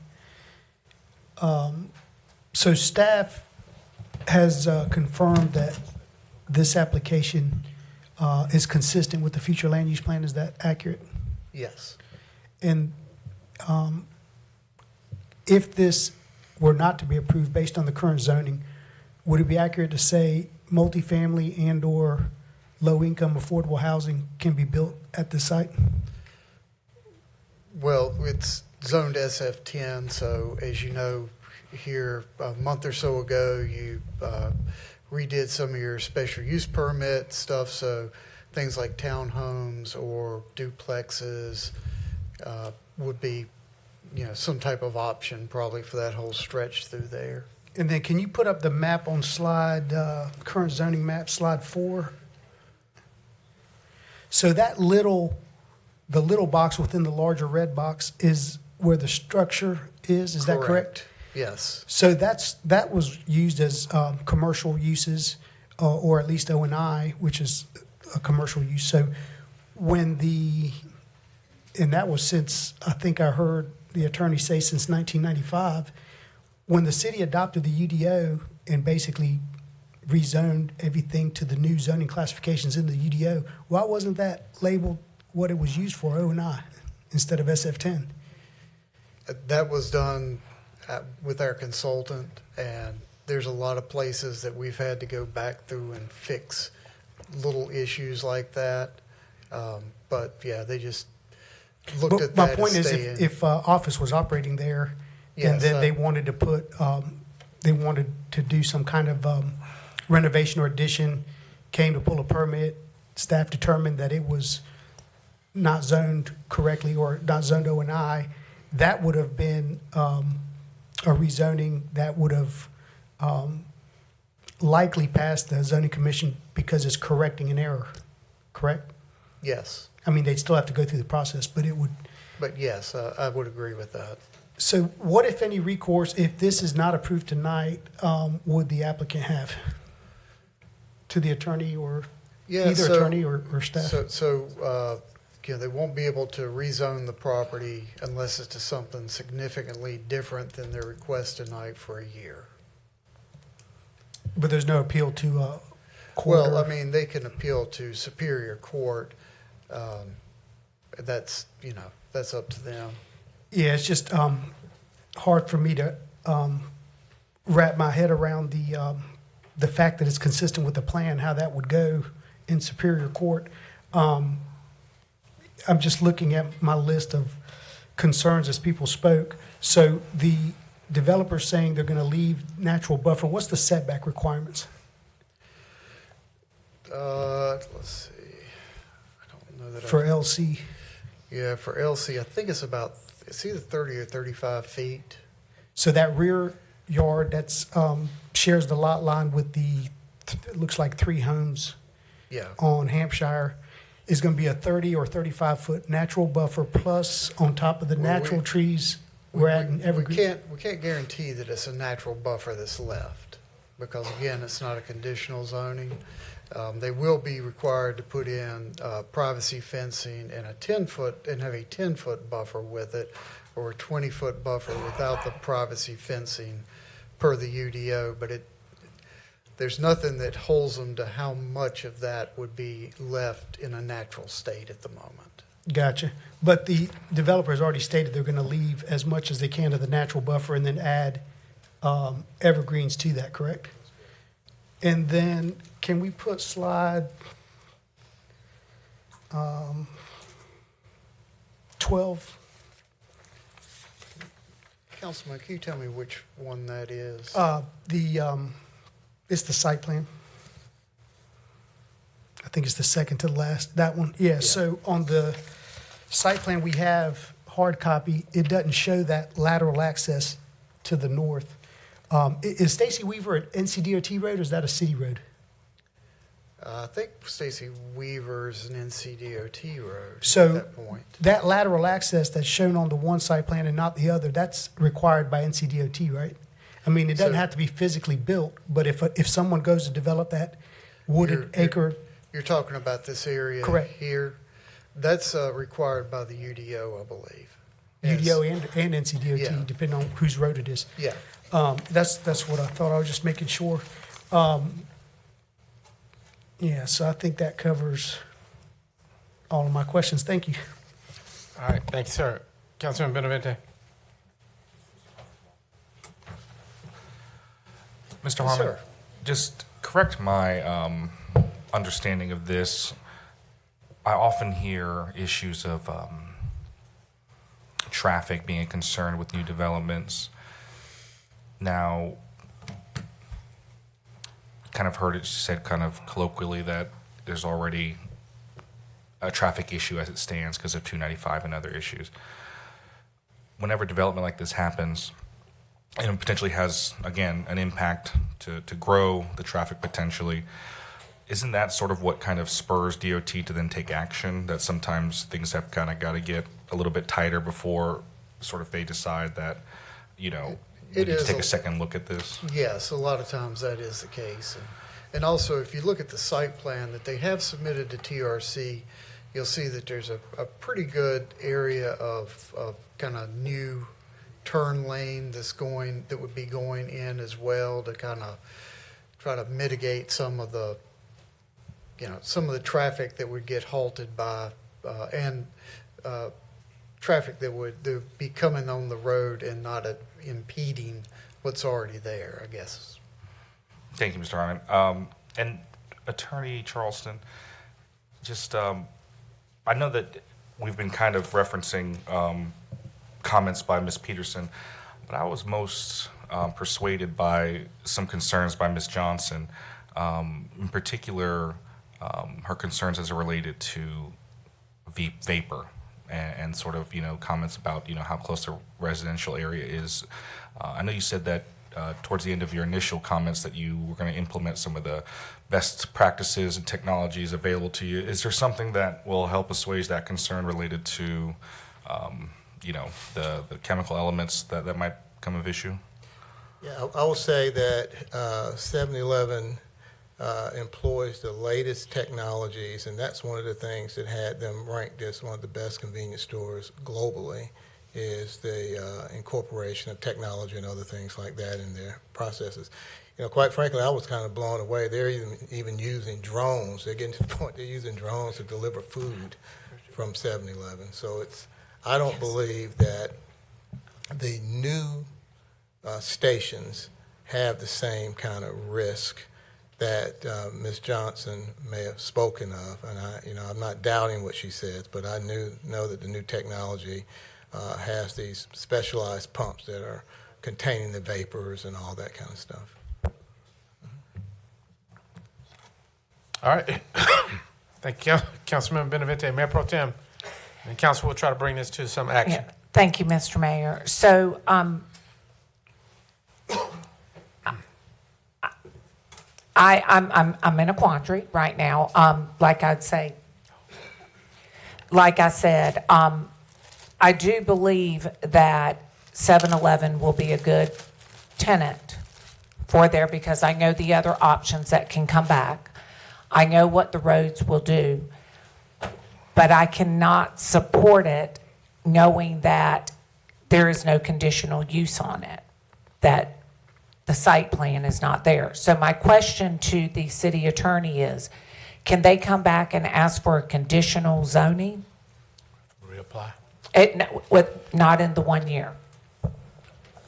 So staff has confirmed that this application is consistent with the future land use plan. Is that accurate? Yes. And if this were not to be approved based on the current zoning, would it be accurate to say multifamily and/or low-income affordable housing can be built at the site? Well, it's zoned SF10, so as you know, here a month or so ago, you redid some of your special use permit stuff, so things like townhomes or duplexes would be, some type of option probably for that whole stretch through there. And then can you put up the map on current zoning map, slide 4? So that the little box within the larger red box is where the structure is that correct? Yes. So that was used as commercial uses, or at least O&I, which is a commercial use. So and that was since, I think I heard the attorney say since 1995, when the city adopted the UDO and basically rezoned everything to the new zoning classifications in the UDO, why wasn't that labeled what it was used for, O&I, instead of SF10? That was done with our consultant, and there's a lot of places that we've had to go back through and fix little issues like that. But yeah, they just looked at that. My point is, if office was operating there, and then they wanted to do some kind of renovation or addition, came to pull a permit, staff determined that it was not zoned correctly or not zoned O&I, that would have been a rezoning that would have likely passed the zoning commission because it's correcting an error, correct? Yes. I mean, they'd still have to go through the process, but it would. But yes, I would agree with that. So what, if any, recourse, if this is not approved tonight, would the applicant have to the attorney or attorney or staff? They won't be able to rezone the property unless it's to something significantly different than their request tonight for a year. But there's no appeal to court? Well, I mean, they can appeal to Superior Court. That's up to them. Yeah, it's just hard for me to wrap my head around the fact that it's consistent with the plan, how that would go in Superior Court. I'm just looking at my list of concerns as people spoke. So the developer's saying they're going to leave natural buffer. What's the setback requirements? Let's see. I don't know that for LC. Yeah, for LC, I think it's either 30 or 35 feet. So that rear yard that's shares the lot line with it looks like 3 homes. Yeah. On Hampshire is going to be a 30 or 35 foot natural buffer plus on top of the natural trees. We're adding evergreen. We can't guarantee that it's a natural buffer that's left because again, it's not a conditional zoning. They will be required to put in privacy fencing and have a 10-foot buffer with it, or a 20-foot buffer without the privacy fencing per the UDO, but there's nothing that holds them to how much of that would be left in a natural state at the moment. Gotcha. But the developer has already stated they're going to leave as much as they can of the natural buffer and then add evergreens to that, correct? And then can we put slide 12? Councilman, can you tell me which one that is? It's the site plan. I think it's the second to the last, that one. Yeah, so on the site plan we have hard copy, it doesn't show that lateral access to the north. Is Stacy Weaver at NCDOT road or is that a city road? I think Stacy Weaver's an NCDOT road So at that point. that lateral access that's shown on the one site plan and not the other, that's required by NCDOT, right? I mean, it doesn't have to be physically built, but if someone goes to develop that wooded acre. You're talking about this area Correct. here. That's required by the UDO, I believe. UDO and NCDOT, Yeah. depending on whose road it is. Yeah. That's what I thought. I was just making sure. Yeah, so I think that covers all of my questions. Thank you. All right, thank you, sir. Councilman Benavente. Mr. Yes, Harmon, sir. just correct my understanding of this. I often hear issues of traffic being a concern with new developments. Now, kind of heard it said kind of colloquially that there's already a traffic issue as it stands because of 295 and other issues. Whenever development like this happens, and it potentially has, again, an impact to grow the traffic potentially, isn't that sort of what kind of spurs DOT to then take action, that sometimes things have kind of got to get a little bit tighter before sort of they decide that, we need to take a second look at this? Yes, a lot of times that is the case. And also, if you look at the site plan that they have submitted to TRC, you'll see that there's a pretty good area of kind of new turn lane that would be going in as well to kind of try to mitigate some of the traffic that would get halted by and traffic that would be coming on the road and not impeding what's already there, I guess. Thank you, Mr. Harmon. And Attorney Charleston, just I know that we've been kind of referencing comments by Ms. Peterson, but I was most persuaded by some concerns by Ms. Johnson, in particular her concerns as it related to vapor and sort of, comments about, how close the residential area is. I know you said that towards the end of your initial comments that you were going to implement some of the best practices and technologies available to you. Is there something that will help assuage that concern related to, the chemical elements that might come of issue? Yeah, I will say that 7-Eleven employs the latest technologies, and that's one of the things that had them ranked as one of the best convenience stores globally, is the incorporation of technology and other things like that in their processes. Quite frankly, I was kind of blown away. They're even using drones. They're getting to the point they're using drones to deliver food from 7-Eleven. So I don't believe that the new stations have the same kind of risk that Ms. Johnson may have spoken of, and I'm not doubting what she says, but I know that the new technology has these specialized pumps that are containing the vapors and all that kind of stuff. All right. Thank you, Councilman Benavente. Mayor Pro Tem, and council will try to bring this to some action. Yeah. Thank you, Mr. Mayor. So, I'm in a quandary right now. Like I said, I do believe that 7-Eleven will be a good tenant for there because I know the other options that can come back. I know what the roads will do, but I cannot support it knowing that there is no conditional use on it. That the site plan is not there. So my question to the city attorney is, can they come back and ask for a conditional zoning? Reapply. Not in the 1 year.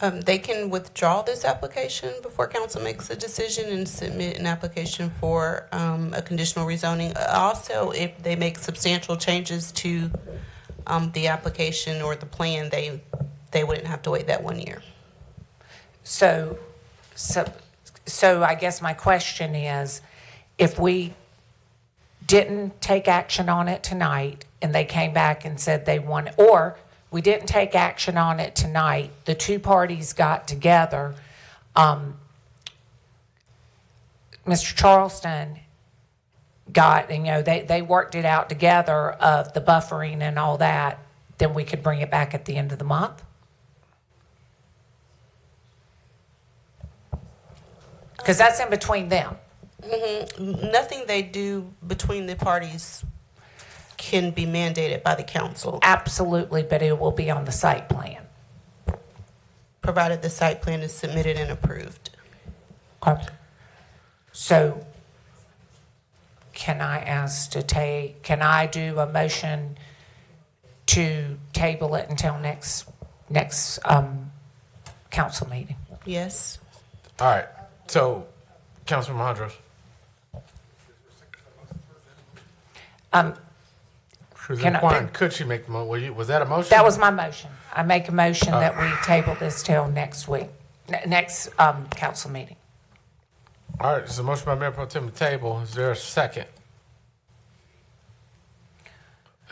They can withdraw this application before council makes a decision and submit an application for a conditional rezoning. Also, if they make substantial changes to the application or the plan, they wouldn't have to wait that 1 year. So I guess my question is, if we didn't take action on it tonight and they came back and said they want, or we didn't take action on it tonight, the two parties got together, Mr. Charleston got, they worked it out together of the buffering and all that, then we could bring it back at the end of the month? Because that's in between them. Mm-hmm. Nothing they do between the parties can be mandated by the council. Absolutely, but it will be on the site plan. Provided the site plan is submitted and approved. Okay. So can I do a motion to table it until next council meeting? Yes. All right. So, Councilman Hondros. Could she make the motion? Was that a motion? That was my motion. I make a motion that we table this till next week, next council meeting. All right, there's a motion by Mayor Pro Tem to table. Is there a second?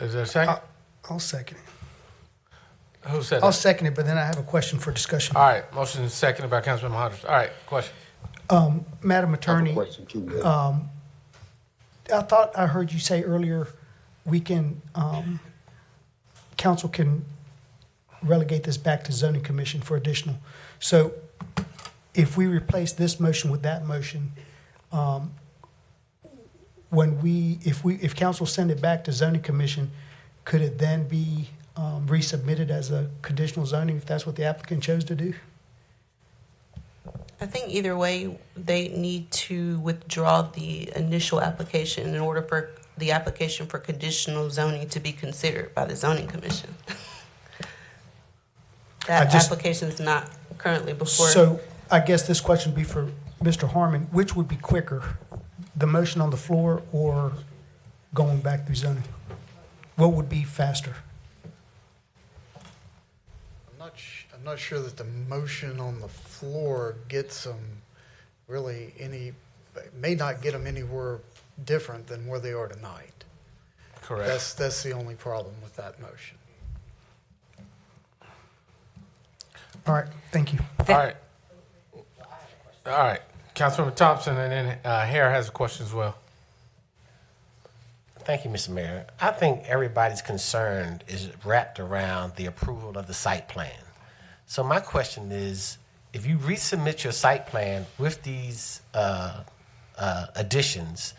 Is there a second? I'll second it. Who said I'll that? second it, but then I have a question for discussion. All right, motion is seconded by Councilman Hondros. All right, question. Madam Attorney, Question too. I thought I heard you say earlier we can, council can relegate this back to zoning commission for additional. So if we replace this motion with that motion, if council send it back to zoning commission, could it then be resubmitted as a conditional zoning if that's what the applicant chose to do? I think either way, they need to withdraw the initial application in order for the application for conditional zoning to be considered by the zoning commission. That application is not currently before. So I guess this question would be for Mr. Harmon. Which would be quicker, the motion on the floor or going back through zoning? What would be faster? I'm not sure that the motion on the floor gets them really may not get them anywhere different than where they are tonight. Correct. That's the only problem with that motion. All right, thank you. All right. All right. Councilman Thompson, and then Hare has a question as well. Thank you, Mr. Mayor. I think everybody's concern is wrapped around the approval of the site plan. So my question is, if you resubmit your site plan with these additions,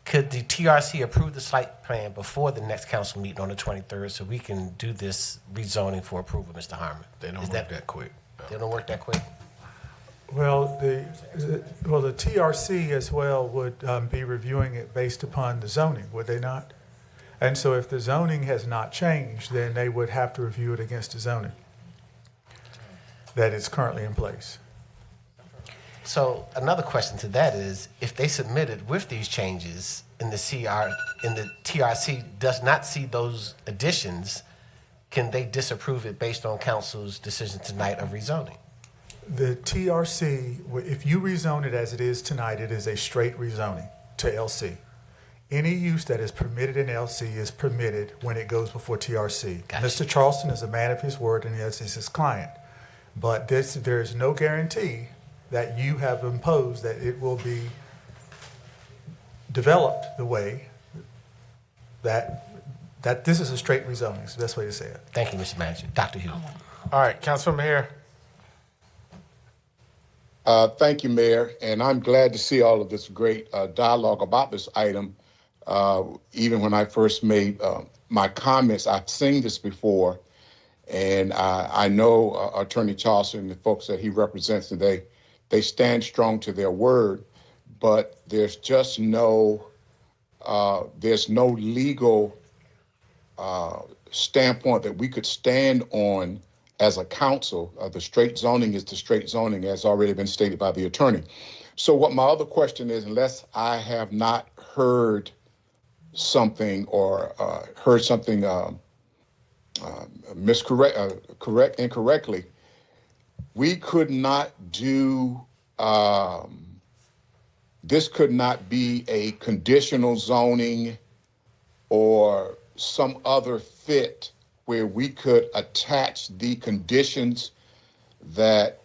could the TRC approve the site plan before the next council meeting on the 23rd so we can do this rezoning for approval, Mr. Harmon? They don't work that quick. They don't work that quick? Well, the TRC as well would be reviewing it based upon the zoning, would they not? And so if the zoning has not changed, then they would have to review it against the zoning that is currently in place. So another question to that is, if they submitted with these changes and the TRC does not see those additions, can they disapprove it based on council's decision tonight of rezoning? The TRC, if you rezone it as it is tonight, it is a straight rezoning to LC. Any use that is permitted in LC is permitted when it goes before TRC. Gotcha. Mr. Charleston is a man of his word and as is his client. But there is no guarantee that you have imposed that it will be developed the way that this is a straight rezoning. Is the best way to say it. Thank you, Mr. Manager. Dr. Hughes. All right, Councilman Hare. Thank you, Mayor, and I'm glad to see all of this great dialogue about this item. Even when I first made my comments, I've seen this before, and I know Attorney Charleston and the folks that he represents today they stand strong to their word, but there's just there's no legal standpoint that we could stand on as a council. The straight zoning is the straight zoning, as already been stated by the attorney. So what my other question is, unless I have not heard something or heard something incorrectly, we could not do, this could not be a conditional zoning or some other fit where we could attach the conditions that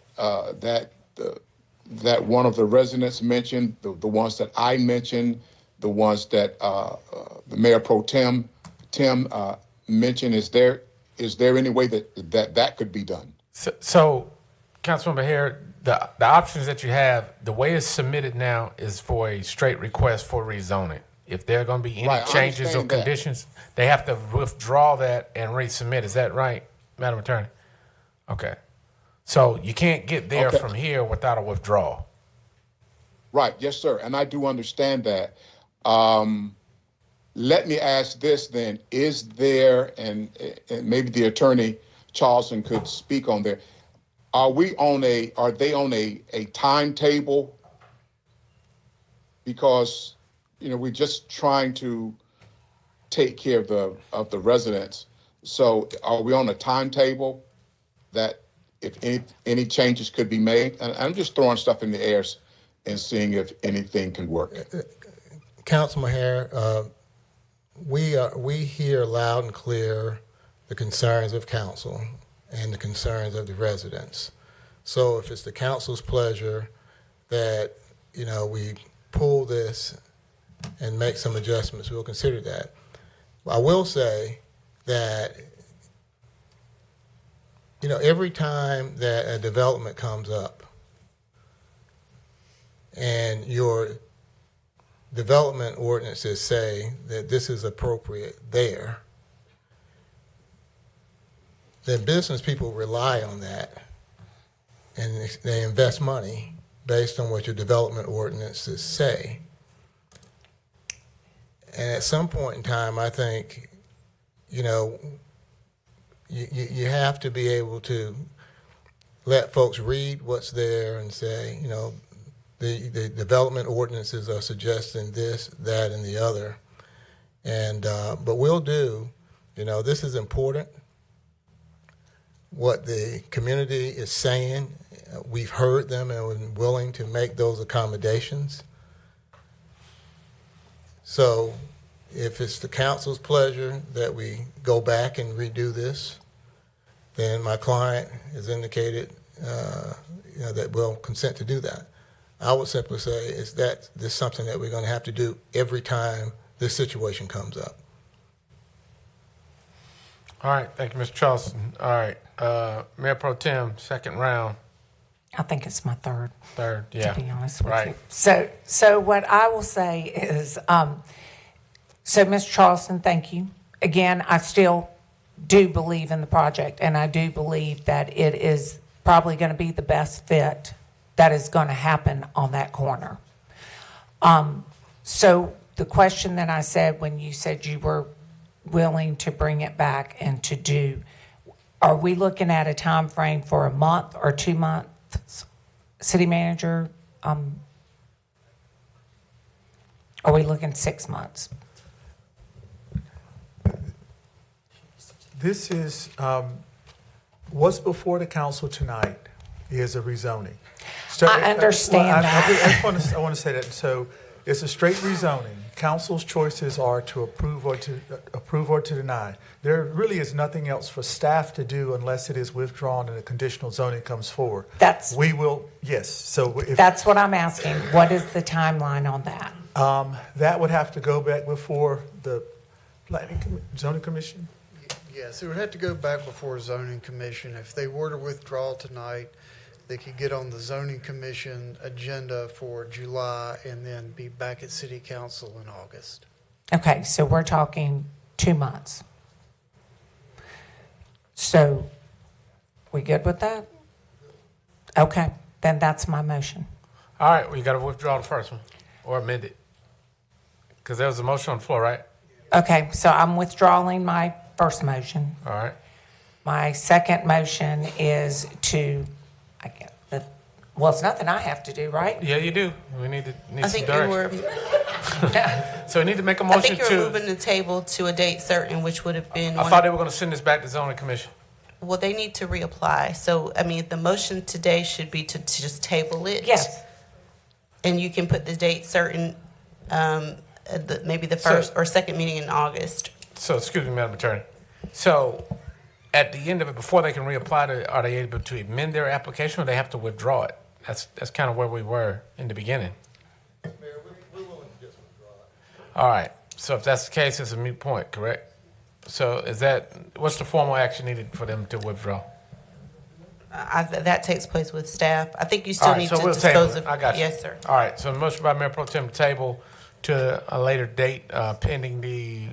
that one of the residents mentioned, the ones that I mentioned, the ones that the Mayor Pro Tem mentioned. Is there any way that could be done? So Councilmember Hare, the options that you have, the way it's submitted now is for a straight request for rezoning. If there are going to be any changes or conditions, they have to withdraw that and resubmit. Is that right, Madam Attorney? Okay. So you can't get there from here without a withdrawal. Right. Yes, sir. And I do understand that. Let me ask this then: is there, and maybe the attorney Charleston could speak on there? Are they on a timetable? Because we're just trying to take care of the residents. So are we on a timetable that if any changes could be made? And I'm just throwing stuff in the air and seeing if anything can work. Councilman Hare, we hear loud and clear the concerns of council and the concerns of the residents. So if it's the council's pleasure that we pull this and make some adjustments, we'll consider that. I will say that every time that a development comes up and your development ordinances say that this is appropriate there, then business people rely on that and they invest money based on what your development ordinances say. And at some point in time, I think, you have to be able to let folks read what's there and say, the development ordinances are suggesting this, that, and the other. And but we'll do, this is important. What the community is saying, we've heard them and we're willing to make those accommodations. So if it's the council's pleasure that we go back and redo this, then my client has indicated that we'll consent to do that. I would simply say is that this something that we're going to have to do every time this situation comes up. All right. Thank you, Mr. Charleston. All right. Mayor Pro Tem, second round. I think it's my third. Yeah. To be honest with you. So what I will say is, so Mr. Charleston, thank you. Again, I still do believe in the project, and I do believe that it is probably going to be the best fit that is going to happen on that corner. So the question that I said when you said you were willing to bring it back and to do, are we looking at a time frame for a month or 2 months? City Manager, are we looking 6 months? This is, what's before the council tonight is a rezoning. So, I understand that. I want to say that. So it's a straight rezoning. Council's choices are to approve or to deny. There really is nothing else for staff to do unless it is withdrawn and a conditional zoning comes forward. That's what I'm asking. What is the timeline on that? That would have to go back before the zoning commission. Yes, it would have to go back before zoning commission. If they were to withdraw tonight, they could get on the zoning commission agenda for July and then be back at city council in August. Okay, so we're talking 2 months. So we good with that? Okay, then that's my motion. All right, well, you got to withdraw the first one or amend it. Because there was a motion on the floor, right? Okay, so I'm withdrawing my first motion. All right. My second motion is to, well, it's nothing I have to do, right? Yeah, you do. We need I some think you direction. were, So we need to make a I motion think you were to, moving the table to a date certain, which would have been. I thought they were going to send this back to zoning commission. Well, they need to reapply. So, I mean, the motion today should be to just table it. Yes. And you can put the date certain, maybe the first or second meeting in August. So, excuse me, Madam Attorney. So, at the end of it, before they can reapply, are they able to amend their application or they have to withdraw it? That's kind of where we were in the beginning. Mayor, we're willing to just withdraw it. All right. So if that's the case, it's a moot point, correct? So what's the formal action needed for them to withdraw? That takes place with staff. I think you still All right, need so to we'll dispose table it. of. I got you. Yes, sir. All right. So motion by Mayor Pro Tem to table to a later date, pending the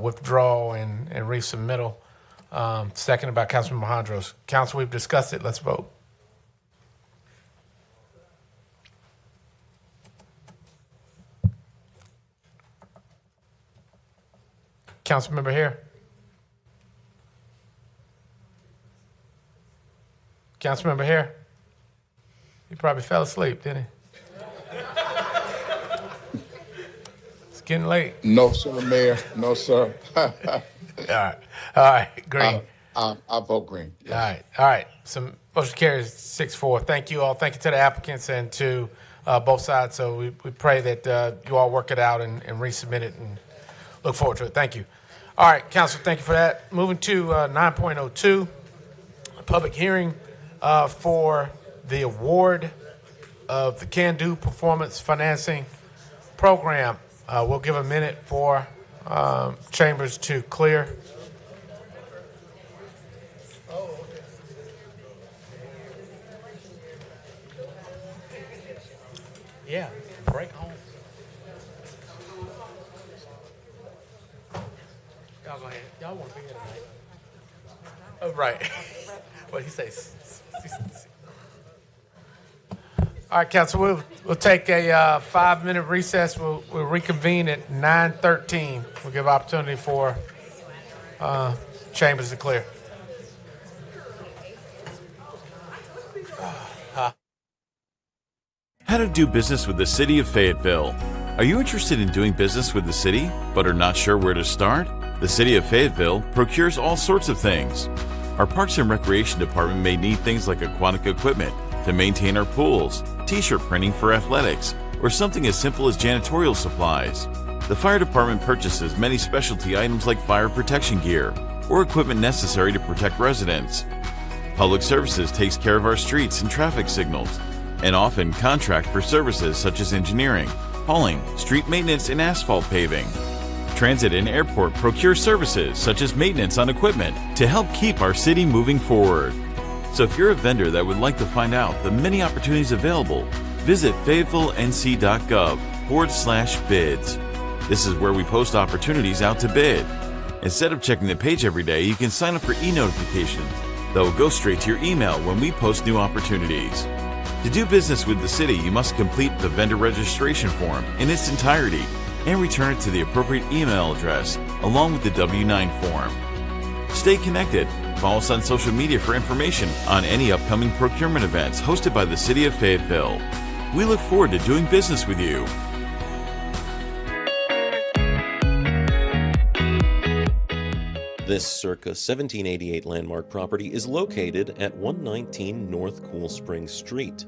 withdrawal and resubmittal. Seconded by Councilman Alejandros. Council, we've discussed it. Let's vote. Councilmember here. Councilmember here. He probably fell asleep, didn't he? It's getting late. No, sir, Mayor. No, sir. All right, green. I vote green. Yes. All right. So motion carries 6-4. Thank you all. Thank you to the applicants and to both sides. So we pray that you all work it out and resubmit it and look forward to it. Thank you. All right, Council, thank you for that. Moving to 9.02, a public hearing for the award of the Can Do Performance Financing Program. We'll give a minute for chambers to clear. Yeah, break home. Y'all go ahead. Y'all want to be here tonight. Oh, right. What he says. All right, Council, we'll take a 5-minute recess. We'll reconvene at 9:13. We'll give opportunity for chambers to clear. How to do business with the City of Fayetteville. Are you interested in doing business with the city, but are not sure where to start? The City of Fayetteville procures all sorts of things. Our Parks and Recreation Department may need things like aquatic equipment to maintain our pools, t-shirt printing for athletics, or something as simple as janitorial supplies. The Fire Department purchases many specialty items like fire protection gear or equipment necessary to protect residents. Public Services takes care of our streets and traffic signals, and often contract for services such as engineering, hauling, street maintenance, and asphalt paving. Transit and Airport procure services such as maintenance on equipment to help keep our city moving forward. So if you're a vendor that would like to find out the many opportunities available, visit fayetteville.nc.gov/bids. This is where we post opportunities out to bid. Instead of checking the page every day, you can sign up for e-notifications that will go straight to your email when we post new opportunities. To do business with the city, you must complete the vendor registration form in its entirety and return it to the appropriate email address along with the W-9 form. Stay connected. Follow us on social media for information on any upcoming procurement events hosted by the City of Fayetteville. We look forward to doing business with you. This circa 1788 landmark property is located at 119 North Cool Springs Street.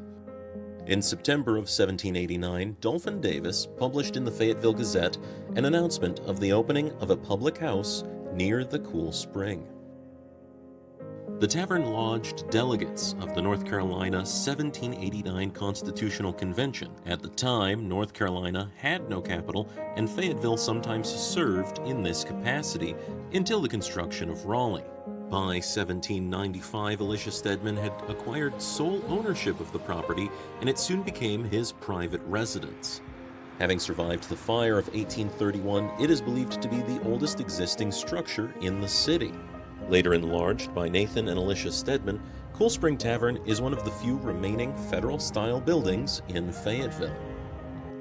In September of 1789, Dolphin Davis published in the Fayetteville Gazette an announcement of the opening of a public house near the Cool Spring. The tavern lodged delegates of the North Carolina 1789 Constitutional Convention. At the time, North Carolina had no capital, and Fayetteville sometimes served in this capacity until the construction of Raleigh. By 1795, Elisha Stedman had acquired sole ownership of the property, and it soon became his private residence. Having survived the fire of 1831, it is believed to be the oldest existing structure in the city. Later enlarged by Nathan and Elisha Stedman, Cool Spring Tavern is one of the few remaining federal-style buildings in Fayetteville.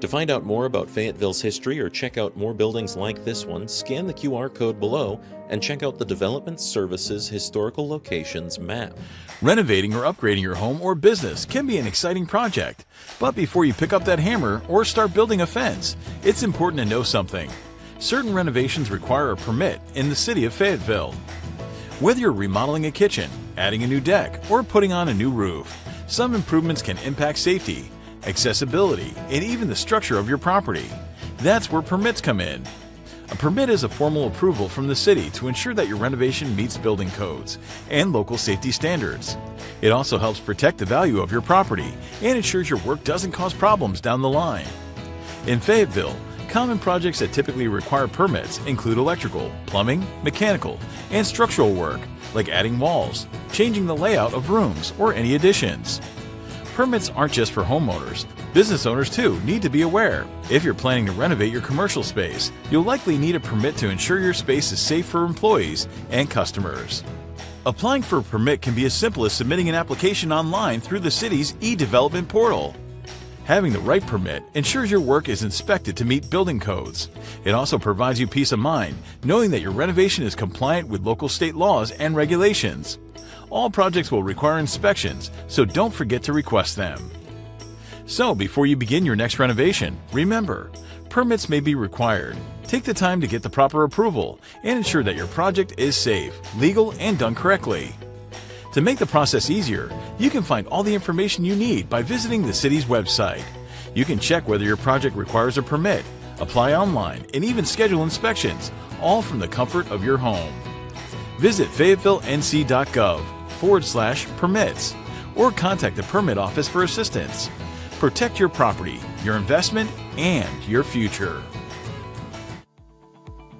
To find out more about Fayetteville's history or check out more buildings like this one, scan the QR code below and check out the Development Services Historical Locations map. Renovating or upgrading your home or business can be an exciting project, but before you pick up that hammer or start building a fence, it's important to know something. Certain renovations require a permit in the city of Fayetteville. Whether you're remodeling a kitchen, adding a new deck, or putting on a new roof, some improvements can impact safety, accessibility, and even the structure of your property. That's where permits come in. A permit is a formal approval from the city to ensure that your renovation meets building codes and local safety standards. It also helps protect the value of your property and ensures your work doesn't cause problems down the line. In Fayetteville, common projects that typically require permits include electrical, plumbing, mechanical, and structural work, like adding walls, changing the layout of rooms, or any additions. Permits aren't just for homeowners. Business owners, too, need to be aware. If you're planning to renovate your commercial space, you'll likely need a permit to ensure your space is safe for employees and customers. Applying for a permit can be as simple as submitting an application online through the city's e-development portal. Having the right permit ensures your work is inspected to meet building codes. It also provides you peace of mind, knowing that your renovation is compliant with local state laws and regulations. All projects will require inspections, so don't forget to request them. So, before you begin your next renovation, remember, permits may be required. Take the time to get the proper approval and ensure that your project is safe, legal, and done correctly. To make the process easier, you can find all the information you need by visiting the city's website. You can check whether your project requires a permit, apply online, and even schedule inspections, all from the comfort of your home. Visit fayetteville.nc.gov/permits or contact the permit office for assistance. Protect your property, your investment, and your future.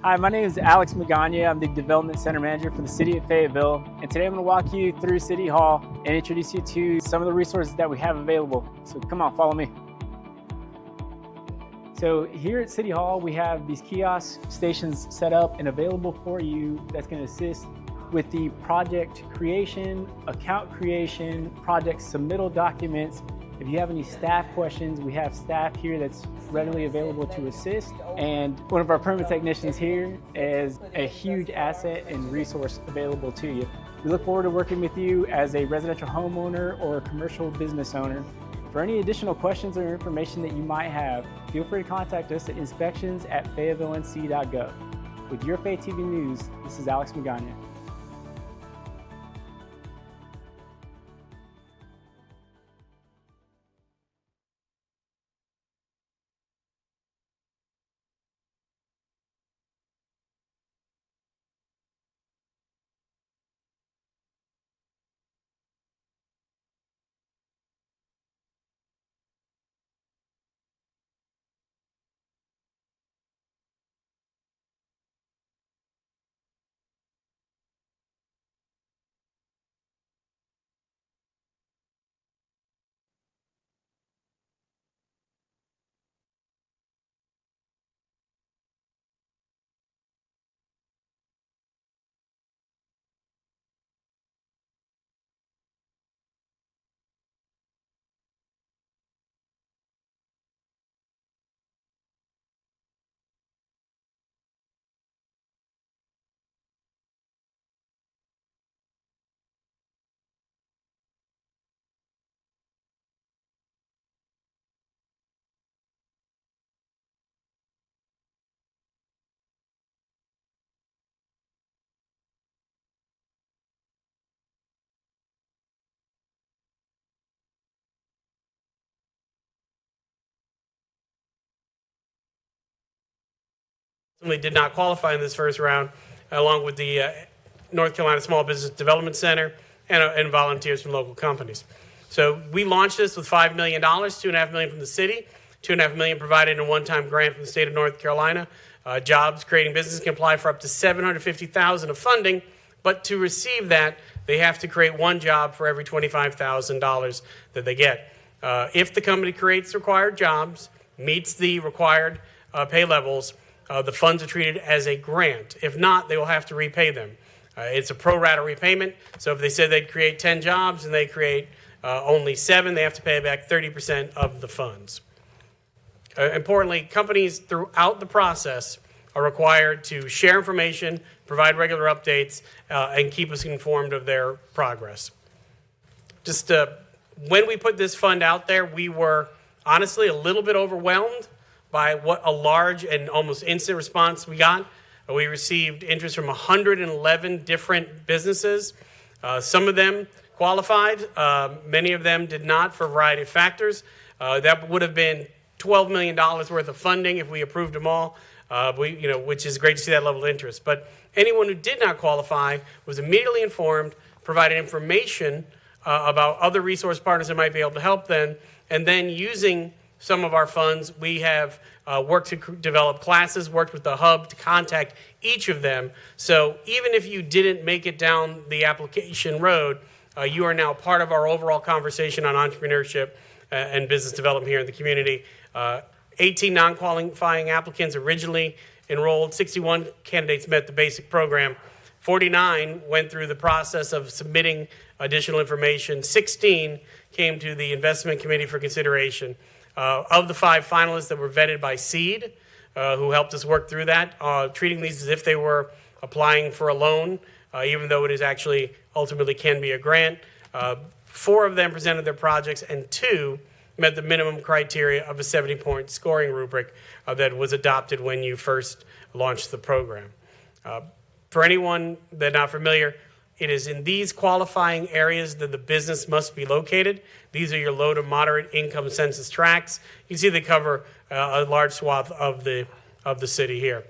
Hi, my name is Alex Magana. I'm the Development Center Manager for the City of Fayetteville. And today I'm going to walk you through City Hall and introduce you to some of the resources that we have available. So come on, follow me. So here at City Hall, we have these kiosk stations set up and available for you that's going to assist with the project creation, account creation, project submittal documents. If you have any staff questions, we have staff here that's readily available to assist. And one of our permit technicians here is a huge asset and resource available to you. We look forward to working with you as a residential homeowner or a commercial business owner. For any additional questions or information that you might have, feel free to contact us at inspections@fayetteville.nc.gov. With your Fay TV News, this is Alex Magana. Did not qualify in this first round, along with the North Carolina Small Business Development Center and volunteers from local companies. So we launched this with $5 million, $2.5 million from the city, $2.5 million provided in a one-time grant from the state of North Carolina. Jobs creating business can apply for up to $750,000 of funding, but to receive that, they have to create one job for every $25,000 that they get. If the company creates the required jobs, meets the required pay levels, the funds are treated as a grant. If not, they will have to repay them. It's a pro rata repayment, so if they said they'd create 10 jobs and they create only 7, they have to pay back 30% of the funds. Importantly, companies throughout the process are required to share information, provide regular updates, and keep us informed of their progress. Just when we put this fund out there, we were honestly a little bit overwhelmed by what a large and almost instant response we got. We received interest from 111 different businesses. Some of them qualified. Many of them did not for a variety of factors. That would have been $12 million worth of funding if we approved them all, which is great to see that level of interest. But anyone who did not qualify was immediately informed, provided information about other resource partners that might be able to help them, and then using some of our funds, we have worked to develop classes, worked with the hub to contact each of them. So even if you didn't make it down the application road, you are now part of our overall conversation on entrepreneurship and business development here in the community. 18 non-qualifying applicants originally enrolled. 61 candidates met the basic program. 49 went through the process of submitting additional information. 16 came to the investment committee for consideration. Of the 5 finalists that were vetted by SEED, who helped us work through that, treating these as if they were applying for a loan, even though it is actually ultimately can be a grant. 4 of them presented their projects, and 2 met the minimum criteria of a 70-point scoring rubric that was adopted when you first launched the program. For anyone that's not familiar, it is in these qualifying areas that the business must be located. These are your low to moderate income census tracts. You see they cover a large swath of the city here.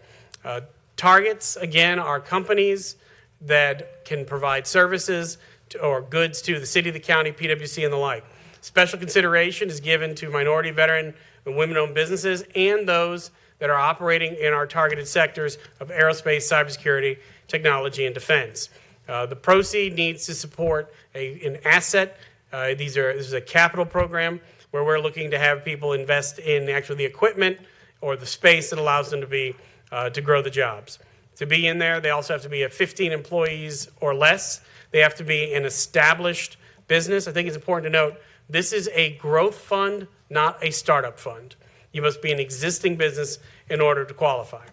Targets, again, are companies that can provide services or goods to the city, the county, PwC, and the like. Special consideration is given to minority, veteran, and women-owned businesses and those that are operating in our targeted sectors of aerospace, cybersecurity, technology, and defense. The proceed needs to support an asset. This is a capital program where we're looking to have people invest in actually the equipment or the space that allows them to grow the jobs. To be in there, they also have to be at 15 employees or less. They have to be an established business. I think it's important to note this is a growth fund, not a startup fund. You must be an existing business in order to qualify.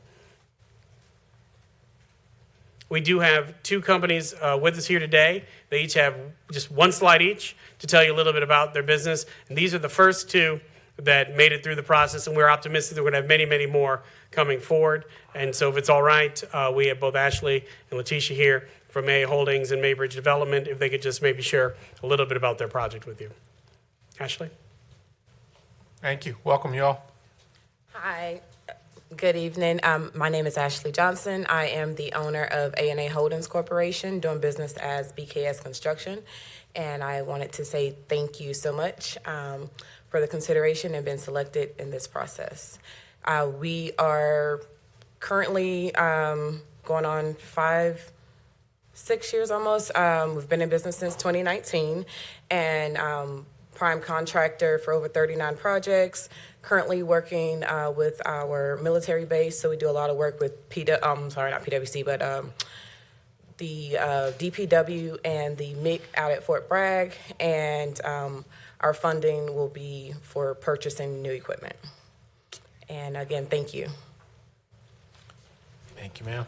We do have 2 companies with us here today. They each have just 1 slide each to tell you a little bit about their business. And these are the first 2 that made it through the process, and we're optimistic that we're going to have many, many more coming forward. And so if it's all right, we have both Ashley and Letitia here from May Holdings and Maybridge Development, if they could just maybe share a little bit about their project with you. Ashley? Thank you. Welcome, y'all. Hi. Good evening. My name is Ashley Johnson. I am the owner of A&A Holdings Corporation, doing business as BKS Construction. And I wanted to say thank you so much for the consideration and being selected in this process. We are currently going on 6 years almost. We've been in business since 2019 and prime contractor for over 39 projects. Currently working with our military base, so we do a lot of work with not PwC, but the DPW and the MIC out at Fort Bragg, and our funding will be for purchasing new equipment. And again, thank you. Thank you, ma'am.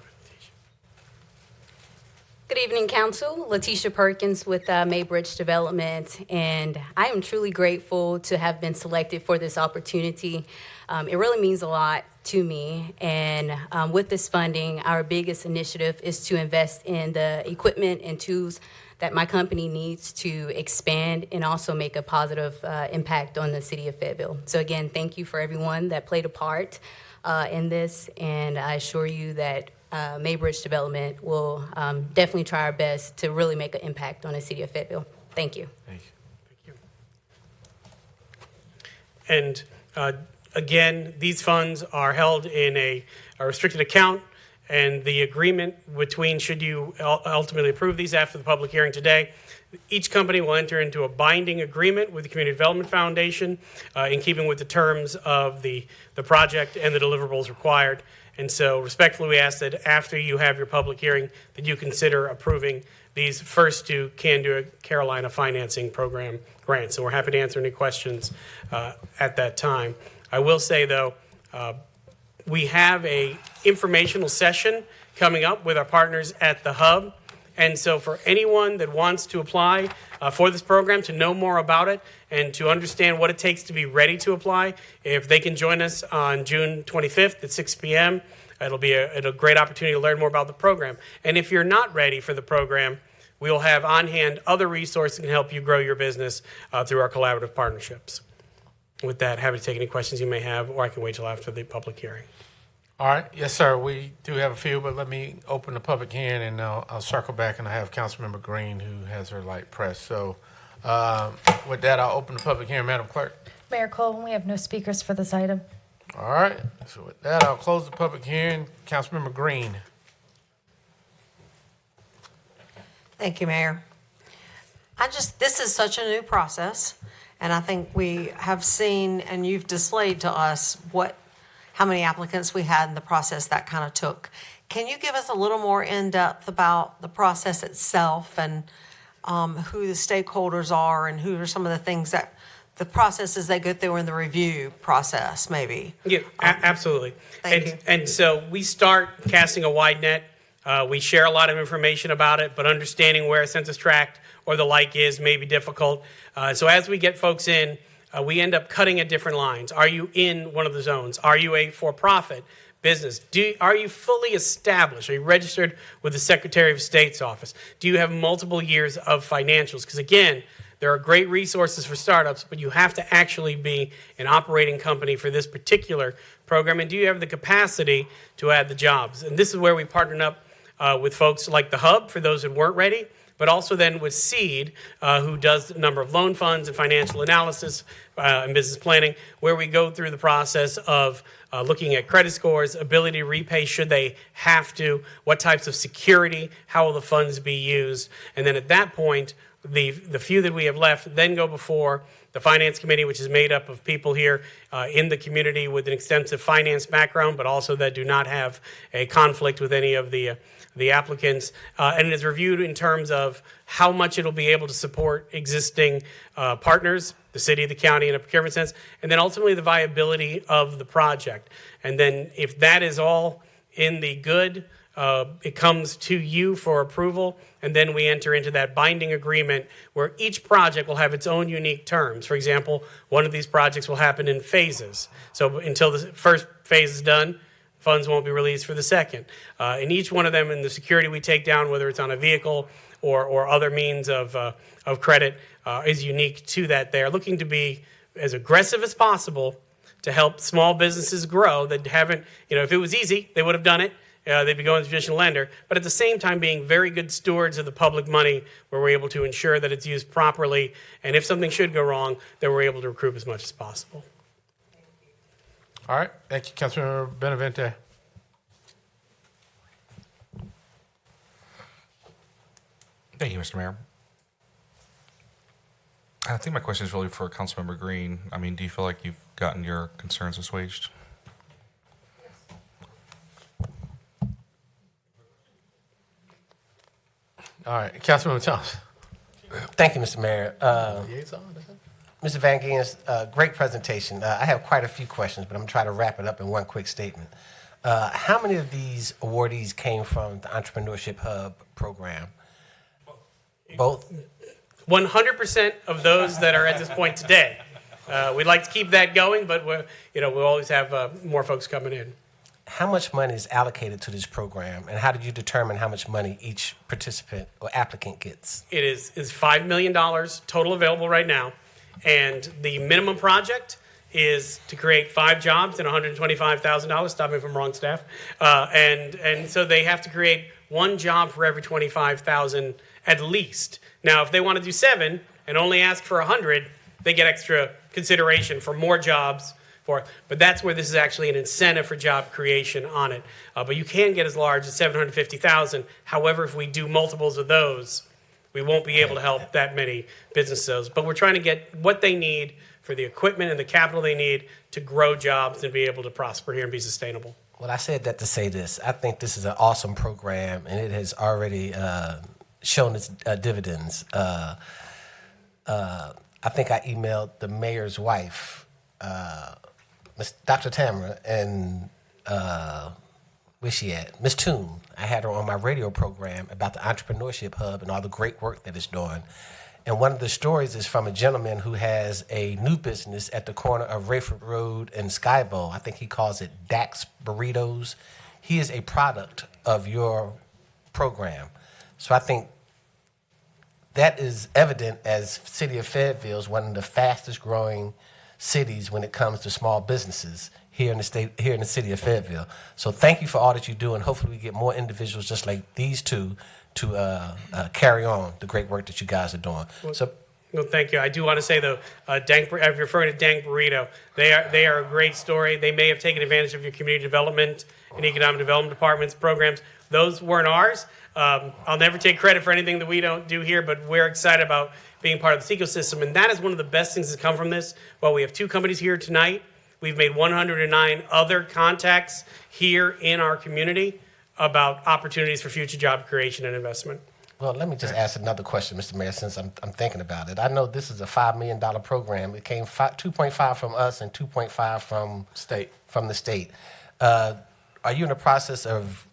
Good evening, Council. Letitia Perkins with Maybridge Development, and I am truly grateful to have been selected for this opportunity. It really means a lot to me, and with this funding, our biggest initiative is to invest in the equipment and tools that my company needs to expand and also make a positive impact on the city of Fayetteville. So again, thank you for everyone that played a part in this, and I assure you that Maybridge Development will definitely try our best to really make an impact on the city of Fayetteville. Thank you. Thank you. And again, these funds are held in a restricted account, and the agreement between, should you ultimately approve these after the public hearing today, each company will enter into a binding agreement with the Community Development Foundation in keeping with the terms of the project and the deliverables required. And so respectfully, we ask that after you have your public hearing, that you consider approving these first two Can Do It Carolina Financing Program grants. And we're happy to answer any questions at that time. I will say, though, we have a informational session coming up with our partners at the Hub. And so for anyone that wants to apply for this program, to know more about it and to understand what it takes to be ready to apply, if they can join us on June 25th at 6 p.m., it'll be a great opportunity to learn more about the program. And if you're not ready for the program, we will have on hand other resources that can help you grow your business through our collaborative partnerships. With that, happy to take any questions you may have, or I can wait till after the public hearing. All right, yes, sir. We do have a few, but let me open the public hearing, and I'll circle back, and I have Councilmember Green who has her light pressed. So with that, I'll open the public hearing, Madam Clerk. Mayor Colvin, we have no speakers for this item. All right, so with that, I'll close the public hearing. Councilmember Green. Thank you, Mayor. This is such a new process, and I think we have seen, and you've displayed to us how many applicants we had in the process that kind of took. Can you give us a little more in-depth about the process itself and who the stakeholders are and who are some of the things that the processes they go through in the review process, maybe? Yeah, absolutely. Thank you. And so we start casting a wide net. We share a lot of information about it, but understanding where a census tract or the like is may be difficult. So as we get folks in, we end up cutting at different lines. Are you in one of the zones? Are you a for-profit business? Are you fully established? Are you registered with the Secretary of State's office? Do you have multiple years of financials? Because again, there are great resources for startups, but you have to actually be an operating company for this particular program. And do you have the capacity to add the jobs? And this is where we partnered up with folks like the Hub for those that weren't ready, but also then with Seed, who does a number of loan funds and financial analysis and business planning, where we go through the process of looking at credit scores, ability to repay should they have to, what types of security, how will the funds be used. And then at that point, the few that we have left then go before the Finance Committee, which is made up of people here in the community with an extensive finance background, but also that do not have a conflict with any of the applicants, and it is reviewed in terms of how much it'll be able to support existing partners, the city, the county, in a procurement sense, and then ultimately the viability of the project. And then if that is all in the good, it comes to you for approval, and then we enter into that binding agreement where each project will have its own unique terms. For example, one of these projects will happen in phases. So until the first phase is done, funds won't be released for the second. And each one of them, in the security we take down, whether it's on a vehicle or other means of credit, is unique to that. They are looking to be as aggressive as possible to help small businesses grow that haven't, if it was easy, they would have done it. They'd be going to a traditional lender, but at the same time being very good stewards of the public money where we're able to ensure that it's used properly, and if something should go wrong, that we're able to recoup as much as possible. All right, thank you, Councilmember Benavente. Thank you, Mr. Mayor. I think my question is really for Councilmember Green. I mean, do you feel like you've gotten your concerns assuaged? All right, Councilmember Thomas. Thank you, Mr. Mayor. Mr. Van Gaines, great presentation. I have quite a few questions, but I'm going to try to wrap it up in one quick statement. How many of these awardees came from the Entrepreneurship Hub program? Both? 100% of those that are at this point today. We'd like to keep that going, but we'll always have more folks coming in. How much money is allocated to this program, and how did you determine how much money each participant or applicant gets? It is $5 million total available right now, and the minimum project is to create 5 jobs and $125,000. Stop me if I'm wrong, staff. And so they have to create 1 job for every $25,000 at least. Now, if they want to do 7 and only ask for 100, they get extra consideration for more jobs. But that's where this is actually an incentive for job creation on it. But you can get as large as $750,000. However, if we do multiples of those, we won't be able to help that many businesses. But we're trying to get what they need for the equipment and the capital they need to grow jobs and be able to prosper here and be sustainable. Well, I said that to say this. I think this is an awesome program, and it has already shown its dividends. I think I emailed the mayor's wife, Miss Dr. Tamara, and where's she at? Miss Toon. I had her on my radio program about the Entrepreneurship Hub and all the great work that it's doing. And one of the stories is from a gentleman who has a new business at the corner of Rayford Road and Skybow. I think he calls it Dax Burritos. He is a product of your program. So I think that is evident as City of Fayetteville is one of the fastest growing cities when it comes to small businesses here in the state, here in the city of Fayetteville. So thank you for all that you do, and hopefully we get more individuals just like these two to carry on the great work that you guys are doing. Well, thank you. I do want to say though, I'm referring to Dank Burrito. They are a great story. They may have taken advantage of your community development and economic development departments programs. Those weren't ours. I'll never take credit for anything that we don't do here, but we're excited about being part of this ecosystem, and that is one of the best things that's come from this. Well, we have 2 companies here tonight. We've made 109 other contacts here in our community about opportunities for future job creation and investment. Well, let me just ask another question, Mr. Mayor, since I'm thinking about it. I know this is a $5 million program. It came 2.5 from us and 2.5 from the state. Are you in the process of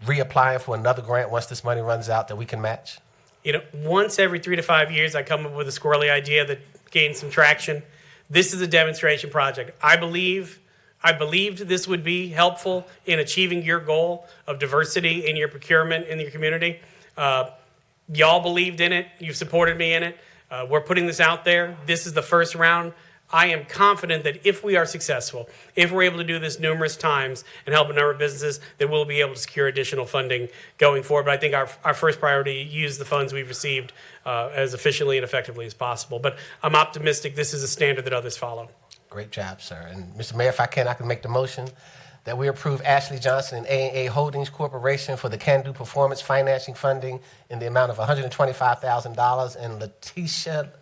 reapplying for another grant once this money runs out that we can match? You know, once every 3 to 5 years, I come up with a squirrely idea that gains some traction. This is a demonstration project. I believed this would be helpful in achieving your goal of diversity in your procurement in your community. Y'all believed in it. You've supported me in it. We're putting this out there. This is the first round. I am confident that if we are successful, if we're able to do this numerous times and help a number of businesses, that we'll be able to secure additional funding going forward. But I think our first priority, use the funds we've received as efficiently and effectively as possible. But I'm optimistic this is a standard that others follow. Great job, sir. And Mr. Mayor, if I can make the motion that we approve Ashley Johnson and A&A Holdings Corporation for the Can-Do Performance Financing Funding in the amount of $125,000 and Letitia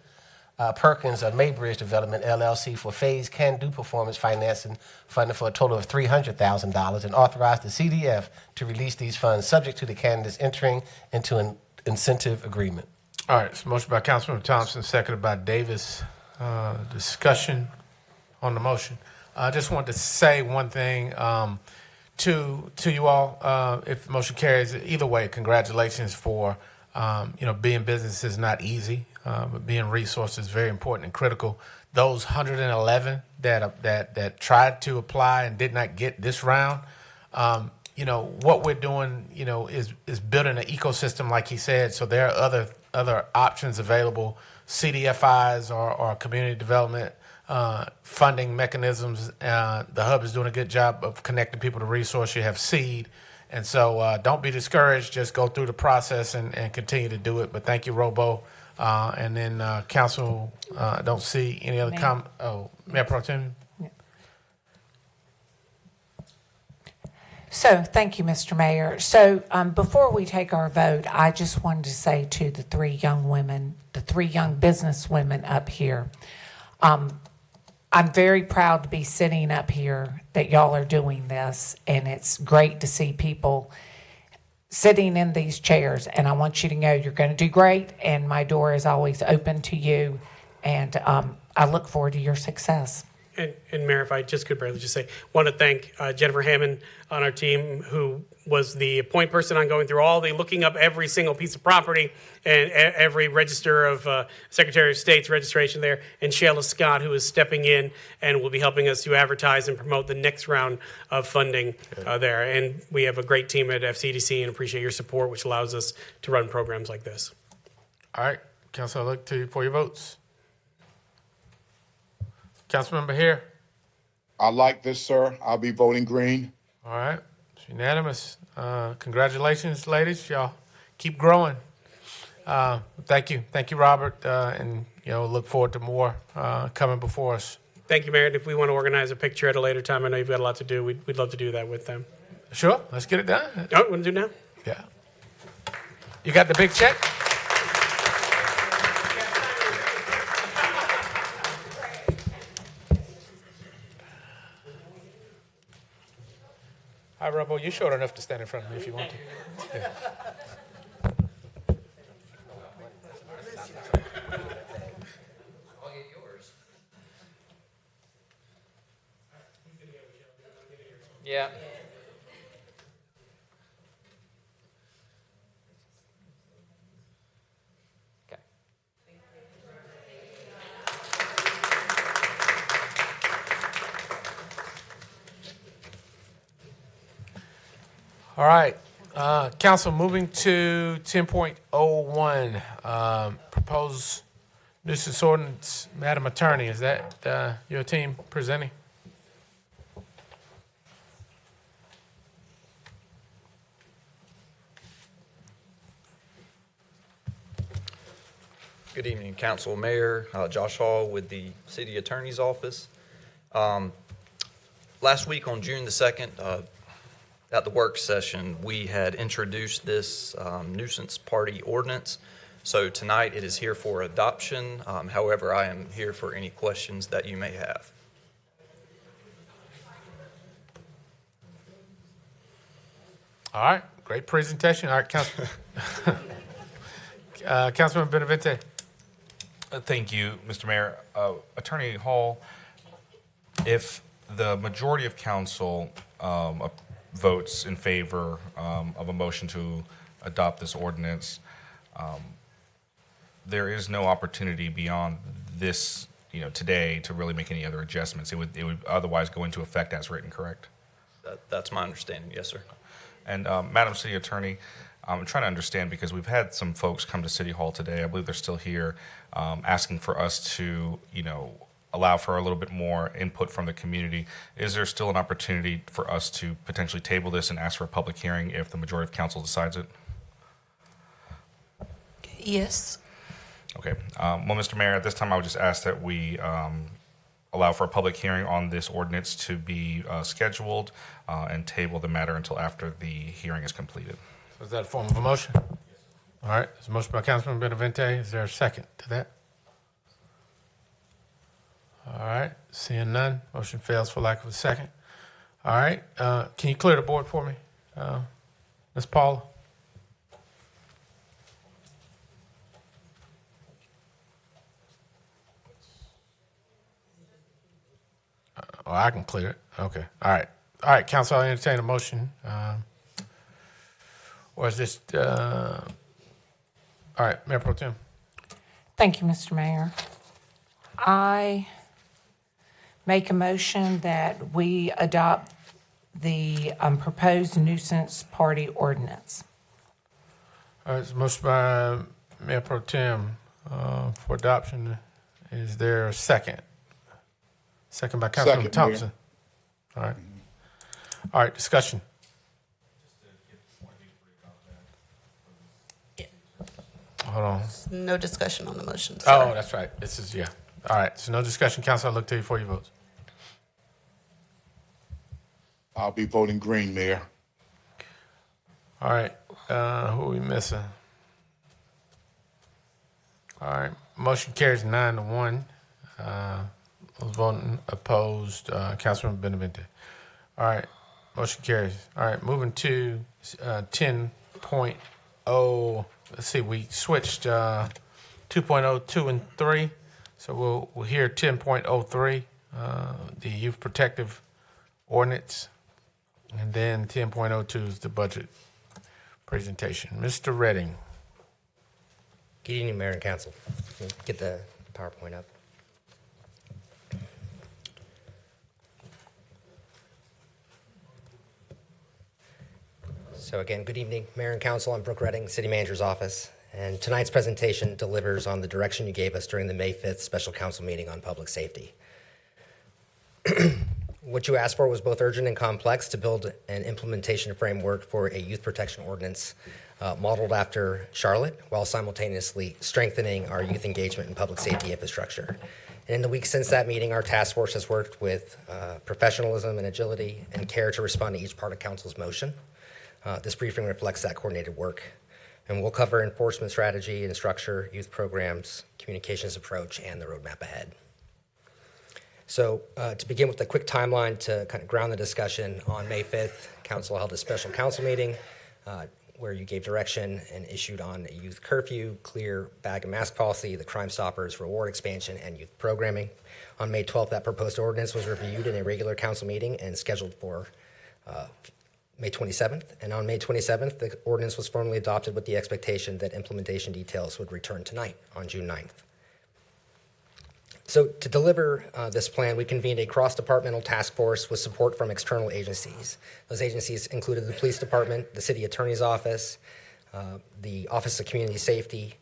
Perkins of Maybridge Development, LLC for Phase Can-Do Performance Financing funding for a total of $300,000 and authorize the CDF to release these funds subject to the candidates entering into an incentive agreement. All right, it's a motion by Councilmember Thompson, seconded by Davis. Discussion on the motion. I just wanted to say one thing to you all. If the motion carries, either way, congratulations for being business is not easy, but being resourced is very important and critical. Those 111 that tried to apply and did not get this round, what we're doing, is building an ecosystem, like he said. So there are other options available, CDFIs or community development funding mechanisms. The hub is doing a good job of connecting people to resource. You have seed. And so don't be discouraged. Just go through the process and continue to do it. But thank you, Robo. And then Council, don't see any other comment. Oh, Mayor Pro Tem. So thank you, Mr. Mayor. So before we take our vote, I just wanted to say to the 3 young women, the 3 young business women up here, I'm very proud to be sitting up here that y'all are doing this, and it's great to see people sitting in these chairs, and I want you to know you're going to do great, and my door is always open to you, and I look forward to your success. And Mayor, if I just could barely just say, want to thank Jennifer Hammond on our team, who was the point person on going through looking up every single piece of property and every register of Secretary of State's registration there, and Shayla Scott, who is stepping in and will be helping us to advertise and promote the next round of funding there. And we have a great team at FCDC and appreciate your support, which allows us to run programs like this. All right, Council, I look to you for your votes. Councilmember here. I like this, sir. I'll be voting green. All right, it's unanimous. Congratulations, ladies. Y'all keep growing. Thank you, Robert, and look forward to more coming before us. Thank you, Mayor. If we want to organize a picture at a later time, I know you've got a lot to do. We'd love to do that with them. Sure, let's get it done. Oh, want to do now? Yeah. You got the big check? Hi, Robo. You're short enough to stand in front of me if you want to. Yeah. Yeah. Okay. All right. Council, moving to 10.01, proposed nuisance ordinance. Madam Attorney, is that your team presenting? Good evening, Council, Mayor, Josh Hall with the City Attorney's Office. Last week on June the 2nd, at the work session, we had introduced this nuisance party ordinance. So tonight it is here for adoption. However, I am here for any questions that you may have. All right. Great presentation. All right, Councilman. Councilman Benavente. Thank you, Mr. Mayor. Attorney Hall, if the majority of council votes in favor of a motion to adopt this ordinance, there is no opportunity beyond this, today to really make any other adjustments. It would otherwise go into effect as written, correct? That's my understanding, yes, sir. And Madam City Attorney, I'm trying to understand because we've had some folks come to City Hall today, I believe they're still here, asking for us to, allow for a little bit more input from the community. Is there still an opportunity for us to potentially table this and ask for a public hearing if the majority of council decides it? Yes. Okay. Well, Mr. Mayor, at this time, I would just ask that we allow for a public hearing on this ordinance to be scheduled and table the matter until after the hearing is completed. So is that a form of a motion? All right. There's a motion by Councilman Benavente. Is there a second to that? All right. Seeing none, motion fails for lack of a second. All right. Can you clear the board for me, Ms. Paula? Oh, I can clear it. Okay. All right. All right, council, I entertain a motion. Or is this, all right, Mayor Pro Tem. Thank you, Mr. Mayor. I make a motion that we adopt the proposed nuisance party ordinance. All right, it's a motion by Mayor Pro Tem for adoption. Is there a second? Second by Councilman Second, Thompson. All right. All right, discussion. Hold on. No discussion on the motion, sir. Oh, that's right. This is, yeah. All right, so no discussion. Council, I'll look to you for your votes. I'll be voting green, Mayor. All right, who are we missing? All right, motion carries 9-1. Those voting opposed, Councilman Benavente. All right, motion carries. All right, moving to 10.0. Let's see, we switched 2.0, 2, and 3. So we'll hear 10.03, the Youth Protective Ordinance. And then 10.02 is the budget presentation. Mr. Redding. Good evening, Mayor and Council. Get the PowerPoint up. So again, good evening, Mayor and Council. I'm Brooke Redding, City Manager's Office. And tonight's presentation delivers on the direction you gave us during the May 5th Special Council meeting on public safety. What you asked for was both urgent and complex to build an implementation framework for a youth protection ordinance modeled after Charlotte, while simultaneously strengthening our youth engagement and public safety infrastructure. And in the weeks since that meeting, our task force has worked with professionalism and agility and care to respond to each part of Council's motion. This briefing reflects that coordinated work. And we'll cover enforcement strategy and structure, youth programs, communications approach, and the roadmap ahead. So to begin with a quick timeline to kind of ground the discussion, on May 5th, council held a special council meeting where you gave direction and issued on a youth curfew, clear bag and mask policy, the Crime Stoppers reward expansion, and youth programming. On May 12th, that proposed ordinance was reviewed in a regular council meeting and scheduled for May 27th. And on May 27th, the ordinance was formally adopted with the expectation that implementation details would return tonight on June 9th. So to deliver this plan, we convened a cross-departmental task force with support from external agencies. Those agencies included the police department, the city attorney's office, the Office of Community Safety,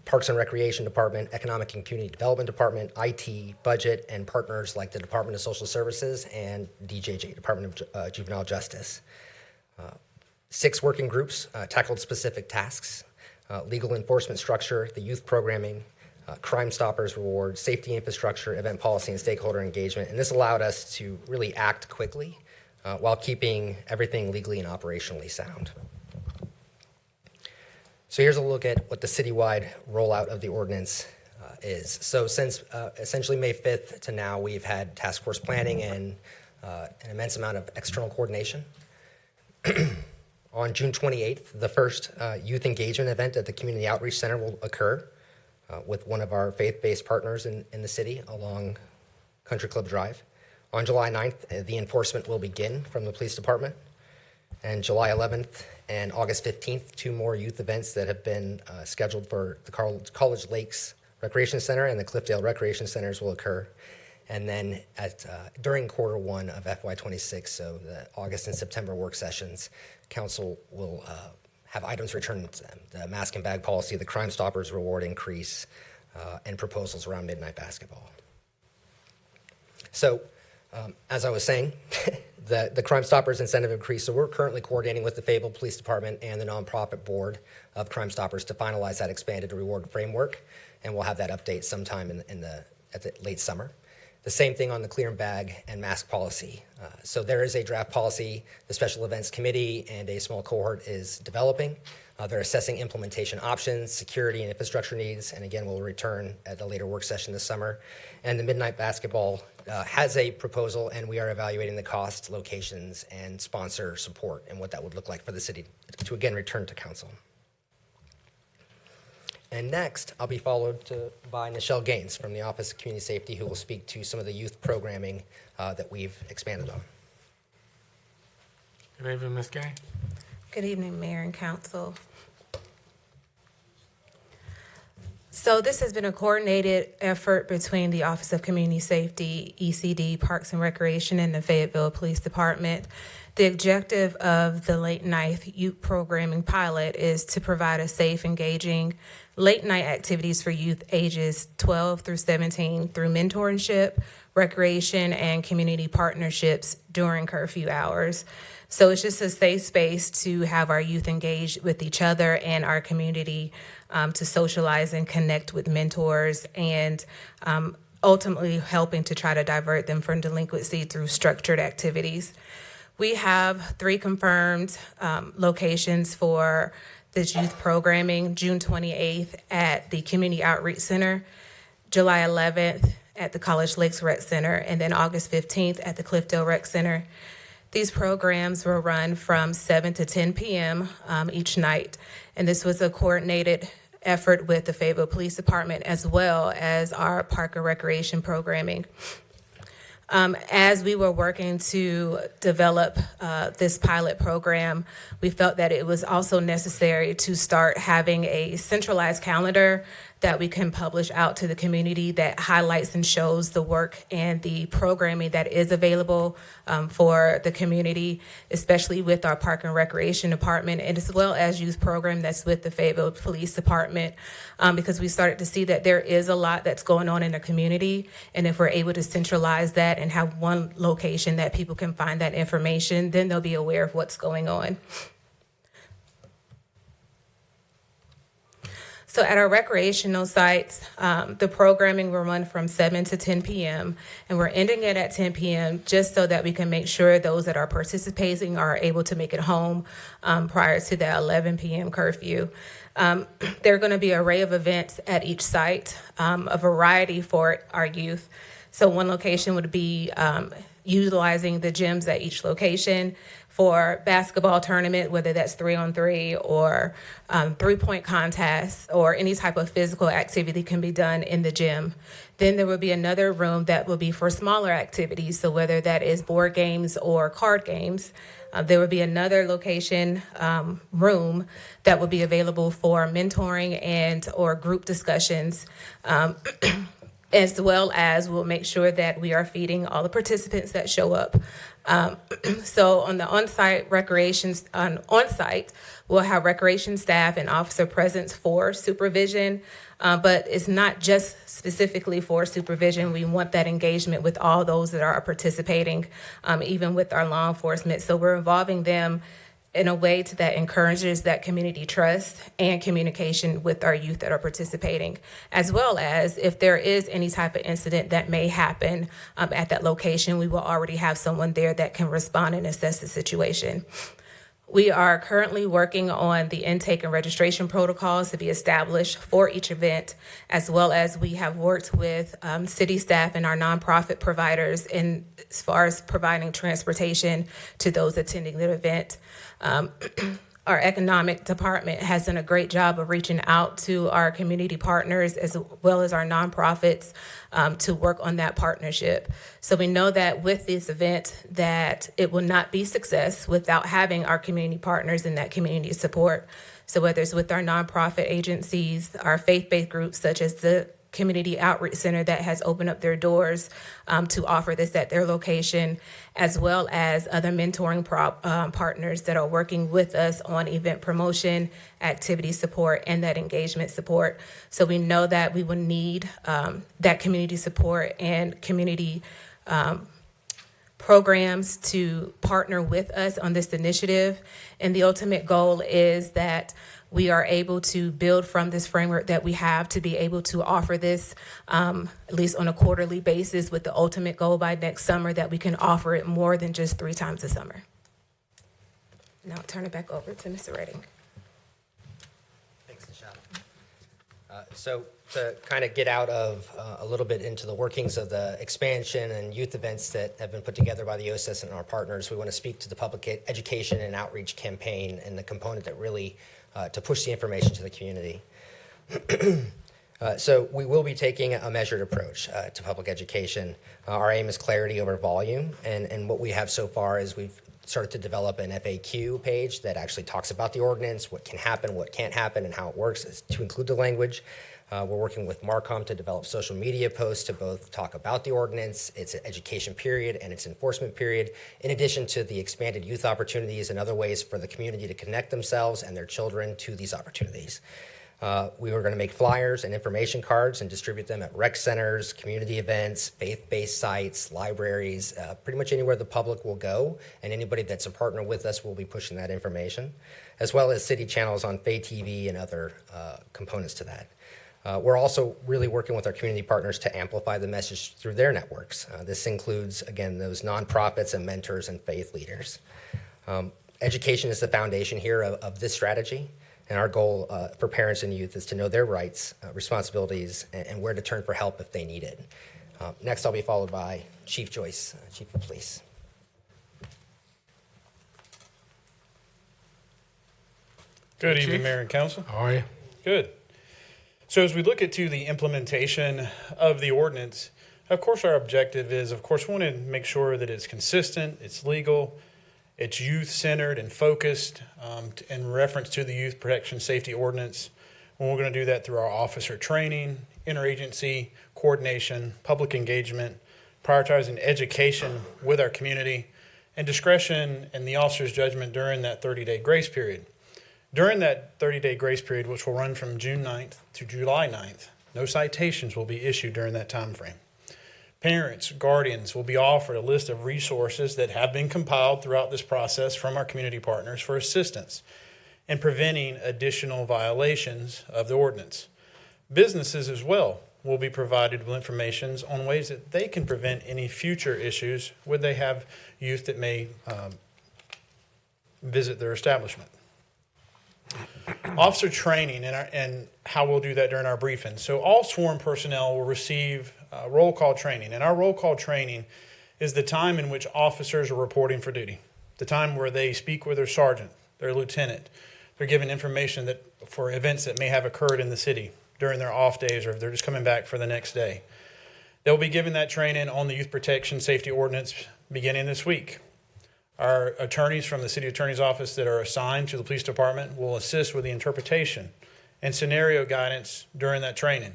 Parks and Recreation Department, Economic and Community Development Department, IT, budget, and partners like the Department of Social Services and DJJ, Department of Juvenile Justice. 6 working groups tackled specific tasks: legal enforcement structure, the youth programming, Crime Stoppers reward, safety infrastructure, event policy, and stakeholder engagement. And this allowed us to really act quickly while keeping everything legally and operationally sound. So here's a look at what the citywide rollout of the ordinance is. So since essentially May 5th to now, we've had task force planning and an immense amount of external coordination. On June 28th, the first youth engagement event at the Community Outreach Center will occur with one of our faith-based partners in the city along Country Club Drive. On July 9th, the enforcement will begin from the police department. And July 11th and August 15th, 2 more youth events that have been scheduled for the College Lakes Recreation Center and the Cliffdale Recreation Centers will occur. And then during quarter 1 of FY26, so the August and September work sessions, council will have items returned to them: the mask and bag policy, the Crime Stoppers reward increase, and proposals around midnight basketball. So, as I was saying, the Crime Stoppers incentive increase. So we're currently coordinating with the Fayetteville Police Department and the nonprofit board of Crime Stoppers to finalize that expanded reward framework, and we'll have that update sometime at the late summer. The same thing on the clear bag and mask policy. So there is a draft policy the Special Events Committee and a small cohort is developing. They're assessing implementation options, security and infrastructure needs, and again, we'll return at a later work session this summer. And the midnight basketball has a proposal, and we are evaluating the costs, locations, and sponsor support and what that would look like for the city to again return to council. And next, I'll be followed by Nichelle Gaines from the Office of Community Safety, who will speak to some of the youth programming that we've expanded on. Good evening, Ms. Gaines. Good evening, Mayor and Council. So this has been a coordinated effort between the Office of Community Safety, ECD, Parks and Recreation, and the Fayetteville Police Department. The objective of the late night youth programming pilot is to provide a safe, engaging late night activities for youth ages 12 through 17 through mentorship, recreation, and community partnerships during curfew hours. So it's just a safe space to have our youth engage with each other and our community to socialize and connect with mentors and ultimately helping to try to divert them from delinquency through structured activities. We have 3 confirmed locations for this youth programming: June 28th at the Community Outreach Center, July 11th at the College Lakes Rec Center, and then August 15th at the Cliffdale Rec Center. These programs were run from 7 to 10 p.m. Each night, and this was a coordinated effort with the Fayetteville Police Department as well as our Park and Recreation programming. As we were working to develop this pilot program, we felt that it was also necessary to start having a centralized calendar that we can publish out to the community that highlights and shows the work and the programming that is available for the community, especially with our Park and Recreation Department, and as well as youth program that's with the Fayetteville Police Department, because we started to see that there is a lot that's going on in the community, and if we're able to centralize that and have one location that people can find that information, then they'll be aware of what's going on. So at our recreational sites, the programming will run from 7 to 10 p.m. and we're ending it at 10 p.m. just so that we can make sure those that are participating are able to make it home prior to the 11 p.m. curfew. There are going to be an array of events at each site, a variety for our youth. So one location would be utilizing the gyms at each location for basketball tournament, whether that's 3-on-3 or 3-point contests or any type of physical activity can be done in the gym. Then there will be another room that will be for smaller activities. So whether that is board games or card games, there would be another location room that would be available for mentoring and or group discussions. As well as we'll make sure that we are feeding all the participants that show up. So on the on-site we'll have recreation staff and officer presence for supervision, but it's not just specifically for supervision. We want that engagement with all those that are participating, even with our law enforcement. So we're involving them in a way that encourages that community trust and communication with our youth that are participating, as well as if there is any type of incident that may happen at that location, we will already have someone there that can respond and assess the situation. We are currently working on the intake and registration protocols to be established for each event, as well as we have worked with city staff and our nonprofit providers in as far as providing transportation to those attending the event. Our economic department has done a great job of reaching out to our community partners as well as our nonprofits to work on that partnership. So we know that with this event that it will not be success without having our community partners and that community support. So whether it's with our nonprofit agencies, our faith-based groups such as the Community Outreach Center that has opened up their doors to offer this at their location, as well as other mentoring partners that are working with us on event promotion, activity support, and that engagement support. So we know that we will need that community support and community programs to partner with us on this initiative. And the ultimate goal is that we are able to build from this framework that we have to be able to offer this at least on a quarterly basis, with the ultimate goal by next summer that we can offer it more than just 3 times a summer. Now I'll turn it back over to Mr. Redding. Thanks, Nishad. So to kind of get out of a little bit into the workings of the expansion and youth events that have been put together by the OSIS and our partners, we want to speak to the public education and outreach campaign and the component that really to push the information to the community. So we will be taking a measured approach to public education. Our aim is clarity over volume, and what we have so far is we've started to develop an FAQ page that actually talks about the ordinance, what can happen, what can't happen, and how it works, is to include the language. We're working with Marcom to develop social media posts to both talk about the ordinance, its education period, and its enforcement period, in addition to the expanded youth opportunities and other ways for the community to connect themselves and their children to these opportunities. We were going to make flyers and information cards and distribute them at rec centers, community events, faith-based sites, libraries, pretty much anywhere the public will go, and anybody that's a partner with us will be pushing that information, as well as city channels on Fay TV and other components to that. We're also really working with our community partners to amplify the message through their networks. This includes, again, those nonprofits and mentors and faith leaders. Education is the foundation here of this strategy, and our goal for parents and youth is to know their rights, responsibilities, and where to turn for help if they need it. Next, I'll be followed by Chief Joyce, Chief of Police. Good evening, Mayor and Council. How are you? Good. So as we look into the implementation of the ordinance, of course, our objective is, of course, we want to make sure that it's consistent, it's legal, it's youth-centered and focused in reference to the Youth Protection Safety Ordinance. And we're going to do that through our officer training, interagency coordination, public engagement, prioritizing education with our community, and discretion and the officer's judgment during that 30-day grace period. During that 30-day grace period, which will run from June 9th to July 9th, no citations will be issued during that time frame. Parents, guardians will be offered a list of resources that have been compiled throughout this process from our community partners for assistance in preventing additional violations of the ordinance. Businesses as well will be provided with information on ways that they can prevent any future issues when they have youth that may visit their establishment. Officer training and how we'll do that during our briefing. So all sworn personnel will receive roll call training. And our roll call training is the time in which officers are reporting for duty, the time where they speak with their sergeant, their lieutenant. They're given information that for events that may have occurred in the city during their off days, or if they're just coming back for the next day. They'll be given that training on the Youth Protection Safety Ordinance beginning this week. Our attorneys from the City Attorney's Office that are assigned to the police department will assist with the interpretation and scenario guidance during that training.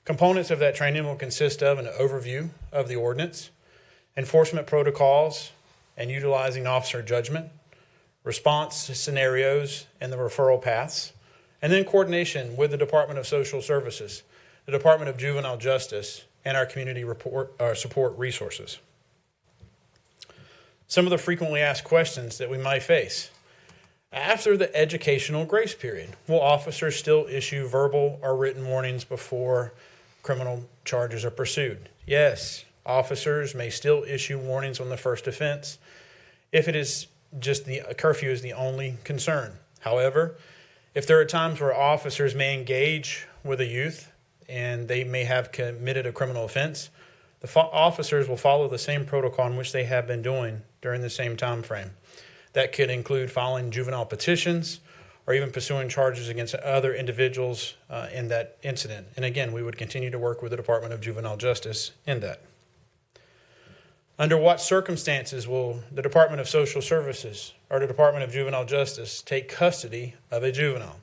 Components of that training will consist of an overview of the ordinance, enforcement protocols, and utilizing officer judgment, response scenarios and the referral paths, and then coordination with the Department of Social Services, the Department of Juvenile Justice, and our community support resources. Some of the frequently asked questions that we might face. After the educational grace period, will officers still issue verbal or written warnings before criminal charges are pursued? Yes, officers may still issue warnings on the first offense if it is just the curfew is the only concern. However, if there are times where officers may engage with a youth and they may have committed a criminal offense, the officers will follow the same protocol in which they have been doing during the same time frame. That could include filing juvenile petitions or even pursuing charges against other individuals in that incident. And again, we would continue to work with the Department of Juvenile Justice in that. Under what circumstances will the Department of Social Services or the Department of Juvenile Justice take custody of a juvenile?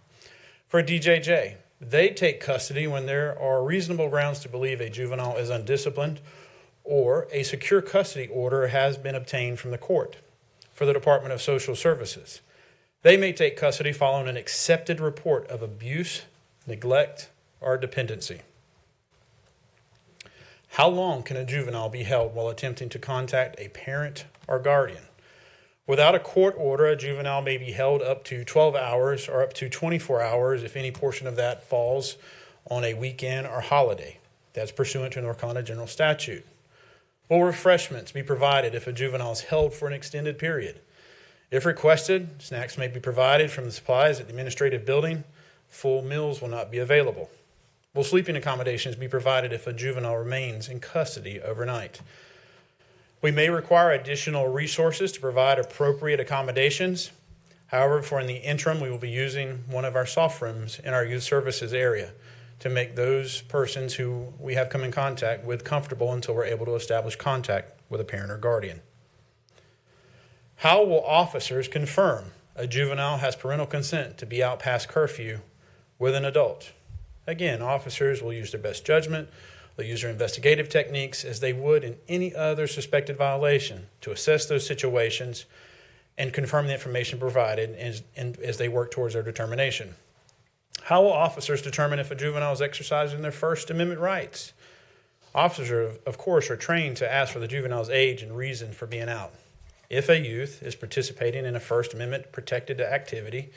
For DJJ, they take custody when there are reasonable grounds to believe a juvenile is undisciplined or a secure custody order has been obtained from the court. For the Department of Social Services, they may take custody following an accepted report of abuse, neglect, or dependency. How long can a juvenile be held while attempting to contact a parent or guardian? Without a court order, a juvenile may be held up to 12 hours or up to 24 hours if any portion of that falls on a weekend or holiday. That's pursuant to North Carolina General Statute. Will refreshments be provided if a juvenile is held for an extended period? If requested, snacks may be provided from the supplies at the administrative building. Full meals will not be available. Will sleeping accommodations be provided if a juvenile remains in custody overnight? We may require additional resources to provide appropriate accommodations. However, for in the interim, we will be using one of our soft rooms in our youth services area to make those persons who we have come in contact with comfortable until we're able to establish contact with a parent or guardian. How will officers confirm a juvenile has parental consent to be out past curfew with an adult? Again, officers will use their best judgment. They'll use their investigative techniques as they would in any other suspected violation to assess those situations and confirm the information provided as they work towards their determination. How will officers determine if a juvenile is exercising their First Amendment rights? Officers, of course, are trained to ask for the juvenile's age and reason for being out. If a youth is participating in a First Amendment protected activity,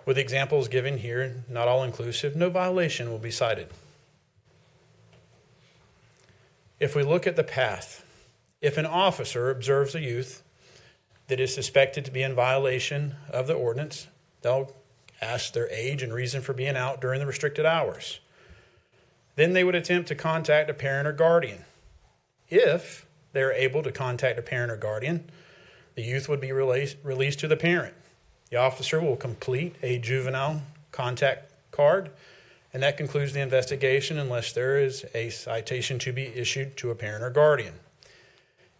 with examples given here, not all inclusive, no violation will be cited. If we look at the path, if an officer observes a youth that is suspected to be in violation of the ordinance, they'll ask their age and reason for being out during the restricted hours. Then they would attempt to contact a parent or guardian. If they're able to contact a parent or guardian, the youth would be released to the parent. The officer will complete a juvenile contact card, and that concludes the investigation unless there is a citation to be issued to a parent or guardian.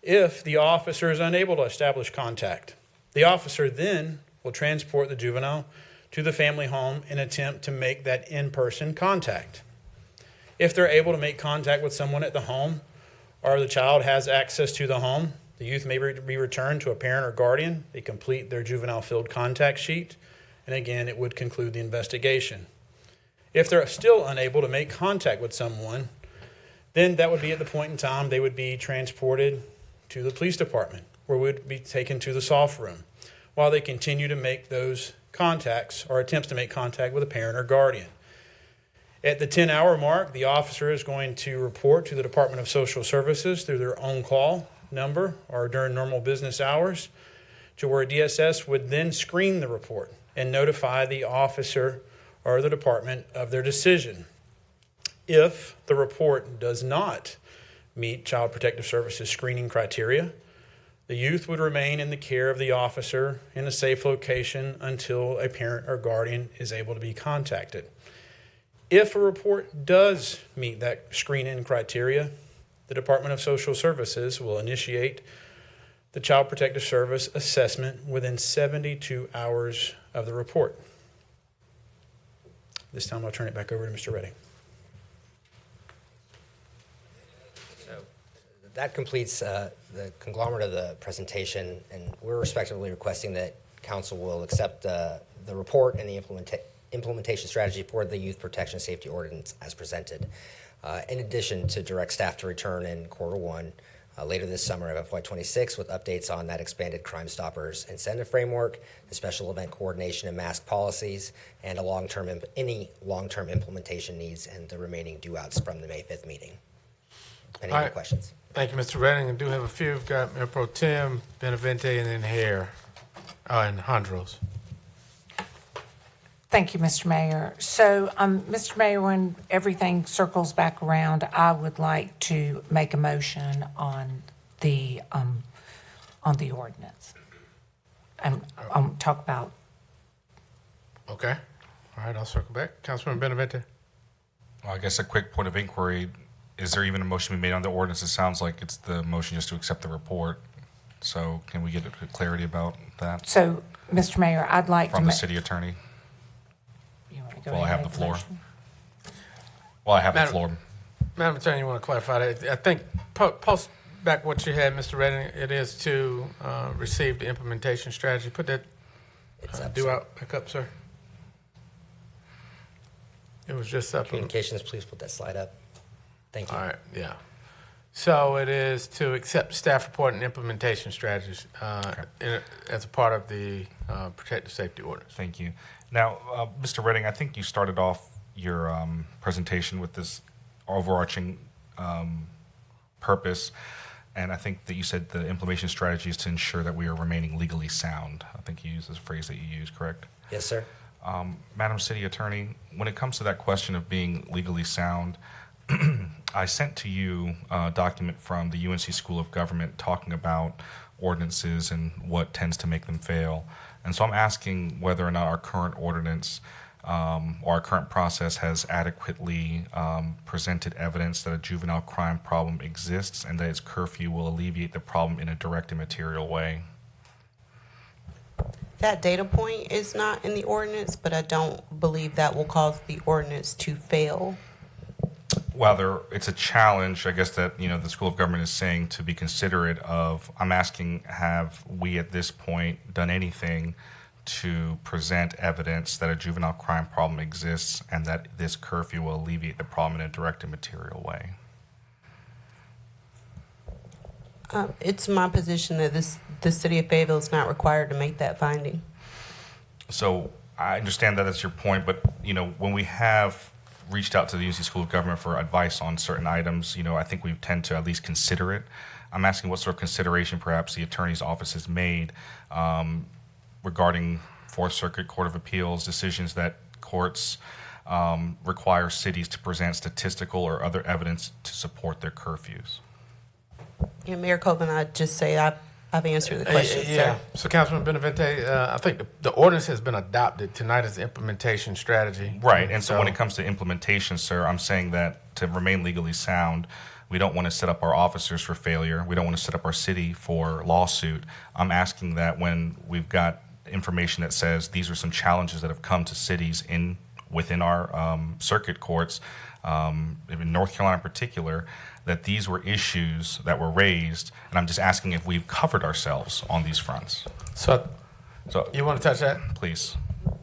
If the officer is unable to establish contact, the officer then will transport the juvenile to the family home and attempt to make that in-person contact. If they're able to make contact with someone at the home or the child has access to the home, the youth may be returned to a parent or guardian. They complete their juvenile field contact sheet, and again, it would conclude the investigation. If they're still unable to make contact with someone, then that would be at the point in time they would be transported to the police department, where would be taken to the soft room while they continue to make those contacts or attempts to make contact with a parent or guardian. At the 10-hour mark, the officer is going to report to the Department of Social Services through their own call number or during normal business hours, to where DSS would then screen the report and notify the officer or the department of their decision. If the report does not meet Child Protective Services screening criteria, the youth would remain in the care of the officer in a safe location until a parent or guardian is able to be contacted. If a report does meet that screen-in criteria, the Department of Social Services will initiate the Child Protective Service assessment within 72 hours of the report. This time I'll turn it back over to Mr. Redding. So that completes the conglomerate of the presentation, and we're respectively requesting that council will accept the report and the implementation strategy for the Youth Protection and Safety Ordinance as presented. In addition, to direct staff to return in quarter 1 later this summer of FY26 with updates on that expanded Crime Stoppers incentive framework, the special event coordination and mask policies, and any long-term implementation needs and the remaining due-outs from the May 5th meeting. Any other questions? Thank you, Mr. Redding. I do have a few. We've got Mayor Pro Tem, Benavente, and then Hare, and Hondros. Thank you, Mr. Mayor. So, Mr. Mayor, when everything circles back around, I would like to make a motion on the ordinance. And I'll talk about. Okay. All right, I'll circle back. Councilman Benavente. Well, I guess a quick point of inquiry. Is there even a motion we made on the ordinance? It sounds like it's the motion just to accept the report. So can we get clarity about that? So, Mr. Mayor, I'd like from to the city attorney. You want to go Well, I ahead have and the make floor. motion? Well, I have the floor. Madam Attorney, you want to clarify that? I think, post back what you had, Mr. Redding, it is to receive the implementation strategy. Put that due out back up, sir. It was just up. Communications, please put that slide up. Thank you. All right, yeah. So it is to accept staff report and implementation strategies as a part of the protective safety orders. Thank you. Now, Mr. Redding, I think you started off your presentation with this overarching purpose, and I think that you said the implementation strategy is to ensure that we are remaining legally sound. I think you used this phrase that you used, correct? Yes, sir. Madam City Attorney, when it comes to that question of being legally sound, I sent to you a document from the UNC School of Government talking about ordinances and what tends to make them fail. And so I'm asking whether or not our current ordinance or our current process has adequately presented evidence that a juvenile crime problem exists and that its curfew will alleviate the problem in a direct and material way. That data point is not in the ordinance, but I don't believe that will cause the ordinance to fail. Well, it's a challenge, I guess, that the School of Government is saying to be considerate of. I'm asking, have we at this point done anything to present evidence that a juvenile crime problem exists and that this curfew will alleviate the problem in a direct and material way? It's my position that the city of Fayetteville is not required to make that finding. So I understand that that's your point, but when we have reached out to the UNC School of Government for advice on certain items, I think we tend to at least consider it. I'm asking what sort of consideration perhaps the attorney's office has made regarding Fourth Circuit Court of Appeals decisions that courts require cities to present statistical or other evidence to support their curfews. Yeah, Mayor Colvin, I'd just say I've answered the question, Yeah. sir. So, Councilman Benavente, I think the ordinance has been adopted. Tonight is the implementation strategy. Right, and so when it comes to implementation, sir, I'm saying that to remain legally sound, we don't want to set up our officers for failure. We don't want to set up our city for lawsuit. I'm asking that when we've got information that says these are some challenges that have come to cities within our circuit courts, in North Carolina in particular, that these were issues that were raised, and I'm just asking if we've covered ourselves on these fronts. So you want to touch that? Please.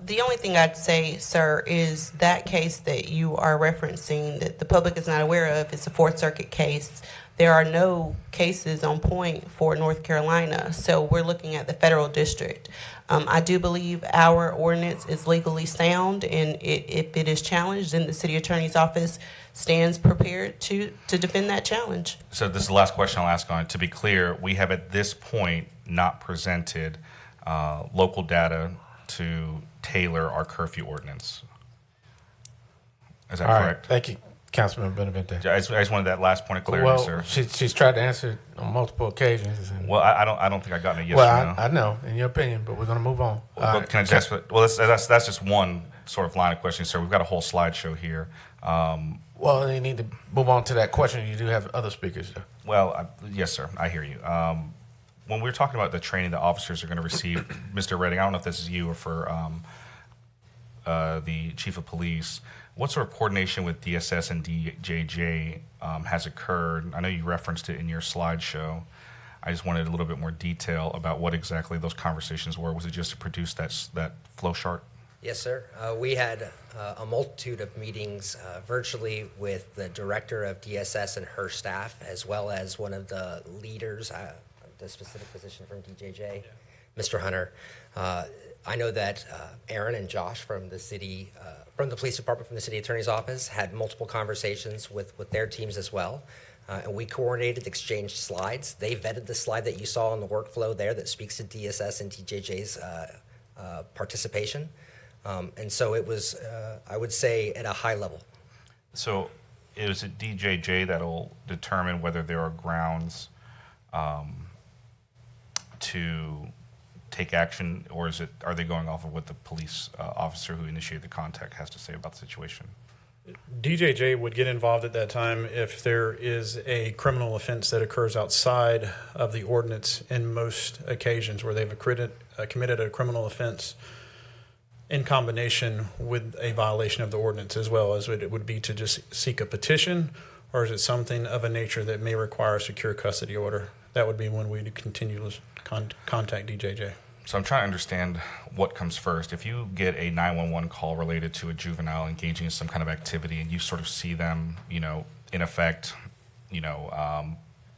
The only thing I'd say, sir, is that case that you are referencing that the public is not aware of is a Fourth Circuit case. There are no cases on point for North Carolina, so we're looking at the federal district. I do believe our ordinance is legally sound, and if it is challenged, then the city attorney's office stands prepared to defend that challenge. So this is the last question I'll ask on it. To be clear, we have at this point not presented local data to tailor our curfew ordinance. Is that All right, correct? thank you. Councilman Benavente. I just wanted that last point of clarity, sir. She's tried to answer on multiple occasions. And, Well, I don't think I got a yes well, or no. I know, in your opinion, but we're going to move on. But can I just, well, that's just one sort of line of questioning, sir. We've got a whole slideshow here. Well, you need to move on to that question. You do have other speakers, though. Well, yes, sir. I hear you. When we're talking about the training that officers are going to receive, Mr. Redding, I don't know if this is you or for the chief of police. What sort of coordination with DSS and DJJ has occurred? I know you referenced it in your slideshow. I just wanted a little bit more detail about what exactly those conversations were. Was it just to produce that flow chart? Yes, sir. We had a multitude of meetings virtually with the director of DSS and her staff, as well as one of the leaders, the specific position from DJJ, Mr. Hunter. I know that Aaron and Josh from the city, from the police department, from the city attorney's office, had multiple conversations with their teams as well. And we coordinated, exchanged slides. They vetted the slide that you saw in the workflow there that speaks to DSS and DJJ's participation. And so it was, I would say, at a high level. So is it DJJ that'll determine whether there are grounds to take action, or are they going off of what the police officer who initiated the contact has to say about the situation? DJJ would get involved at that time if there is a criminal offense that occurs outside of the ordinance in most occasions where they've committed a criminal offense in combination with a violation of the ordinance, as well as it would be to just seek a petition, or is it something of a nature that may require a secure custody order? That would be when we'd continue to contact DJJ. So I'm trying to understand what comes first. If you get a 911 call related to a juvenile engaging in some kind of activity and you sort of see them, in effect,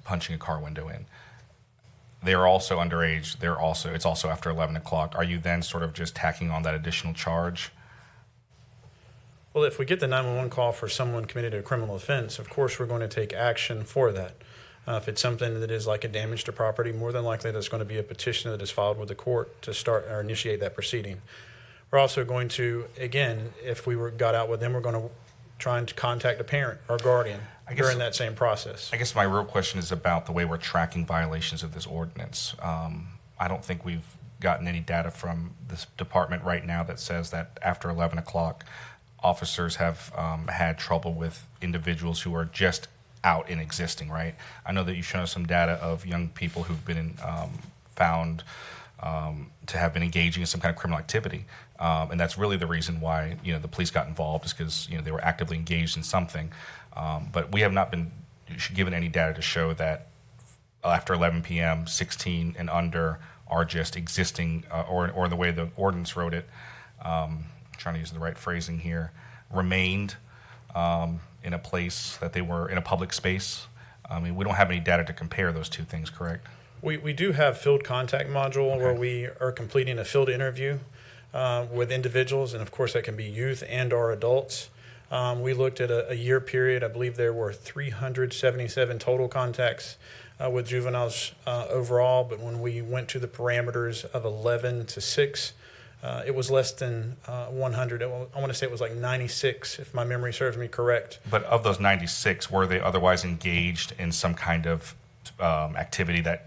punching a car window in, they're also underage. It's also after 11 o'clock. Are you then sort of just tacking on that additional charge? Well, if we get the 911 call for someone committed a criminal offense, of course we're going to take action for that. If it's something that is like a damage to property, more than likely there's going to be a petition that is filed with the court to start or initiate that proceeding. We're also going to, again, if we got out with them, we're going to try and contact a parent or guardian during that same process. I guess my real question is about the way we're tracking violations of this ordinance. I don't think we've gotten any data from this department right now that says that after 11 o'clock, officers have had trouble with individuals who are just out and existing, right? I know that you've shown us some data of young people who've been found to have been engaging in some kind of criminal activity. And that's really the reason why, the police got involved, is because, they were actively engaged in something. But we have not been given any data to show that after 11 p.m., 16 and under are just existing, or the way the ordinance wrote it, trying to use the right phrasing here, remained in a place that they were in a public space. I mean, we don't have any data to compare those two things, correct? We do have field contact module where we are completing a field interview with individuals, and of course that can be youth and or adults. We looked at a year period. I believe there were 377 total contacts with juveniles overall, but when we went to the parameters of 11 to 6, it was less than 100. I want to say it was like 96, if my memory serves me correct. But of those 96, were they otherwise engaged in some kind of activity that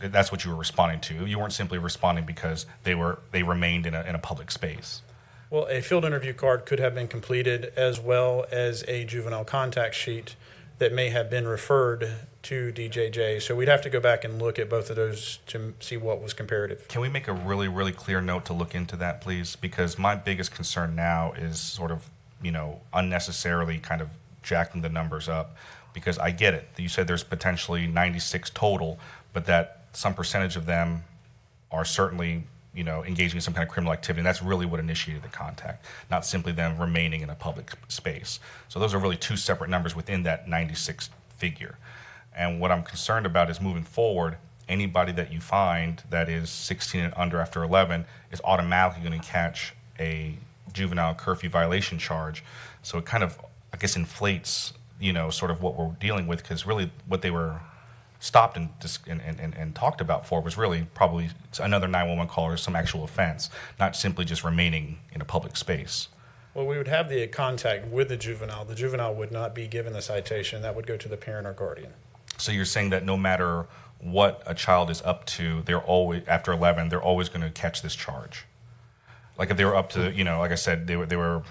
that's what you were responding to? You weren't simply responding because they remained in a public space. Well, a field interview card could have been completed, as well as a juvenile contact sheet that may have been referred to DJJ. So we'd have to go back and look at both of those to see what was comparative. Can we make a really, really clear note to look into that, please? Because my biggest concern now is sort of, unnecessarily kind of jacking the numbers up. Because I get it. You said there's potentially 96 total, but that some percentage of them are certainly, engaging in some kind of criminal activity. And that's really what initiated the contact, not simply them remaining in a public space. So those are really two separate numbers within that 96 figure. And what I'm concerned about is moving forward, anybody that you find that is 16 and under after 11 is automatically going to catch a juvenile curfew violation charge. So it kind of, I guess, inflates, sort of what we're dealing with, because really what they were stopped and talked about for was really probably another 911 call or some actual offense, not simply just remaining in a public space. Well, we would have the contact with the juvenile. The juvenile would not be given the citation. That would go to the parent or guardian. So you're saying that no matter what a child is up to, they're always, after 11, they're always going to catch this charge. Like if they were up to, like I said, they were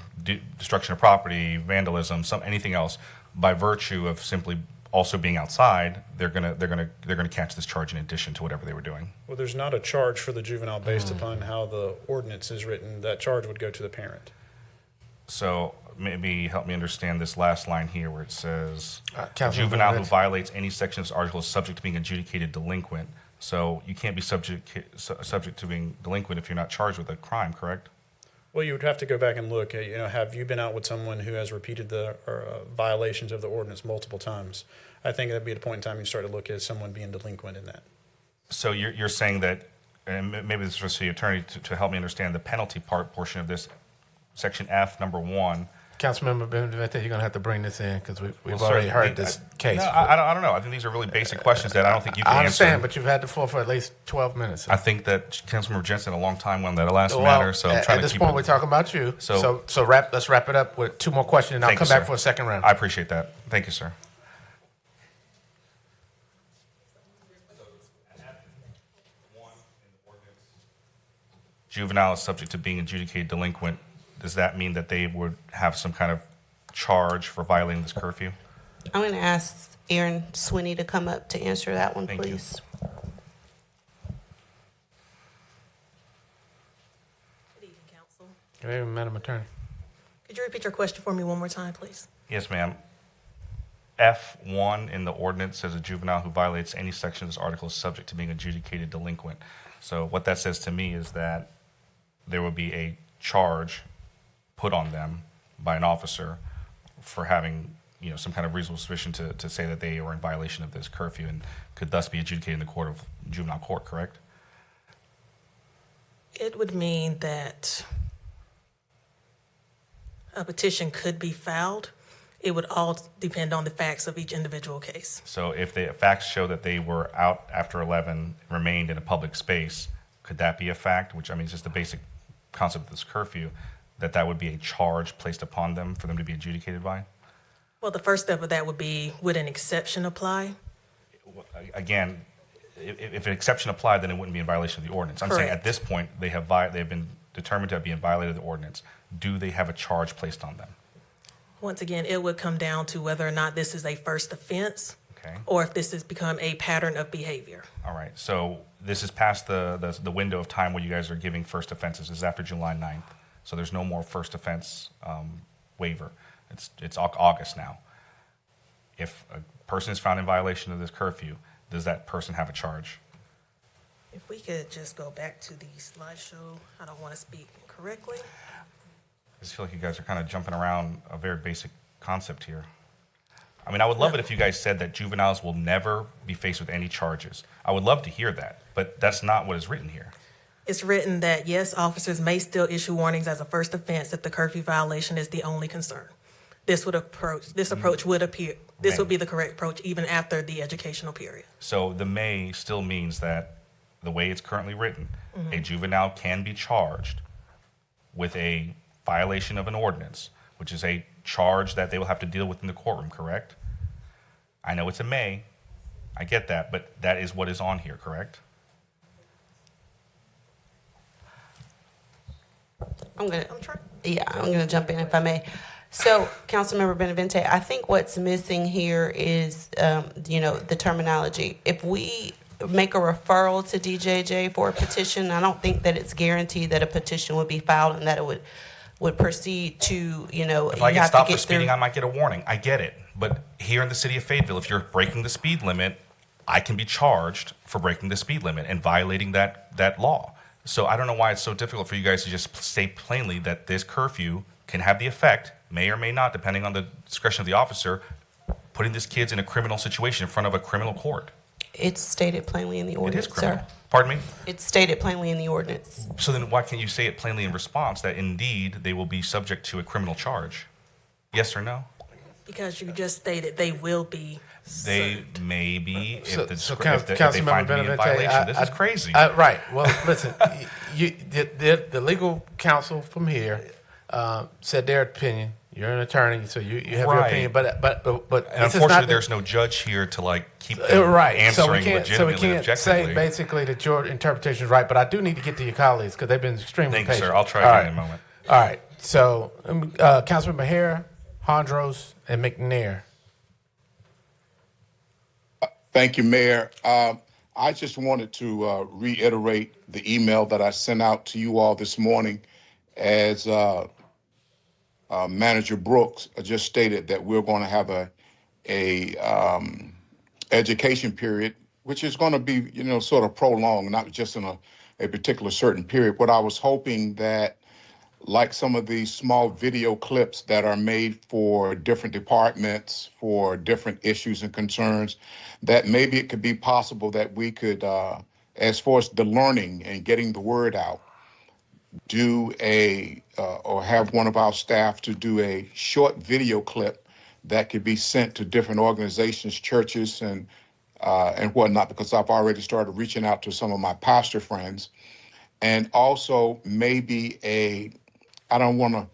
destruction of property, vandalism, anything else, by virtue of simply also being outside, they're gonna catch this charge in addition to whatever they were doing. Well, there's not a charge for the juvenile based upon how the ordinance is written. That charge would go to the parent. So maybe help me understand this last line here where it says, Councilman juvenile who Rich. violates any section of this article is subject to being adjudicated delinquent. So you can't be subject to being delinquent if you're not charged with a crime, correct? Well, you would have to go back and look at, have you been out with someone who has repeated the violations of the ordinance multiple times? I think that'd be the point in time you start to look at someone being delinquent in that. So you're saying that, and maybe this is for the city attorney to help me understand the penalty portion of this, section F, number 1. Councilmember Benavente, you're going to have to bring this in because we've already heard this case. No, I don't know. I think these are really basic questions that I don't think you can I understand, answer. but you've had the floor for at least 12 minutes. I think that Councilmember Jensen a long time on that last matter, so I'm trying at to this keep point, it. we're talking about you. So let's wrap it up with 2 more questions, and I'll Thank come you, back sir. for a second round. I appreciate that. Thank you, sir. Juvenile is subject to being adjudicated delinquent. Does that mean that they would have some kind of charge for violating this curfew? I'm going to ask Aaron Swinney to come up to answer that one, Thank you. please. Good evening, Madam Attorney. Could you repeat your question for me one more time, please? Yes, ma'am. F1 in the ordinance says a juvenile who violates any section of this article is subject to being adjudicated delinquent. So what that says to me is that there will be a charge put on them by an officer for having, some kind of reasonable suspicion to say that they are in violation of this curfew and could thus be adjudicated in the court of juvenile court, correct? It would mean that a petition could be filed. It would all depend on the facts of each individual case. So if the facts show that they were out after 11, remained in a public space, could that be a fact? Which, I mean, it's just the basic concept of this curfew, that would be a charge placed upon them for them to be adjudicated by? Well, the first step of that would be, would an exception apply? Again, if an exception applied, then it wouldn't be in violation of the ordinance. I'm saying Correct. at this point, they have been determined to be in violation of the ordinance. Do they have a charge placed on them? Once again, it would come down to whether or not this is a first offense, Okay. or if this has become a pattern of behavior. All right. So this is past the window of time where you guys are giving first offenses. This is after July 9th. So there's no more first offense waiver. It's August now. If a person is found in violation of this curfew, does that person have a charge? If we could just go back to the slideshow, I don't want to speak incorrectly. I just feel like you guys are kind of jumping around a very basic concept here. I mean, I would love it if you guys said that juveniles will never be faced with any charges. I would love to hear that, but that's not what is written here. It's written that, yes, officers may still issue warnings as a first offense if the curfew violation is the only concern. This approach would appear, this would be the correct approach even after the educational period. So the may still means that the way it's currently written, a juvenile can be charged with a violation of an ordinance, which is a charge that they will have to deal with in the courtroom, correct? I know it's a may, I get that, but that is what is on here, correct? I'm gonna jump in if I may. So, Councilmember Benavente, I think what's missing here is, the terminology. If we make a referral to DJJ for a petition, I don't think that it's guaranteed that a petition would be filed and that it would proceed to, If I get stopped for speeding, I might get a warning. I get it. But here in the city of Fayetteville, if you're breaking the speed limit, I can be charged for breaking the speed limit and violating that law. So I don't know why it's so difficult for you guys to just state plainly that this curfew can have the effect, may or may not, depending on the discretion of the officer, putting these kids in a criminal situation in front of a criminal court. It's stated plainly in the ordinance, It is criminal. sir. Pardon me? It's stated plainly in the ordinance. So then why can't you say it plainly in response that indeed they will be subject to a criminal charge? Yes or no? Because you just stated they will be. They may be if they Councilmember find me in Benavente, violation. This is crazy. Right. Well, listen, the legal counsel from here said their opinion. You're an attorney, so you have your Right. opinion. But And this is unfortunately, not there's no judge here to like keep them right. answering So we legitimately, can't objectively. say basically that your interpretation is right. But I do need to get to your colleagues because they've been extremely Thank you, patient. sir. I'll try All again right. in a moment. All right. So, Councilman Hare, Hondros, and McNair. Thank you, Mayor. I just wanted to reiterate the email that I sent out to you all this morning as Manager Brooks just stated that we're going to have a education period, which is going to be, sort of prolonged, not just in a particular certain period. What I was hoping that, like some of these small video clips that are made for different departments, for different issues and concerns, that maybe it could be possible that we could, as far as the learning and getting the word out, do or have one of our staff to do a short video clip that could be sent to different organizations, churches, and whatnot, because I've already started reaching out to some of my pastor friends. And also maybe I don't know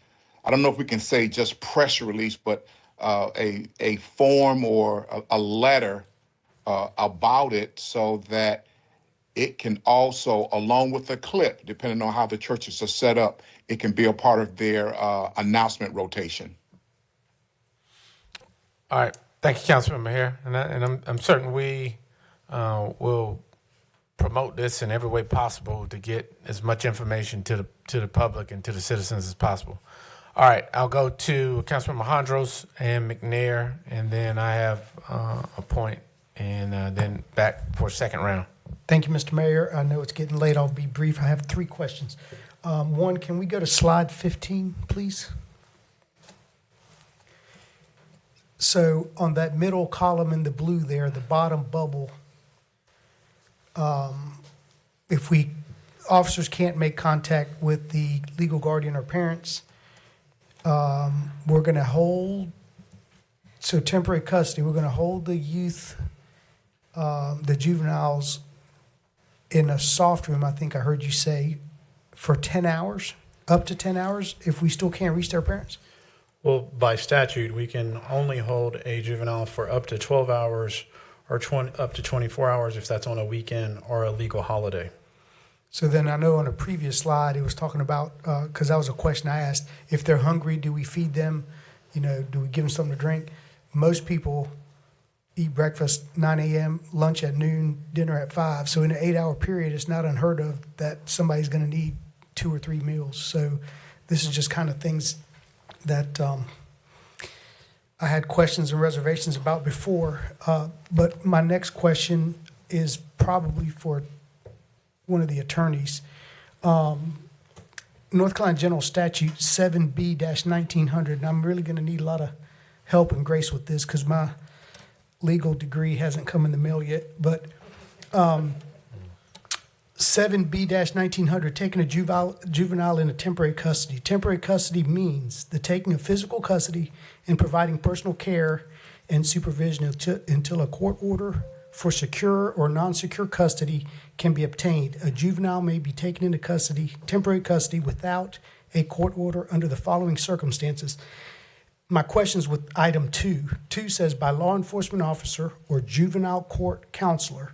if we can say just press release, but a form or a letter about it so that it can also, along with the clip, depending on how the churches are set up, it can be a part of their announcement rotation. All right. Thank you, Councilman Hare. And I'm certain we will promote this in every way possible to get as much information to the public and to the citizens as possible. All right, I'll go to Councilmember Hondros and McNair, and then I have a point, and then back for a second round. Thank you, Mr. Mayor. I know it's getting late. I'll be brief. I have 3 questions. One, can we go to slide 15, please? So on that middle column in the blue there, the bottom bubble, if officers can't make contact with the legal guardian or parents, we're going to hold, so temporary custody, we're going to hold the youth, the juveniles in a soft room, I think I heard you say, for 10 hours, up to 10 hours, if we still can't reach their parents? Well, by statute, we can only hold a juvenile for up to 12 hours or up to 24 hours if that's on a weekend or a legal holiday. So then I know on a previous slide, it was talking about, because that was a question I asked, if they're hungry, do we feed them? Do we give them something to drink? Most people eat breakfast 9 a.m., lunch at noon, dinner at 5. So in an 8-hour period, it's not unheard of that somebody's going to need 2 or 3 meals. So this is just kind of things that I had questions and reservations about before. But my next question is probably for one of the attorneys. North Carolina General Statute 7B-1900, and I'm really going to need a lot of help and grace with this because my legal degree hasn't come in the mail yet. But 7B-1900, taking a juvenile into temporary custody. Temporary custody means the taking of physical custody and providing personal care and supervision until a court order for secure or non-secure custody can be obtained. A juvenile may be taken into custody, temporary custody, without a court order under the following circumstances. My questions with item 2. 2 says by law enforcement officer or juvenile court counselor,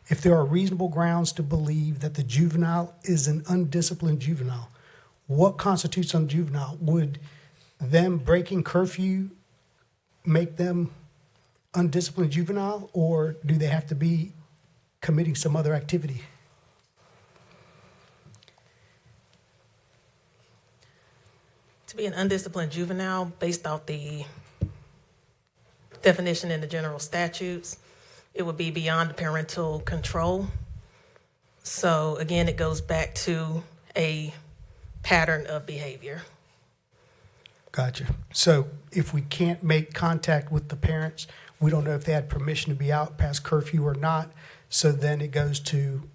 if there are reasonable grounds to believe that the juvenile is an undisciplined juvenile. What constitutes unjuvenile? Would them breaking curfew make them undisciplined juvenile, or do they have to be committing some other activity? To be an undisciplined juvenile, based off the definition in the general statutes, it would be beyond parental control. So again, it goes back to a pattern of behavior. Gotcha. So if we can't make contact with the parents, we don't know if they had permission to be out past curfew or not. So then it goes to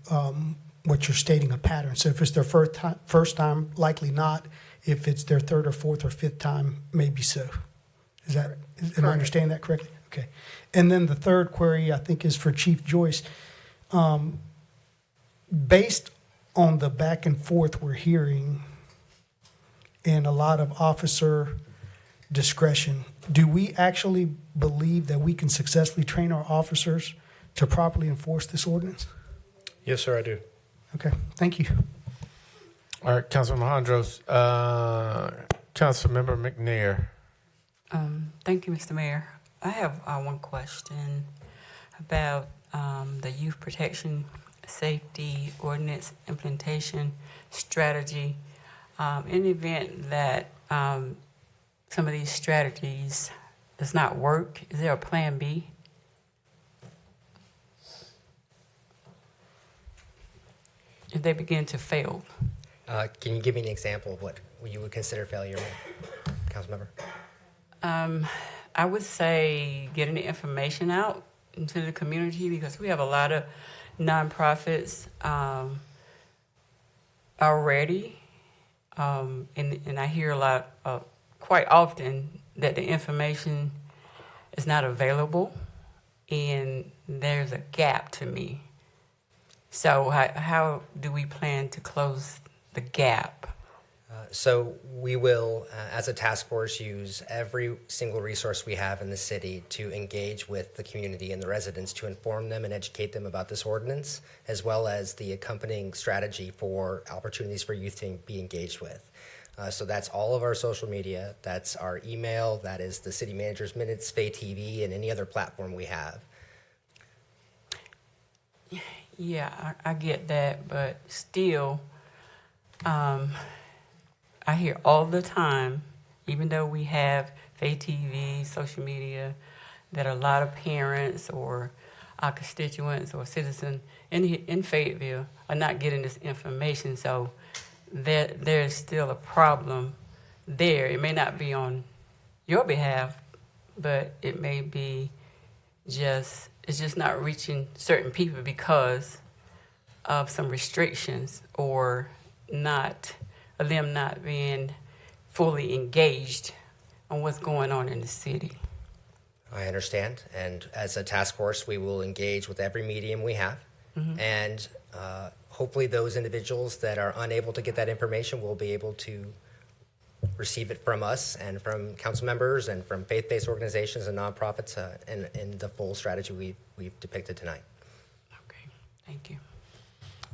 what you're stating, a pattern. So if it's their first time, likely not. If it's their 3rd or 4th or 5th time, maybe so. Am I understanding that correctly? Okay. And then the third query, I think, is for Chief Joyce. Based on the back and forth we're hearing, and a lot of officer discretion. Do we actually believe that we can successfully train our officers to properly enforce this ordinance? Yes, sir, I do. Okay, thank you. All right, Councilman Hondros. Councilmember McNair. Thank you, Mr. Mayor. I have one question about the Youth Protection Safety Ordinance Implementation Strategy. In the event that some of these strategies does not work, is there a plan B? If they begin to fail? Can you give me an example of what you would consider failure, Councilmember? I would say getting the information out into the community, because we have a lot of nonprofits already, and I hear a lot, quite often, that the information is not available, and there's a gap to me. So how do we plan to close the gap? So we will, as a task force, use every single resource we have in the city to engage with the community and the residents to inform them and educate them about this ordinance, as well as the accompanying strategy for opportunities for youth to be engaged with. So that's all of our social media, that's our email, that is the city manager's minutes, Fayetteville, and any other platform we have. Yeah, I get that, but still, I hear all the time, even though we have Fayetteville, social media, that a lot of parents or our constituents or citizens in Fayetteville are not getting this information. So there's still a problem there. It may not be on your behalf, but it may be it's just not reaching certain people because of some restrictions or them not being fully engaged on what's going on in the city. I understand, and as a task force, we will engage with every medium we have, and hopefully those individuals that are unable to get that information will be able to receive it from us and from council members and from faith-based organizations and nonprofits in the full strategy we've depicted tonight. Okay, thank you.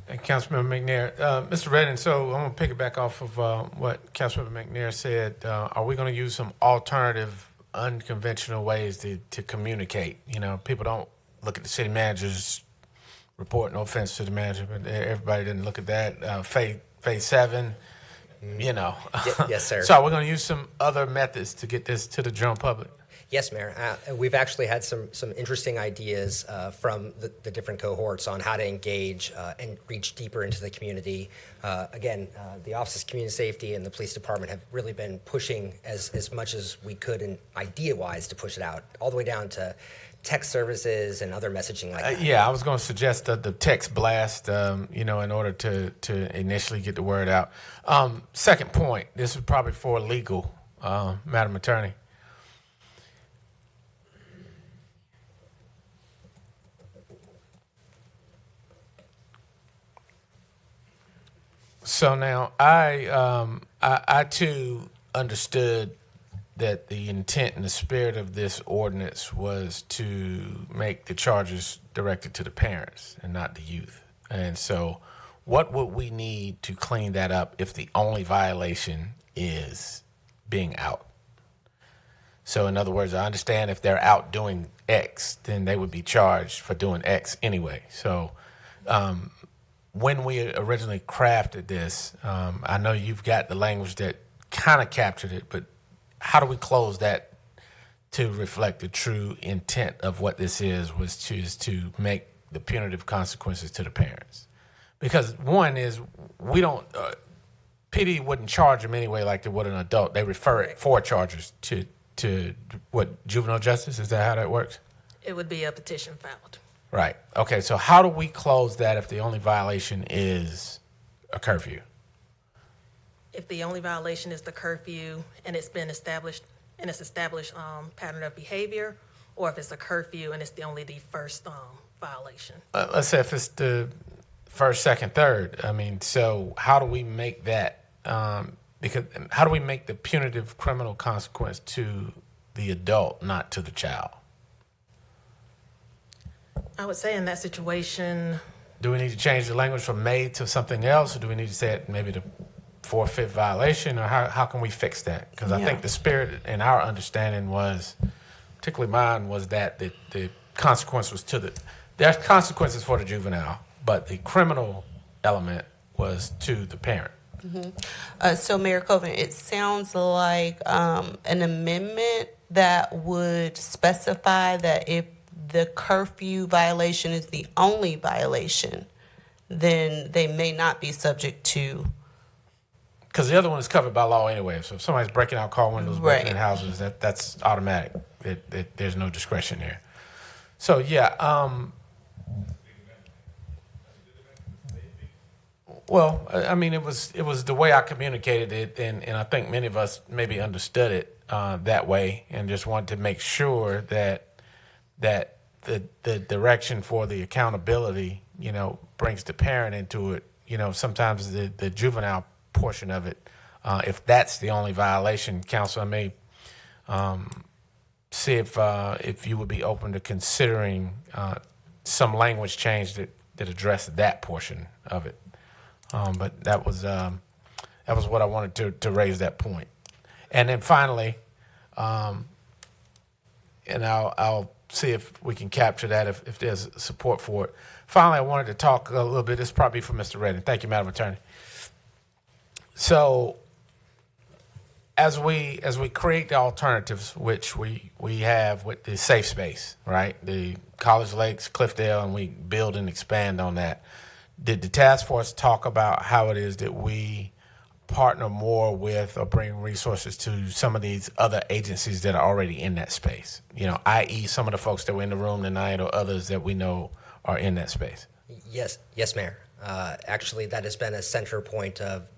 Thank you, Councilmember McNair. Mr. Redden, so I'm going to pick it back off of what Councilmember McNair said. Are we going to use some alternative, unconventional ways to communicate? You know, people don't look at the city manager's report, no offense to the manager, but everybody didn't look at that. Phase 7, you know. Yes, sir. So we're going to use some other methods to get this to the general public. Yes, Mayor. We've actually had some interesting ideas from the different cohorts on how to engage and reach deeper into the community. Again, the Office of Community Safety and the Police Department have really been pushing as much as we could, and idea-wise, to push it out, all the way down to text services and other messaging like that. Yeah, I was going to suggest the text blast, in order to initially get the word out. Second point, this is probably for legal, Madam Attorney. So now I too understood that the intent and the spirit of this ordinance was to make the charges directed to the parents and not the youth. And so what would we need to clean that up if the only violation is being out? So in other words, I understand if they're out doing X, then they would be charged for doing X anyway. So when we originally crafted this, I know you've got the language that kind of captured it, but how do we close that to reflect the true intent of what this is, which is to make the punitive consequences to the parents? Because one is, we don't, PD wouldn't charge them anyway like they would an adult. They refer it for charges to what, juvenile justice? Is that how that works? It would be a petition filed. Right. Okay, so how do we close that if the only violation is a curfew? If the only violation is the curfew and it's been established, pattern of behavior, or if it's a curfew and it's the first violation. Let's say if it's the first, second, third. I mean, so how do we make that because how do we make the punitive criminal consequence to the adult, not to the child? I would say in that situation, Do we need to change the language from may to something else, or do we need to say it maybe the fourth, fifth violation, or how can we fix that? Because I think the spirit in our understanding was, particularly mine, was that the consequence was there's consequences for the juvenile, but the criminal element was to the parent. So, Mayor Coven, it sounds like an amendment that would specify that if the curfew violation is the only violation, then they may not be subject to. Because the other one is covered by law anyway. So if somebody's breaking out car windows, breaking in Right. houses, that's automatic. There's no discretion there. So yeah. Well, I mean, it was the way I communicated it, and I think many of us maybe understood it that way, and just wanted to make sure that the direction for the accountability, brings the parent into it. Sometimes the juvenile portion of it, if that's the only violation, counsel, I may see if you would be open to considering some language change that addressed that portion of it. But that was what I wanted to raise that point. And then finally, and I'll see if we can capture that if there's support for it. Finally, I wanted to talk a little bit. This is probably for Mr. Redding. Thank you, Madam Attorney. So as we create the alternatives, which we have with the safe space, right? The College Lakes, Cliffdale, and we build and expand on that. Did the task force talk about how it is that we partner more with or bring resources to some of these other agencies that are already in that space? I.e. some of the folks that were in the room tonight or others that we know are in that space. Yes, Mayor. Actually, that has been a center point of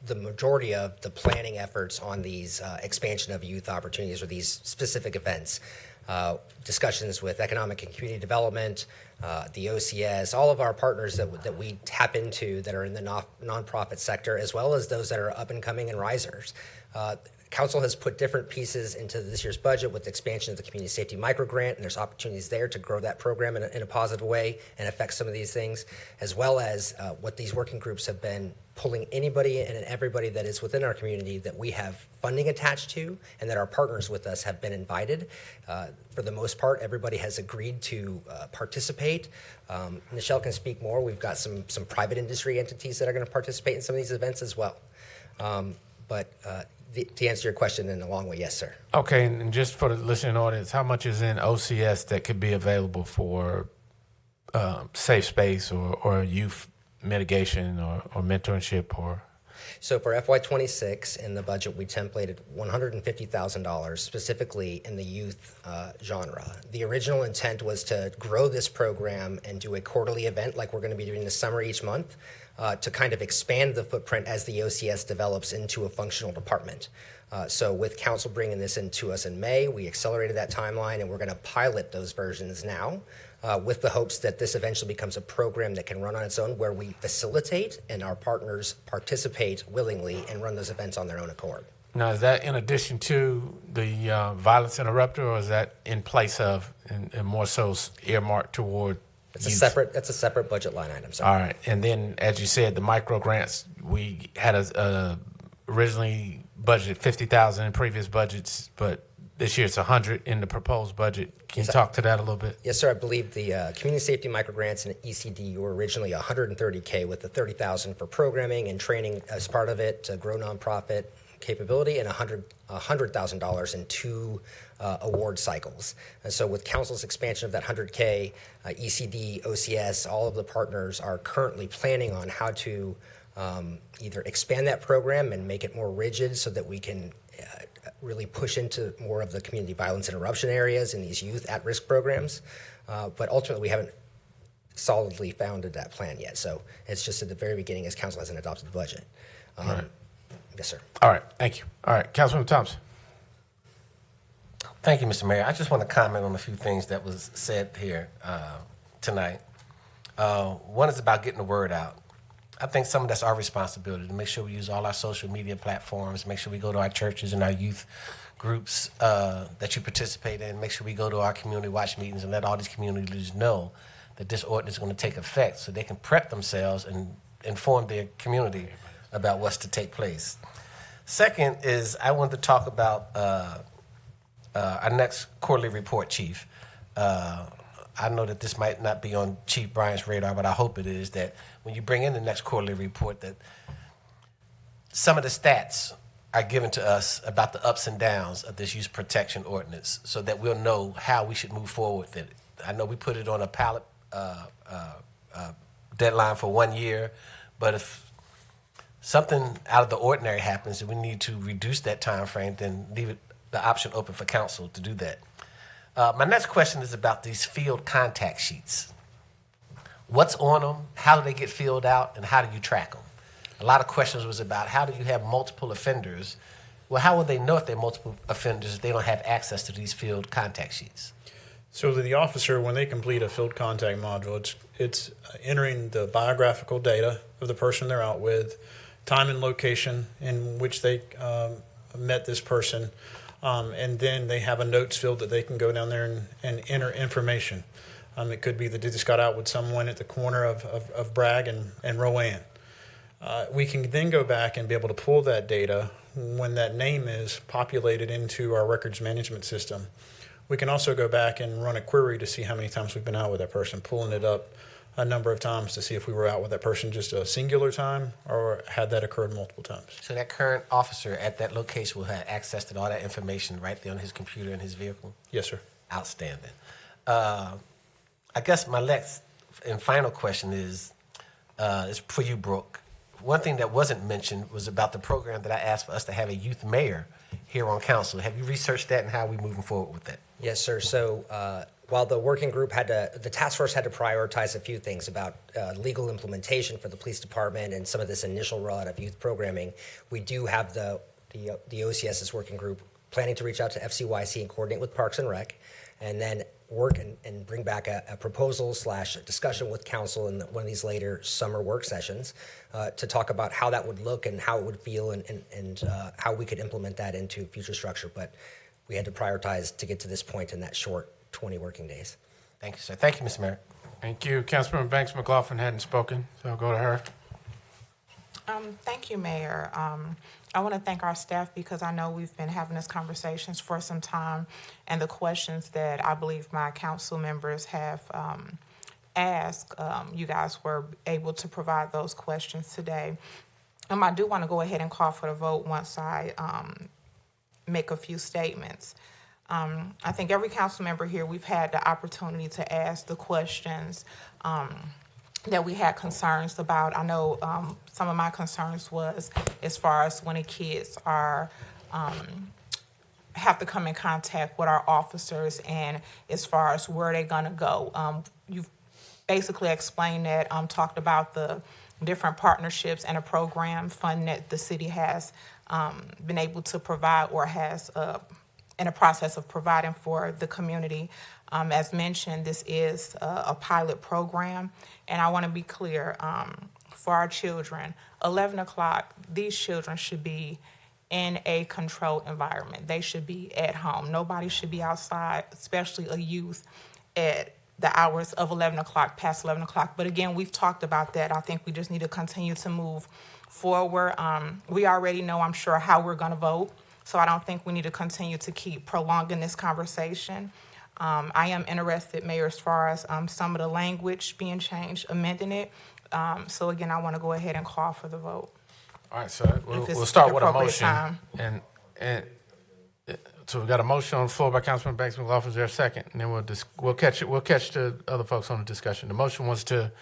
the majority of the planning efforts on these expansion of youth opportunities or these specific events. Discussions with economic and community development, the OCS, all of our partners that we tap into that are in the nonprofit sector, as well as those that are up and coming and risers. Council has put different pieces into this year's budget with the expansion of the community safety micro grant, and there's opportunities there to grow that program in a positive way and affect some of these things, as well as what these working groups have been pulling anybody and everybody that is within our community that we have funding attached to and that our partners with us have been invited. For the most part, everybody has agreed to participate. Nichelle can speak more. We've got some private industry entities that are going to participate in some of these events as well. To answer your question in a long way, yes, sir. Okay, and just for the listening audience, how much is in OCS that could be available for safe space or youth mitigation or mentorship or? So for FY26 in the budget, we templated $150,000 specifically in the youth genre. The original intent was to grow this program and do a quarterly event like we're going to be doing this summer each month to kind of expand the footprint as the OCS develops into a functional department. So with council bringing this into us in May, we accelerated that timeline and we're going to pilot those versions now. With the hopes that this eventually becomes a program that can run on its own where we facilitate and our partners participate willingly and run those events on their own accord. Now, is that in addition to the violence interrupter, or is that in place of and more so earmarked toward That's youth? a separate budget line item. So. All right. And then, as you said, the micro grants, we had originally budgeted $50,000 in previous budgets, but this year it's $100 in the proposed budget. Can you talk to that a little bit? Yes, sir. I believe the community safety microgrants and ECD were originally $130K with the $30,000 for programming and training as part of it to grow nonprofit capability and $100,000 in two award cycles. And so with council's expansion of that 100K, ECD, OCS, all of the partners are currently planning on how to either expand that program and make it more rigid so that we can really push into more of the community violence interruption areas in these youth at-risk programs. But ultimately, we haven't solidly founded that plan yet. So it's just at the very beginning as council hasn't adopted the budget. All right. Yes, sir. All right. Thank you. All right. Councilman Thompson. Thank you, Mr. Mayor. I just want to comment on a few things that was said here tonight. One is about getting the word out. I think some of that's our responsibility to make sure we use all our social media platforms, make sure we go to our churches and our youth groups that you participate in, make sure we go to our community watch meetings and let all these community leaders know that this ordinance is going to take effect so they can prep themselves and inform their community about what's to take place. Second is I want to talk about our next quarterly report, Chief. I know that this might not be on Chief Bryant's radar, but I hope it is, that when you bring in the next quarterly report, that some of the stats are given to us about the ups and downs of this youth protection ordinance so that we'll know how we should move forward with it. I know we put it on a pilot deadline for 1 year, but if something out of the ordinary happens and we need to reduce that time frame, then leave the option open for council to do that. My next question is about these field contact sheets. What's on them? How do they get filled out? And how do you track them? A lot of questions was about how do you have multiple offenders? Well, how will they know if they're multiple offenders if they don't have access to these field contact sheets? So the officer, when they complete a field contact module, it's entering the biographical data of the person they're out with, time and location in which they met this person, and then they have a notes field that they can go down there and enter information. It could be that they just got out with someone at the corner of Bragg and Rowan. We can then go back and be able to pull that data when that name is populated into our records management system. We can also go back and run a query to see how many times we've been out with that person, pulling it up a number of times to see if we were out with that person just a singular time or had that occurred multiple times. So that current officer at that location will have access to all that information right there on his computer in his vehicle? Yes, sir. Outstanding. I guess my next and final question is for you, Brooke. One thing that wasn't mentioned was about the program that I asked for us to have a youth mayor here on council. Have you researched that and how are we moving forward with that? Yes, sir. So while the working group the task force had to prioritize a few things about legal implementation for the police department and some of this initial rollout of youth programming, we do have the OCS's working group planning to reach out to FCYC and coordinate with Parks and Rec, and then work and bring back a proposal / discussion with council in one of these later summer work sessions to talk about how that would look and how it would feel and how we could implement that into future structure. But we had to prioritize to get to this point in that short 20 working days. Thank you, sir. Thank you, Mr. Mayor. Thank you. Councilmember Banks McLaughlin hadn't spoken, so I'll go to her. Thank you, Mayor. I want to thank our staff because I know we've been having these conversations for some time, and the questions that I believe my council members have asked, you guys were able to provide those questions today. I do want to go ahead and call for the vote once I make a few statements. I think every council member here, we've had the opportunity to ask the questions that we had concerns about. I know some of my concerns was as far as when the kids are have to come in contact with our officers and as far as where they're gonna go. You've basically explained that, talked about the different partnerships and a program fund that the city has been able to provide or has in a process of providing for the community. As mentioned, this is a pilot program, and I want to be clear, for our children, 11 o'clock, these children should be in a controlled environment. They should be at home. Nobody should be outside, especially a youth, at the hours of 11 o'clock, past 11 o'clock. But again, we've talked about that. I think we just need to continue to move forward. We already know, I'm sure, how we're going to vote, so I don't think we need to continue to keep prolonging this conversation. I am interested, Mayor, as far as some of the language being changed, amending it. So again, I want to go ahead and call for the vote. All right, so we'll start with a motion. And so we've got a motion on the floor by Councilman Banks McLaughlin. Is there a second? And then we'll catch the other folks on the discussion. The motion was to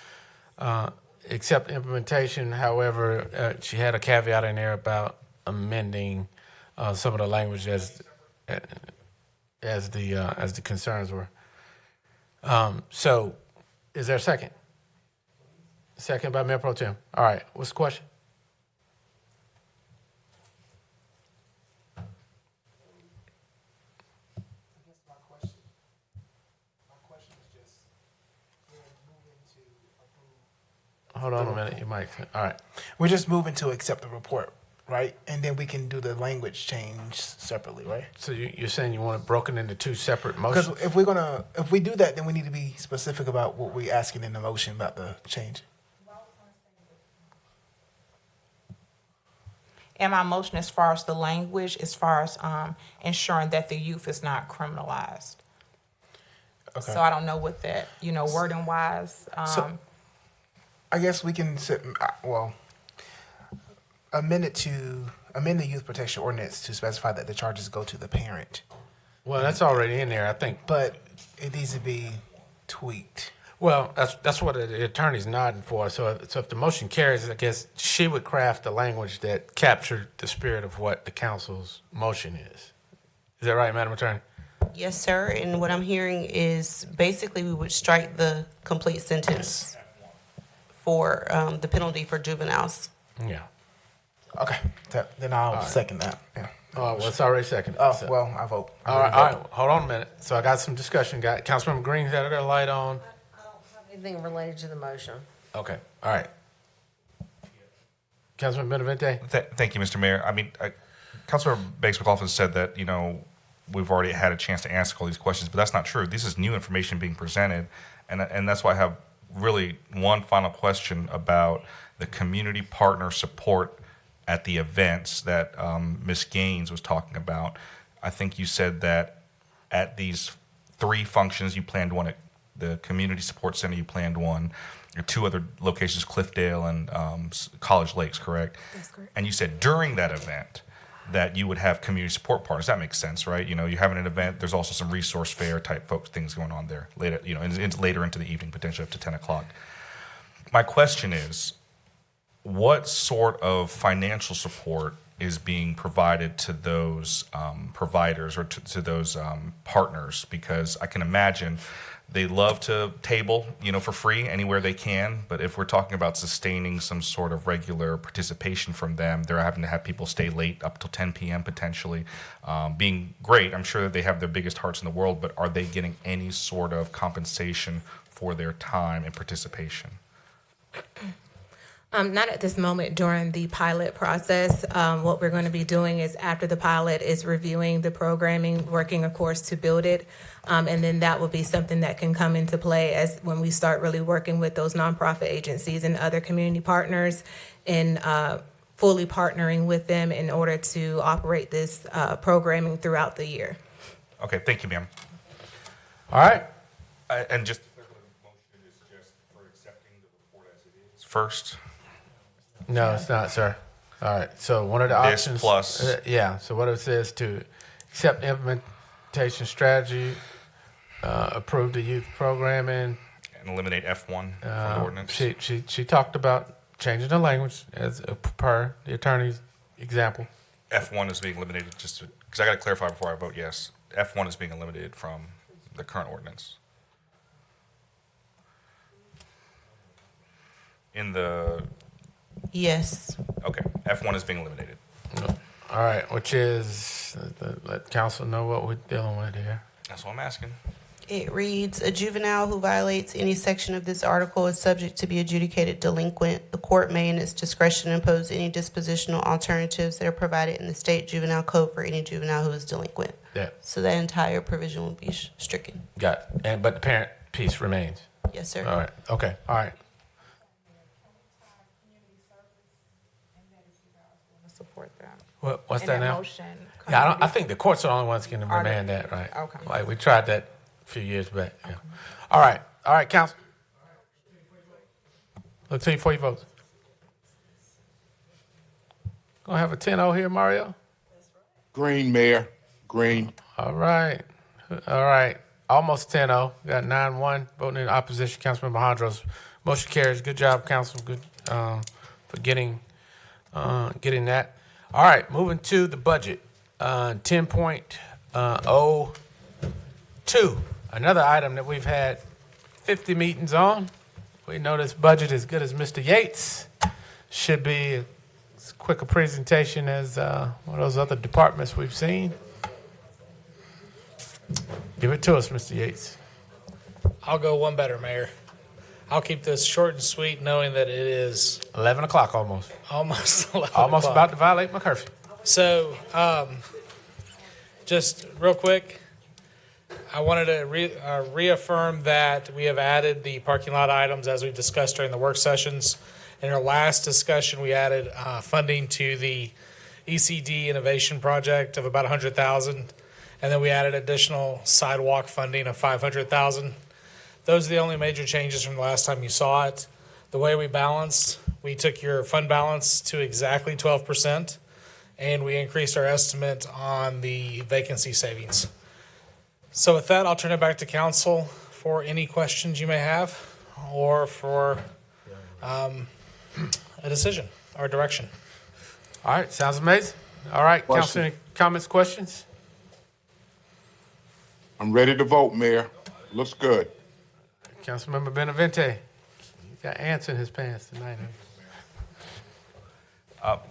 accept implementation. However, she had a caveat in there about amending some of the language as the concerns were. So, is there a second? Second by Mayor Pro Tem. All right. What's the question? hold on a minute. You might. All right. We're just moving to accept the report, right? And then we can do the language change separately, right? So you're saying you want it broken into two separate motions? Because if we do that, then we need to be specific about what we're asking in the motion about the change. And my motion as far as the language, as far as ensuring that the youth is not criminalized. Okay. So I don't know what that, wording wise. So I guess we can amend the youth protection ordinance to specify that the charges go to the parent. Well, that's already in there, I think. But it needs to be tweaked. Well, that's what the attorney's nodding for. So if the motion carries, I guess she would craft the language that captured the spirit of what the council's motion is. Is that right, Madam Attorney? Yes, sir. And what I'm hearing is basically we would strike the complete sentence for the penalty for juveniles. Yeah. Okay. Then I'll second that. Yeah. Oh, well, it's already seconded. Oh, so. well, I vote. All right. Hold on a minute. So I got some discussion. Got Councilmember Green's had their light on. Anything related to the motion? Okay. All right. Councilman Benavente? Thank you, Mr. Mayor. I mean, Councilmember Banks McLaughlin said that, we've already had a chance to ask all these questions, but that's not true. This is new information being presented, and that's why I have really one final question about the community partner support at the events that Ms. Gaines was talking about. I think you said that at these 3 functions, you planned one at the Community Support Center, you planned one, or 2 other locations, Cliffdale and College Lakes, correct? That's correct. And you said during that event that you would have community support partners. That makes sense, right? You're having an event, there's also some resource fair type things going on there later, later into the evening, potentially up to 10 o'clock. My question is, what sort of financial support is being provided to those providers or to those partners? Because I can imagine they love to table, for free anywhere they can. But if we're talking about sustaining some sort of regular participation from them, they're having to have people stay late up till 10 p.m. potentially. Being great, I'm sure that they have their biggest hearts in the world, but are they getting any sort of compensation for their time and participation? Not at this moment during the pilot process. What we're going to be doing is after the pilot is reviewing the programming, working, of course, to build it. And then that will be something that can come into play as when we start really working with those nonprofit agencies and other community partners and fully partnering with them in order to operate this programming throughout the year. Okay, thank you, ma'am. All right. And just the motion is just for accepting the report as it is first. No, it's not, sir. All right. So one of the This options. plus- Yeah. So what it says to accept implementation strategy, approve the youth programming. And eliminate F1 from the ordinance. She talked about changing the language as per the attorney's example. F1 is being eliminated because I got to clarify before I vote yes. F1 is being eliminated from the current ordinance. In the Yes. Okay, F1 is being eliminated. All right, which is let council know what we're dealing with here. That's what I'm asking. It reads, a juvenile who violates any section of this article is subject to be adjudicated delinquent. The court may, in its discretion, impose any dispositional alternatives that are provided in the state juvenile code for any juvenile who is delinquent. Yeah. So that entire provision will be stricken. Got it. But the parent piece remains. Yes, sir. All right. Okay. All right. Support that. What's And that that now? motion, Yeah, I think the courts are the only ones can Are remand they? that, right? Okay. Like we tried that a few years back. Yeah. All right, council. Let's see before you vote. Gonna have a 10-0 here, Mario. Green, Mayor. Green. All right. Almost 10-0. Got 9-1 voting in opposition. Councilmember Hondros. Motion carries. Good job, council. Good for getting that. All right, moving to the budget. 10.02. Another item that we've had 50 meetings on. We know this budget as good as Mr. Yates. Should be as quick a presentation as one of those other departments we've seen. Give it to us, Mr. Yates. I'll go one better, Mayor. I'll keep this short and sweet, knowing that it is 11 o'clock almost. almost 11 Almost o'clock. about to violate my curfew. So, just real quick, I wanted to reaffirm that we have added the parking lot items as we discussed during the work sessions. In our last discussion, we added funding to the ECD Innovation Project of about $100,000, and then we added additional sidewalk funding of $500,000. Those are the only major changes from the last time you saw it. The way we balanced, we took your fund balance to exactly 12%, and we increased our estimate on the vacancy savings. So with that, I'll turn it back to council for any questions you may have or for a decision or direction. All right, sounds amazing. All right, council, any comments, questions? I'm ready to vote, Mayor. Looks good. Councilmember Benavente, he got ants in his pants tonight.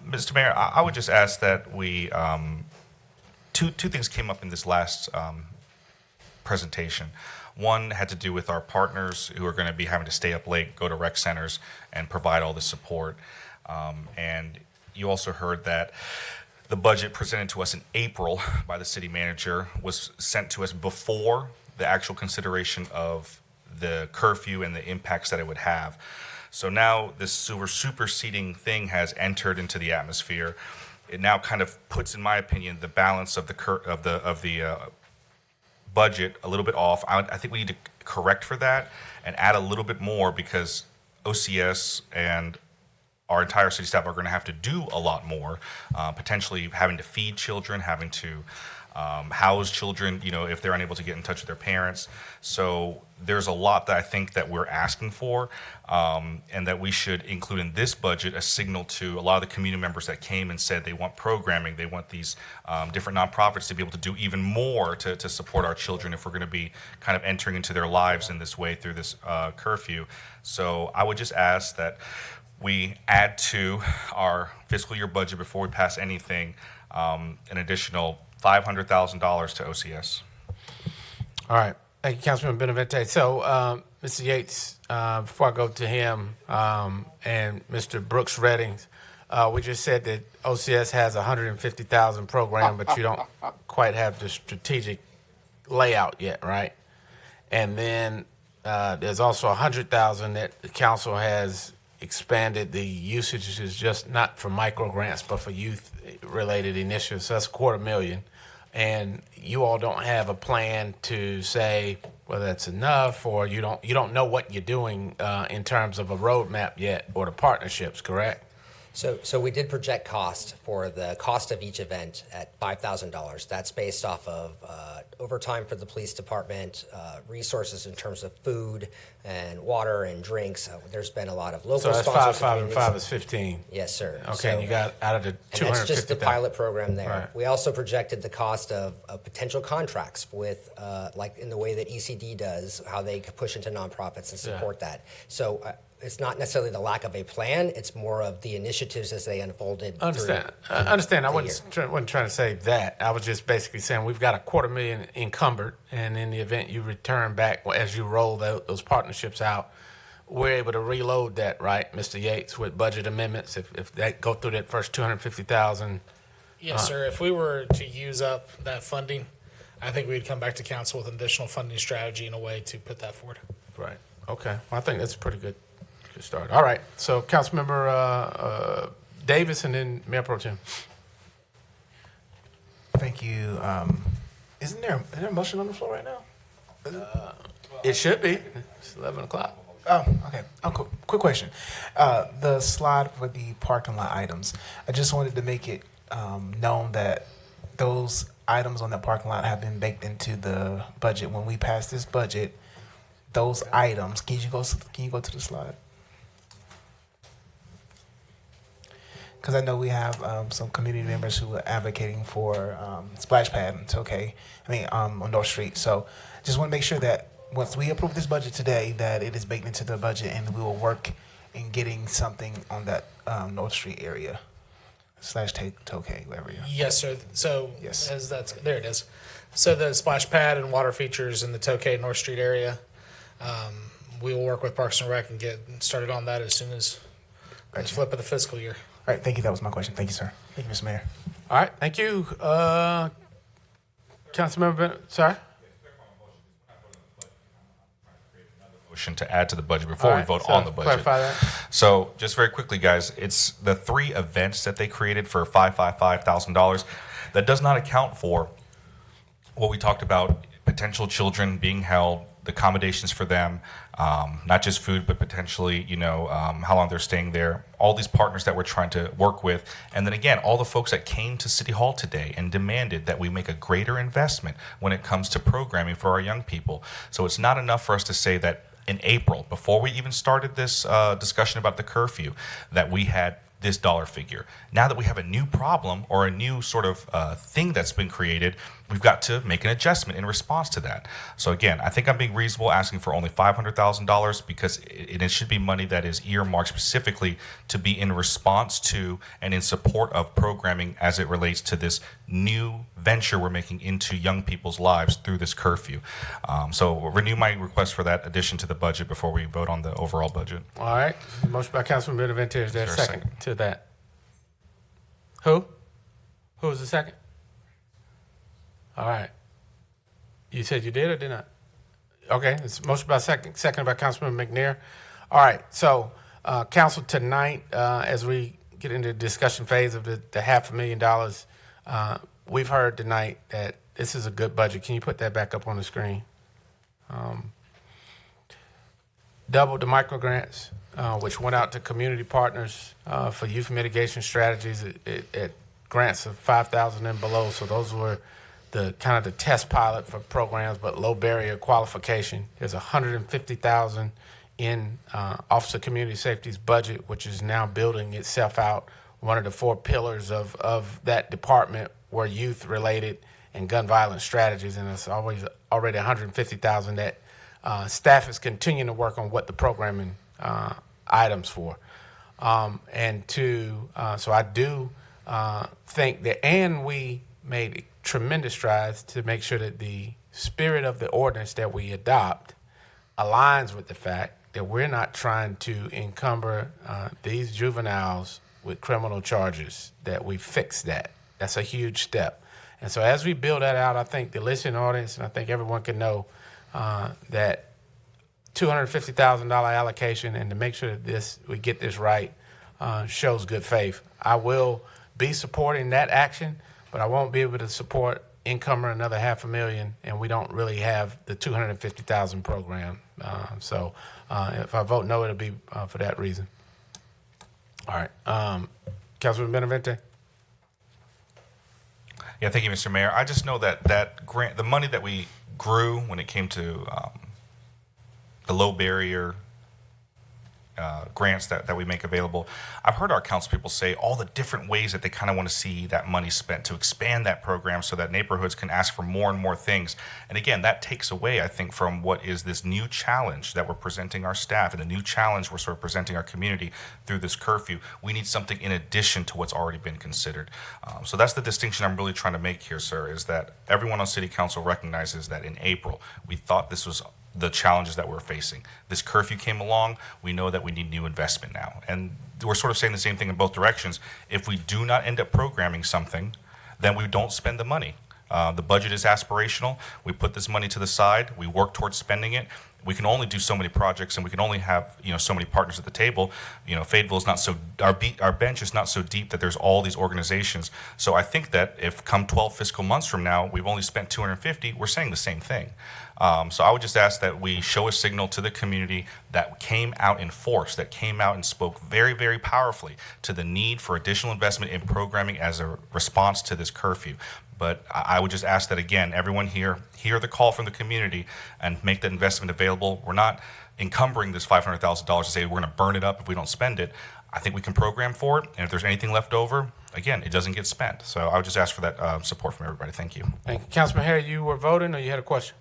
Mr. Mayor, I would just ask that we, two things came up in this last presentation. One had to do with our partners who are going to be having to stay up late, go to rec centers, and provide all the support. And you also heard that the budget presented to us in April by the city manager was sent to us before the actual consideration of the curfew and the impacts that it would have. So now this superseding thing has entered into the atmosphere. It now kind of puts, in my opinion, the balance of the budget a little bit off. I think we need to correct for that and add a little bit more, because OCS and our entire city staff are going to have to do a lot more, potentially having to feed children, having to house children, if they're unable to get in touch with their parents. So there's a lot that I think that we're asking for, and that we should include in this budget a signal to a lot of the community members that came and said they want programming, they want these different nonprofits to be able to do even more to support our children if we're going to be kind of entering into their lives in this way through this curfew. So I would just ask that we add to our fiscal year budget before we pass anything an additional $500,000 to OCS. All right. Thank you, Councilman Benavente. So, Mr. Yates, before I go to him and Mr. Brooks Reddings, we just said that OCS has a $150,000 program, but you don't quite have the strategic layout yet, right? And then there's also $100,000 that the council has expanded the usage is just not for micro grants, but for youth-related initiatives. So that's $250,000. And you all don't have a plan to say whether that's enough, or you don't know what you're doing in terms of a roadmap yet, or the partnerships, correct? So we did project cost for the cost of each event at $5,000. That's based off of overtime for the police department, resources in terms of food and water and drinks. There's been a lot of local So that's sponsors. 5 and 5 is 15. Yes, sir. Okay, So- and you got out of the And 250,000. that's just the pilot program there. Right. We also projected the cost of potential contracts with, like in the way that ECD does, how they could push into nonprofits and support that. So it's not necessarily the lack of a plan; it's more of the initiatives as they unfolded. Understand. through Understand. I the wasn't year. trying to say that. I was just basically saying we've got $250,000 encumbered, and in the event you return back as you roll those partnerships out, we're able to reload that, right, Mr. Yates, with budget amendments. If that go through that first $250,000. Yes, sir. If we were to use up that funding, I think we'd come back to council with an additional funding strategy and a way to put that forward. Right. Okay. Well, I think that's a pretty good start. All right. So, Councilmember Davis, and then Mayor Pro Tem. Thank you. Is there a motion on the floor right now? It should be. It's 11 o'clock. Oh, okay. Quick question. The slide for the parking lot items, I just wanted to make it known that those items on that parking lot have been baked into the budget. When we pass this budget, those items, can you go to the slide? Because I know we have some community members who are advocating for splash pad and Tokay, on North Street. So just want to make sure that once we approve this budget today, that it is baked into the budget, and we will work in getting something on that North Street area / Tokay area. Yes, sir. So Yes. there it is. So the splash pad and water features in the Tokay North Street area, we will work with Parks and Rec and get started on that as soon as the flip of the fiscal year. All right, thank you. That was my question. Thank you, sir. Thank you, Mr. Mayor. All right, thank you. Councilmember Bennett, sorry? Motion to add to the budget before All we right, vote so on the budget. clarify that. So just very quickly, guys, it's the 3 events that they created for $5,000. That does not account for what we talked about, potential children being held, the accommodations for them, not just food, but potentially, how long they're staying there, all these partners that we're trying to work with. And then again, all the folks that came to City Hall today and demanded that we make a greater investment when it comes to programming for our young people. So it's not enough for us to say that in April, before we even started this discussion about the curfew, that we had this dollar figure. Now that we have a new problem or a new sort of thing that's been created, we've got to make an adjustment in response to that. So again, I think I'm being reasonable asking for only $500,000 because it should be money that is earmarked specifically to be in response to and in support of programming as it relates to this new venture we're making into young people's lives through this curfew. So renew my request for that addition to the budget before we vote on the overall budget. All right, motion by Councilman Benavente, is there a Is there a second second? to that? Who? Who was the second? All right. You said you did or did not? Okay, it's motion by second by Councilman McNair. All right, so council tonight, as we get into the discussion phase of the $500,000, we've heard tonight that this is a good budget. Can you put that back up on the screen? Doubled the micro grants, which went out to community partners for youth mitigation strategies at grants of $5,000 and below. So those were the kind of the test pilot for programs, but low barrier qualification. There's $150,000 in Office of Community Safety's budget, which is now building itself out. One of the 4 pillars of that department were youth related and gun violence strategies, and it's always already $150,000 that staff is continuing to work on what the programming items for. So I do think that, and we made tremendous strides to make sure that the spirit of the ordinance that we adopt aligns with the fact that we're not trying to encumber these juveniles with criminal charges, that we fix that. That's a huge step. And so as we build that out, I think the listening audience, and I think everyone can know that $250,000 allocation, and to make sure that we get this right, shows good faith. I will be supporting that action, but I won't be able to support encumber another $500,000, and we don't really have the $250,000 program. So if I vote no, it'll be for that reason. All right, Councilman Benavente. Yeah, thank you, Mr. Mayor. I just know that grant, the money that we grew when it came to the low barrier grants that we make available. I've heard our council people say all the different ways that they kind of want to see that money spent to expand that program so that neighborhoods can ask for more and more things. And again, that takes away, I think, from what is this new challenge that we're presenting our staff and the new challenge we're sort of presenting our community through this curfew. We need something in addition to what's already been considered. So that's the distinction I'm really trying to make here, sir, is that everyone on City Council recognizes that in April, we thought this was the challenges that we're facing. This curfew came along. We know that we need new investment now. And we're sort of saying the same thing in both directions. If we do not end up programming something, then we don't spend the money. The budget is aspirational. We put this money to the side. We work towards spending it. We can only do so many projects, and we can only have so many partners at the table. Fayetteville is not so our bench is not so deep that there's all these organizations. So I think that if come 12 fiscal months from now we've only spent 250, we're saying the same thing. So I would just ask that we show a signal to the community that came out in force, that came out and spoke very, very powerfully to the need for additional investment in programming as a response to this curfew. But I would just ask that, again, everyone here hear the call from the community and make that investment available. We're not encumbering this $500,000 to say we're going to burn it up if we don't spend it. I think we can program for it, and if there's anything left over, again, it doesn't get spent. So I would just ask for that support from everybody. Thank you. Thank you. Councilman Harry, you were voting or you had a question?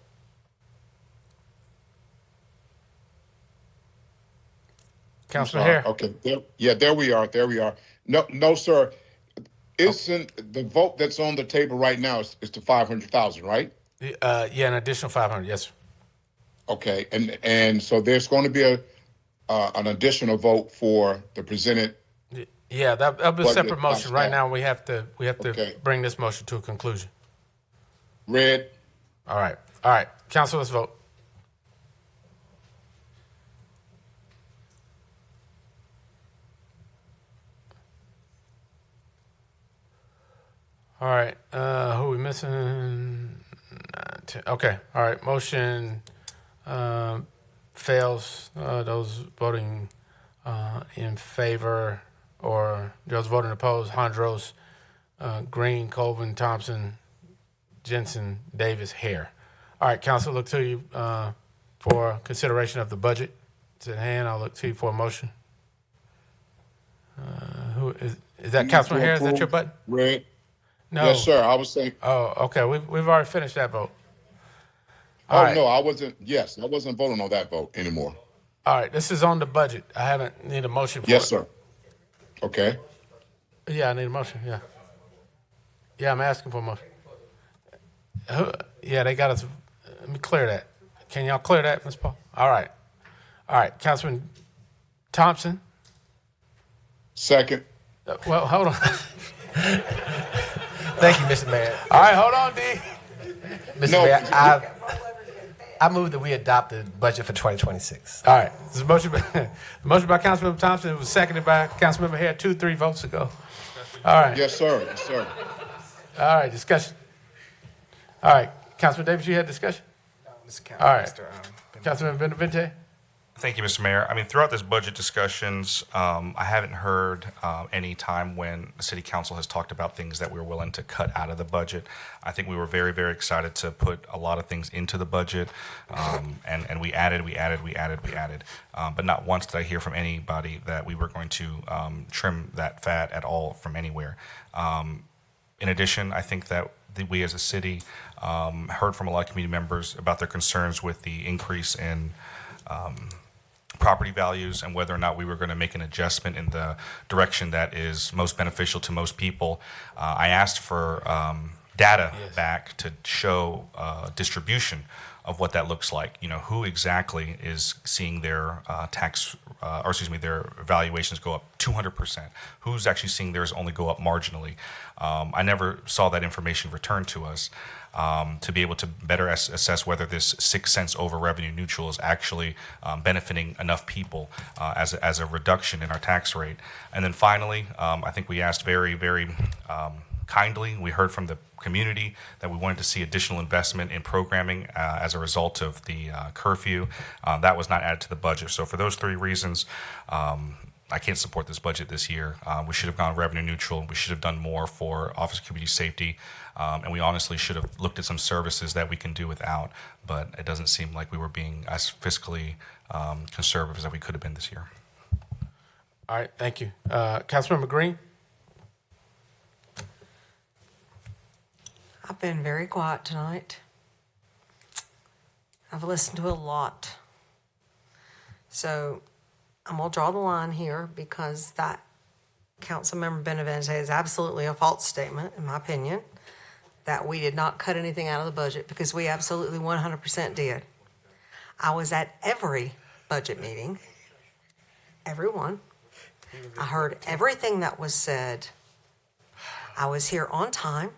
Councilman Harry. Okay, there we are. No, sir. Isn't the vote that's on the table right now is the 500,000, right? Yeah, an additional 500. Yes, sir. Okay, and so there's going to be an additional vote for the presented. Yeah, that'll be a Budget separate by motion. Right staff. now, we have to Okay. bring this motion to a conclusion. Red. All right. Council, let's vote. All right, who are we missing? 9, 10. Okay, all right, motion fails. Those voting in favor or those voting opposed, Hondros, Green, Colvin, Thompson, Jensen, Davis, Hare. All right, council, look to you for consideration of the budget. It's at hand. I'll look to you for a motion. Who is that? Councilman Hare, is that your button? Red. No. Yes, sir. I was saying. Oh, okay. We've already finished that vote. Oh, All right. no, I wasn't. Yes, I wasn't voting on that vote anymore. All right. This is on the budget. I haven't need a motion for Yes, it. sir. Okay. Yeah, I need a motion. Yeah. Yeah, I'm asking for a motion. Yeah, they got us. Let me clear that. Can y'all clear that, Ms. Paul? All right. Councilman Thompson. Second. Well, hold on. Thank you, Mr. Mayor. All right, hold on, D. Mr. No. Mayor, I move that we adopt the budget for 2026. All right. This is a motion by Councilmember Thompson. It was seconded by Councilmember Hare 2-3 votes ago. All right. Yes, sir. Yes, sir. All right. Discussion. All right. Councilman Davis, you had discussion? All right. Councilman Benavente? Thank you, Mr. Mayor. I mean, throughout this budget discussions, I haven't heard any time when the city council has talked about things that we were willing to cut out of the budget. I think we were very, very excited to put a lot of things into the budget, and we added. But not once did I hear from anybody that we were going to trim that fat at all from anywhere. In addition, I think that we as a city heard from a lot of community members about their concerns with the increase in property values and whether or not we were going to make an adjustment in the direction that is most beneficial to most people. I asked for data back to show distribution of what that looks like. You know, who exactly is seeing their their valuations go up 200%? Who's actually seeing theirs only go up marginally? I never saw that information returned to us. To be able to better assess whether this 6 cents over revenue neutral is actually benefiting enough people as a reduction in our tax rate. And then finally, I think we asked very, very kindly. We heard from the community that we wanted to see additional investment in programming as a result of the curfew. That was not added to the budget. So for those three reasons, I can't support this budget this year. We should have gone revenue neutral. We should have done more for Office of Community Safety. And we honestly should have looked at some services that we can do without. But it doesn't seem like we were being as fiscally conservative as we could have been this year. All right, thank you. Councilmember Green? I've been very quiet tonight. I've listened to a lot. So I'm going to draw the line here because that Councilmember Benavente is absolutely a false statement, in my opinion, that we did not cut anything out of the budget, because we absolutely 100% did. I was at every budget meeting, every one. I heard everything that was said. I was here on time,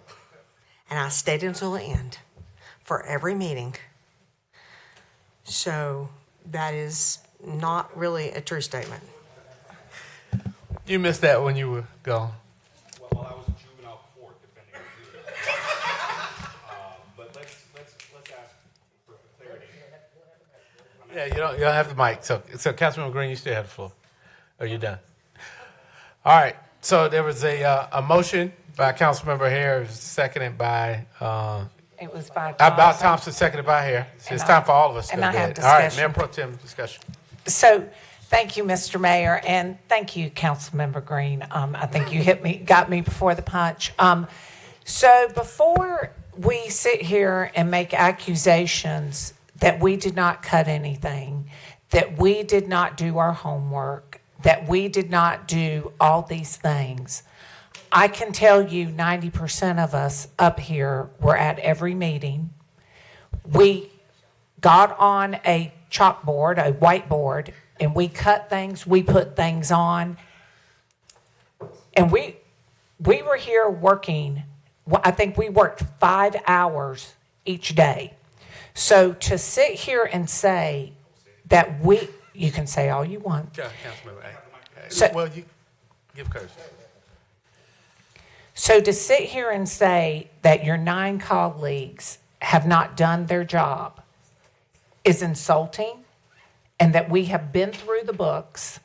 and I stayed until the end for every meeting. So that is not really a true statement. You missed that when you were gone. Well, I was in juvenile court defending but let's ask for clarity. Yeah, you don't have the mic. So Councilmember Green, you still have the floor. Are you done? All right. So there was a motion by Councilmember Hare, seconded by It was by about Thompson, seconded by Hare. So it's time for all of us to and go I have ahead. All right, discussion. Mayor Pro Tem discussion. So, thank you, Mr. Mayor, and thank you, Councilmember Green. I think you got me before the punch. So before we sit here and make accusations that we did not cut anything, that we did not do our homework, that we did not do all these things, I can tell you 90% of us up here were at every meeting. We got on a chalkboard, a whiteboard, and we cut things, we put things on. And we were here working, I think we worked 5 hours each day. So to sit here and say that you can say all you want. Councilmember, So- well, you give courtesy. So to sit here and say that your 9 colleagues have not done their job is insulting, and that we have been through the books.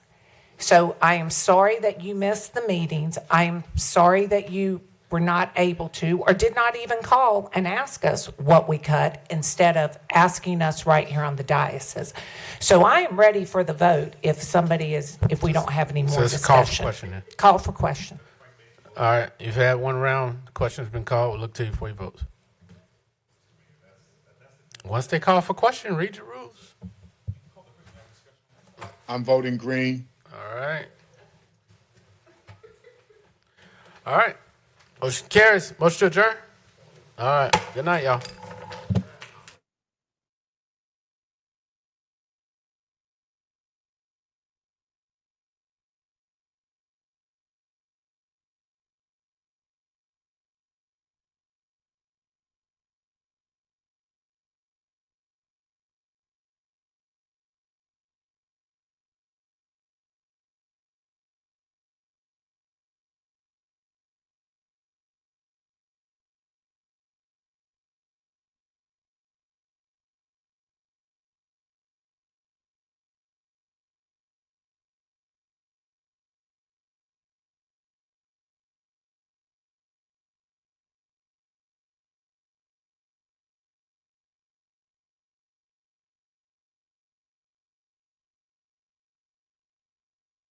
So I am sorry that you missed the meetings. I am sorry that you were not able to or did not even call and ask us what we cut instead of asking us right here on the dais. So I am ready for the vote if we don't have any more So it's a discussion. call for question then. Call for question. All right, you've had one round. The question's been called. We'll look to you for your votes. Once they call for question, read your rules. I'm voting green. All right. All right. Motion carries. Motion to adjourn. All right. Good night, y'all.